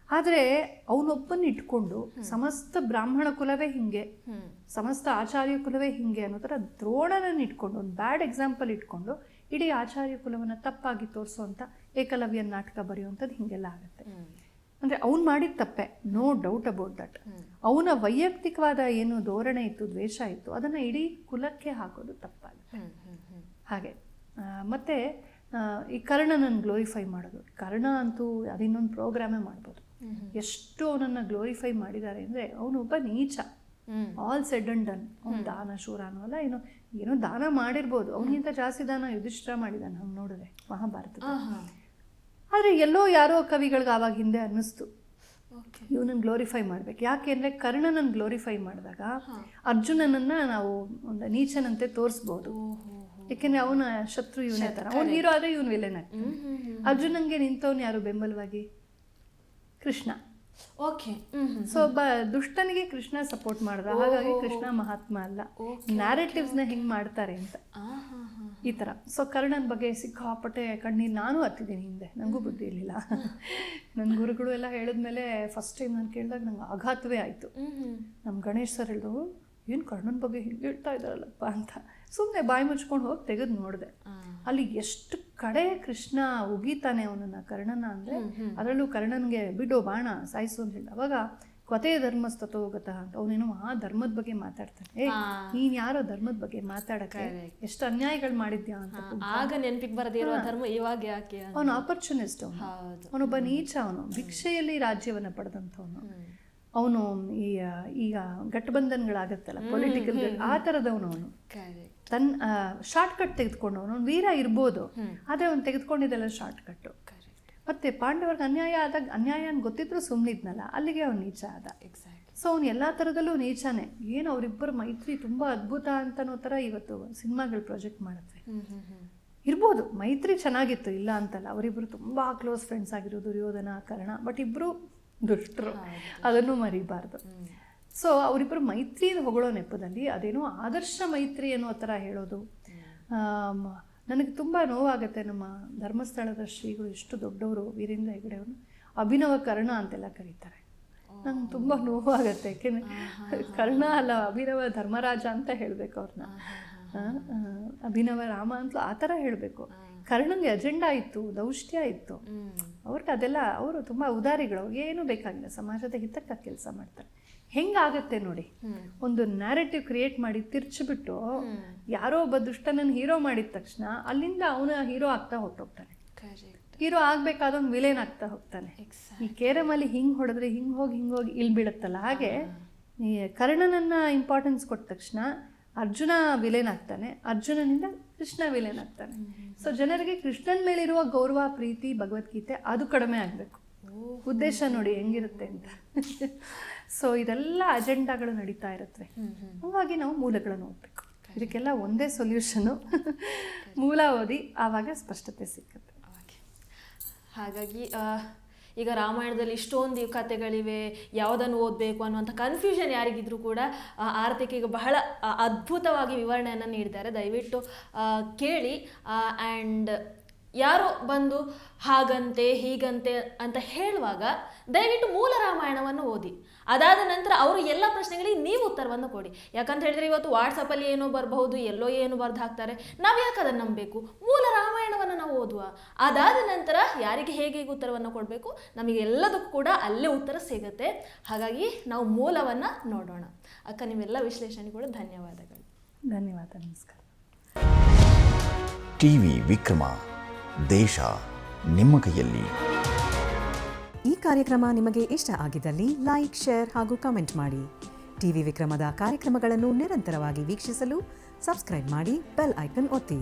ಆದರೆ ಅವನೊಬ್ಬನ ಇಟ್ಕೊಂಡು ಸಮಸ್ತ ಬ್ರಾಹ್ಮಣ ಕುಲವೇ ಹಿಂಗೆ, ಸಮಸ್ತ ಆಚಾರ್ಯ ಕುಲವೇ ಹಿಂಗೆ ಅನ್ನೋ ಥರ ದ್ರೋಣನನ್ನು ಇಟ್ಕೊಂಡು, ಒಂದು ಬ್ಯಾಡ್ ಎಕ್ಸಾಂಪಲ್ ಇಟ್ಕೊಂಡು ಇಡೀ ಆಚಾರ್ಯ ಕುಲವನ್ನು ತಪ್ಪಾಗಿ ತೋರಿಸುವಂಥ ಏಕಲವ್ಯ ನಾಟಕ ಬರೆಯುವಂಥದ್ದು ಹಿಂಗೆಲ್ಲ ಆಗುತ್ತೆ. ಅಂದರೆ ಅವ್ನು ಮಾಡಿದ ತಪ್ಪೆ, ನೋ ಡೌಟ್ ಅಬೌಟ್ ದಟ್. ಅವನ ವೈಯಕ್ತಿಕವಾದ ಏನು ಧೋರಣೆ ಇತ್ತು, ದ್ವೇಷ ಇತ್ತು, ಅದನ್ನು ಇಡೀ ಕುಲಕ್ಕೆ ಹಾಕೋದು ತಪ್ಪಾಗುತ್ತೆ. ಹಾಗೆ ಮತ್ತು ಈ ಕರ್ಣನನ್ನು ಗ್ಲೋರಿಫೈ ಮಾಡೋದು, ಕರ್ಣ ಅಂತೂ ಅದಿನ್ನೊಂದು ಪ್ರೋಗ್ರಾಮೇ ಮಾಡ್ಬೋದು. ಎಷ್ಟು ಅವನನ್ನು ಗ್ಲೋರಿಫೈ ಮಾಡಿದ್ದಾರೆ ಅಂದರೆ ಅವನೊಬ್ಬ ನೀಚ, ಆಲ್ ಸೆಡ್ ಅಂಡ್ ಡನ್. ಅವ್ನು ದಾನ ಶೂರ ಅನ್ನೋಲ್ಲ, ಏನೋ ದಾನ ಮಾಡಿರ್ಬೋದು, ಅವನಿಗಿಂತ ಜಾಸ್ತಿ ದಾನ ಯುಧಿಷ್ಠಿರ ಮಾಡಿದ್ದಾನೆ ನಾವು ನೋಡಿದ್ರೆ ಮಹಾಭಾರತ. ಆದರೆ ಎಲ್ಲೋ ಯಾರೋ ಕವಿಗಳಿಗೆ ಆವಾಗ ಹಿಂದೆ ಅನ್ನಿಸ್ತು ಇವನನ್ನು ಗ್ಲೋರಿಫೈ ಮಾಡ್ಬೇಕು. ಯಾಕೆ ಅಂದರೆ ಕರ್ಣನನ್ನು ಗ್ಲೋರಿಫೈ ಮಾಡಿದಾಗ ಅರ್ಜುನನನ್ನು ನಾವು ಒಂದು ನೀಚನಂತೆ ತೋರಿಸ್ಬೋದು. ಯಾಕೆಂದರೆ ಅವನ ಶತ್ರು ಇವನೇ ಥರ, ಅವ್ನು ಹೀರೋ ಆದರೆ ಇವನು ವಿಲನ್ ಆಗ್ತಾನೆ. ಅರ್ಜುನಂಗೆ ನಿಂತವನು ಯಾರು ಬೆಂಬಲವಾಗಿ? ಕೃಷ್ಣ. ಓಕೆ. ಸೊ ಒಬ್ಬ ದುಷ್ಟನಿಗೆ ಕೃಷ್ಣ ಸಪೋರ್ಟ್ ಮಾಡ್ದ, ಹಾಗಾಗಿ ಕೃಷ್ಣ ಮಹಾತ್ಮ ಅಲ್ಲ. ನ್ಯಾರೇಟಿವ್ಸ್ನ ಹೆಂಗೆ ಮಾಡ್ತಾರೆ ಅಂತ ಈ ಥರ. ಸೊ ಕರ್ಣನ ಬಗ್ಗೆ ಸಿಕ್ಕಾಪಟ್ಟೆ ಕಣ್ಣೀರು ನಾನು ಹತ್ತಿದ್ದೀನಿ ಹಿಂದೆ, ನನಗೂ ಬುದ್ಧಿ ಇರಲಿಲ್ಲ. ನನ್ನ ಗುರುಗಳು ಎಲ್ಲ ಹೇಳಿದ್ಮೇಲೆ ಫಸ್ಟ್ ಟೈಮ್ ನಾನು ಕೇಳಿದಾಗ ನಂಗೆ ಆಘಾತವೇ ಆಯಿತು. ನಮ್ಮ ಗಣೇಶ್ ಸರ್ ಹೇಳಿದ್ರು, ಏನು ಕರ್ಣನ ಬಗ್ಗೆ ಹಿಂಗೆ ಹೇಳ್ತಾ ಇದ್ದಾರಲ್ಲಪ್ಪ ಅಂತ. ಸುಮ್ಮನೆ ಬಾಯಿ ಮುಚ್ಕೊಂಡು ಹೋಗಿ ತೆಗೆದು ನೋಡಿದೆ. ಅಲ್ಲಿ ಎಷ್ಟು ಕಡೆ ಕೃಷ್ಣ ಉಗೀತಾನೆ ಅವನನ್ನು, ಕರ್ಣನ ಅಂದರೆ. ಅದರಲ್ಲೂ ಕರ್ಣನಿಗೆ ಬಿಡು ಬಾಣ ಸಾಯಿಸು ಅಂತ ಹೇಳಿ. ಅವಾಗ ಕೊತೆಯ ಧರ್ಮಸ್ತತೋಗತ ಅಂತ ಅವನೇನೋ ಆ ಧರ್ಮದ ಬಗ್ಗೆ ಮಾತಾಡ್ತಾನೆ. ನೀನ್ ಯಾರೋ ಧರ್ಮದ ಬಗ್ಗೆ ಮಾತಾಡಕ್ಕೆ, ಎಷ್ಟು ಅನ್ಯಾಯಗಳು ಮಾಡಿದ್ಯಾ ಅಂತ. ಆಗ ನೆನಪಿಗೆ ಬರದಿರೋ ಧರ್ಮ ಇವಾಗ ಯಾಕೆ? ಅವನು ಆಪರ್ಚುನಿಸ್ಟ್, ಅವನೊಬ್ಬ ನೀಚ, ಅವನು ಭಿಕ್ಷೆಯಲ್ಲಿ ರಾಜ್ಯವನ್ನು ಪಡೆದಂಥವನು. ಅವನು ಈಗ ಗಠಬಂಧನ್ಗಳಾಗತ್ತಲ್ಲ ಪೊಲಿಟಿಕಲ್, ಆ ಥರದವನು. ಅವನು ತನ್ನ ಶಾರ್ಟ್ಕಟ್ ತೆಗೆದುಕೊಂಡವನು. ಅವನು ವೀರ ಇರ್ಬೋದು, ಆದರೆ ಅವನು ತೆಗೆದುಕೊಂಡಿದ್ದೆಲ್ಲ ಶಾರ್ಟ್ಕಟ್ಟು. ಮತ್ತೆ ಪಾಂಡವರ್ಗೆ ಅನ್ಯಾಯ ಆದಾಗ ಅನ್ಯಾಯ ಅಂತ ಗೊತ್ತಿದ್ರು ಸುಮ್ಮನಿದ್ನಲ್ಲ, ಅಲ್ಲಿಗೆ ಅವ್ನು ನೀಚ ಆದ. ಸೊ ಅವ್ನು ಎಲ್ಲ ಥರದಲ್ಲೂ ನೀಚನೇ. ಏನು ಅವರಿಬ್ಬರು ಮೈತ್ರಿ ತುಂಬ ಅದ್ಭುತ ಅಂತನೋ ಥರ ಇವತ್ತು ಸಿನಿಮಾಗಳು ಪ್ರೊಜೆಕ್ಟ್ ಮಾಡುತ್ತೆ. ಇರ್ಬೋದು ಮೈತ್ರಿ ಚೆನ್ನಾಗಿತ್ತು, ಇಲ್ಲ ಅಂತಲ್ಲ. ಅವರಿಬ್ಬರು ತುಂಬ ಕ್ಲೋಸ್ ಫ್ರೆಂಡ್ಸ್ ಆಗಿರೋ ದುರ್ಯೋಧನ ಕರ್ಣ, ಬಟ್ ಇಬ್ಬರು ದುಷ್ಟರು, ಅದನ್ನು ಮರಿಬಾರ್ದು. ಸೊ ಅವರಿಬ್ಬರು ಮೈತ್ರಿಯನ್ನು ಹೊಗಳೋ ನೆಪದಲ್ಲಿ ಅದೇನೋ ಆದರ್ಶ ಮೈತ್ರಿ ಅನ್ನೋ ಥರ ಹೇಳೋದು ನನಗೆ ತುಂಬ ನೋವಾಗುತ್ತೆ. ನಮ್ಮ ಧರ್ಮಸ್ಥಳದ ಶ್ರೀಗಳು ಎಷ್ಟು ದೊಡ್ಡವರು, ವೀರೇಂದ್ರ ಹೆಗಡೆಯವ್ರನ್ನ ಅಭಿನವ ಕರ್ಣ ಅಂತೆಲ್ಲ ಕರೀತಾರೆ. ನಂಗೆ ತುಂಬ ನೋವಾಗತ್ತೆ. ಯಾಕೆಂದರೆ ಕರ್ಣ ಅಲ್ಲ, ಅಭಿನವ ಧರ್ಮರಾಜ ಅಂತ ಹೇಳಬೇಕು ಅವ್ರನ್ನ. ಅಭಿನವ ರಾಮ ಅಂತಲೂ ಆ ಥರ ಹೇಳಬೇಕು. ಕರ್ಣಂಗೆ ಅಜೆಂಡಾ ಇತ್ತು, ದೌಷ್ಟ್ಯ ಇತ್ತು ಅವ್ರಿಗೆ. ಅದೆಲ್ಲ ಅವರು ತುಂಬ ಉದಾರಿಗಳು, ಅವ್ರಿಗೆ ಏನೂ ಬೇಕಾಗಿಲ್ಲ, ಸಮಾಜದ ಹಿತಕ್ಕಾಗಿ ಕೆಲಸ ಮಾಡ್ತಾರೆ. ಹೆಂಗಾಗತ್ತೆ ನೋಡಿ, ಒಂದು ನ್ಯಾರೇಟಿವ್ ಕ್ರಿಯೇಟ್ ಮಾಡಿ ತಿರ್ಚಿಬಿಟ್ಟು ಯಾರೋ ಒಬ್ಬ ದುಷ್ಟನನ್ನು ಹೀರೋ ಮಾಡಿದ ತಕ್ಷಣ ಅಲ್ಲಿಂದ ಅವನ ಹೀರೋ ಆಗ್ತಾ ಹೊರಟೋಗ್ತಾನೆ. ಹೀರೋ ಆಗ್ಬೇಕಾದವನು ವಿಲೇನ್ ಆಗ್ತಾ ಹೋಗ್ತಾನೆ. ಈ ಕೇರಮಲ್ಲಿ ಹಿಂಗೆ ಹೊಡೆದ್ರೆ ಹಿಂಗೆ ಹೋಗಿ ಇಲ್ಲಿ ಬೀಳುತ್ತಲ್ಲ, ಹಾಗೆ ಈ ಕರ್ಣನನ್ನ ಇಂಪಾರ್ಟೆನ್ಸ್ ಕೊಟ್ಟ ತಕ್ಷಣ ಅರ್ಜುನ ವಿಲೇನ್ ಆಗ್ತಾನೆ, ಅರ್ಜುನನಿಂದ ಕೃಷ್ಣ ವಿಲೇನ್ ಆಗ್ತಾನೆ. ಸೊ ಜನರಿಗೆ ಕೃಷ್ಣನ ಮೇಲಿರುವ ಗೌರವ, ಪ್ರೀತಿ, ಭಗವದ್ಗೀತೆ ಅದು ಕಡಿಮೆ ಆಗಬೇಕು. ಉದ್ದೇಶ ನೋಡಿ ಹೆಂಗಿರುತ್ತೆ ಅಂತ. ಸೊ ಇದೆಲ್ಲ ಅಜೆಂಡಾಗಳು ನಡೀತಾ ಇರುತ್ತೆ. ಹಾಗಾಗಿ ನಾವು ಮೂಲಗಳನ್ನು ಓದಬೇಕು. ಇದಕ್ಕೆಲ್ಲ ಒಂದೇ ಸೊಲ್ಯೂಷನು, ಮೂಲ ಓದಿ, ಆವಾಗ ಸ್ಪಷ್ಟತೆ ಸಿಕ್ಕುತ್ತೆ. ಹಾಗಾಗಿ ಈಗ ರಾಮಾಯಣದಲ್ಲಿ ಇಷ್ಟೊಂದು ಕಥೆಗಳಿವೆ, ಯಾವುದನ್ನು ಓದಬೇಕು ಅನ್ನುವಂಥ ಕನ್ಫ್ಯೂಷನ್ ಯಾರಿಗಿದ್ರೂ ಕೂಡ ಆರತಿಗೆ ಈಗ ಬಹಳ ಅದ್ಭುತವಾಗಿ ವಿವರಣೆಯನ್ನು ನೀಡಿದ್ದಾರೆ. ದಯವಿಟ್ಟು ಕೇಳಿ. ಆ್ಯಂಡ್ ಯಾರೋ ಬಂದು ಹಾಗಂತೆ ಹೀಗಂತೆ ಅಂತ ಹೇಳುವಾಗ ದಯವಿಟ್ಟು ಮೂಲ ರಾಮಾಯಣವನ್ನು ಓದಿ. ಅದಾದ ನಂತರ ಅವರು ಎಲ್ಲ ಪ್ರಶ್ನೆಗಳಿಗೆ ನೀವು ಉತ್ತರವನ್ನು ಕೊಡಿ. ಯಾಕಂತ ಹೇಳಿದ್ರೆ ಇವತ್ತು ವಾಟ್ಸಪ್ಪಲ್ಲಿ ಏನೋ ಬರಬಹುದು, ಎಲ್ಲೋ ಏನು ಬರೆದು ಹಾಕ್ತಾರೆ. ನಾವು ಯಾಕೆ ಅದನ್ನು ನಂಬಬೇಕು? ಮೂಲ ರಾಮಾಯಣವನ್ನು ನಾವು ಓದುವ. ಅದಾದ ನಂತರ ಯಾರಿಗೆ ಹೇಗೆ ಉತ್ತರವನ್ನು ಕೊಡಬೇಕು, ನಮಗೆ ಎಲ್ಲದಕ್ಕೂ ಕೂಡ ಅಲ್ಲೇ ಉತ್ತರ ಸಿಗುತ್ತೆ. ಹಾಗಾಗಿ ನಾವು ಮೂಲವನ್ನು ನೋಡೋಣ. ಅಕ್ಕ, ನಿಮ್ಮೆಲ್ಲ ವಿಶ್ಲೇಷಣೆ ಕೂಡ ಧನ್ಯವಾದಗಳು. ಧನ್ಯವಾದ, ನಮಸ್ಕಾರ. ಟಿವಿ ವಿಕ್ರಮ, ದೇಶ ನಿಮ್ಮ ಕೈಯಲ್ಲಿ. ಈ ಕಾರ್ಯಕ್ರಮ ನಿಮಗೆ ಇಷ್ಟ ಆಗಿದ್ದಲ್ಲಿ ಲೈಕ್, ಶೇರ್ ಹಾಗೂ ಕಮೆಂಟ್ ಮಾಡಿ. ಟಿವಿ ವಿಕ್ರಮದ ಕಾರ್ಯಕ್ರಮಗಳನ್ನು ನಿರಂತರವಾಗಿ ವೀಕ್ಷಿಸಲು ಸಬ್ಸ್ಕ್ರೈಬ್ ಮಾಡಿ, ಬೆಲ್ ಐಕನ್ ಒತ್ತಿ.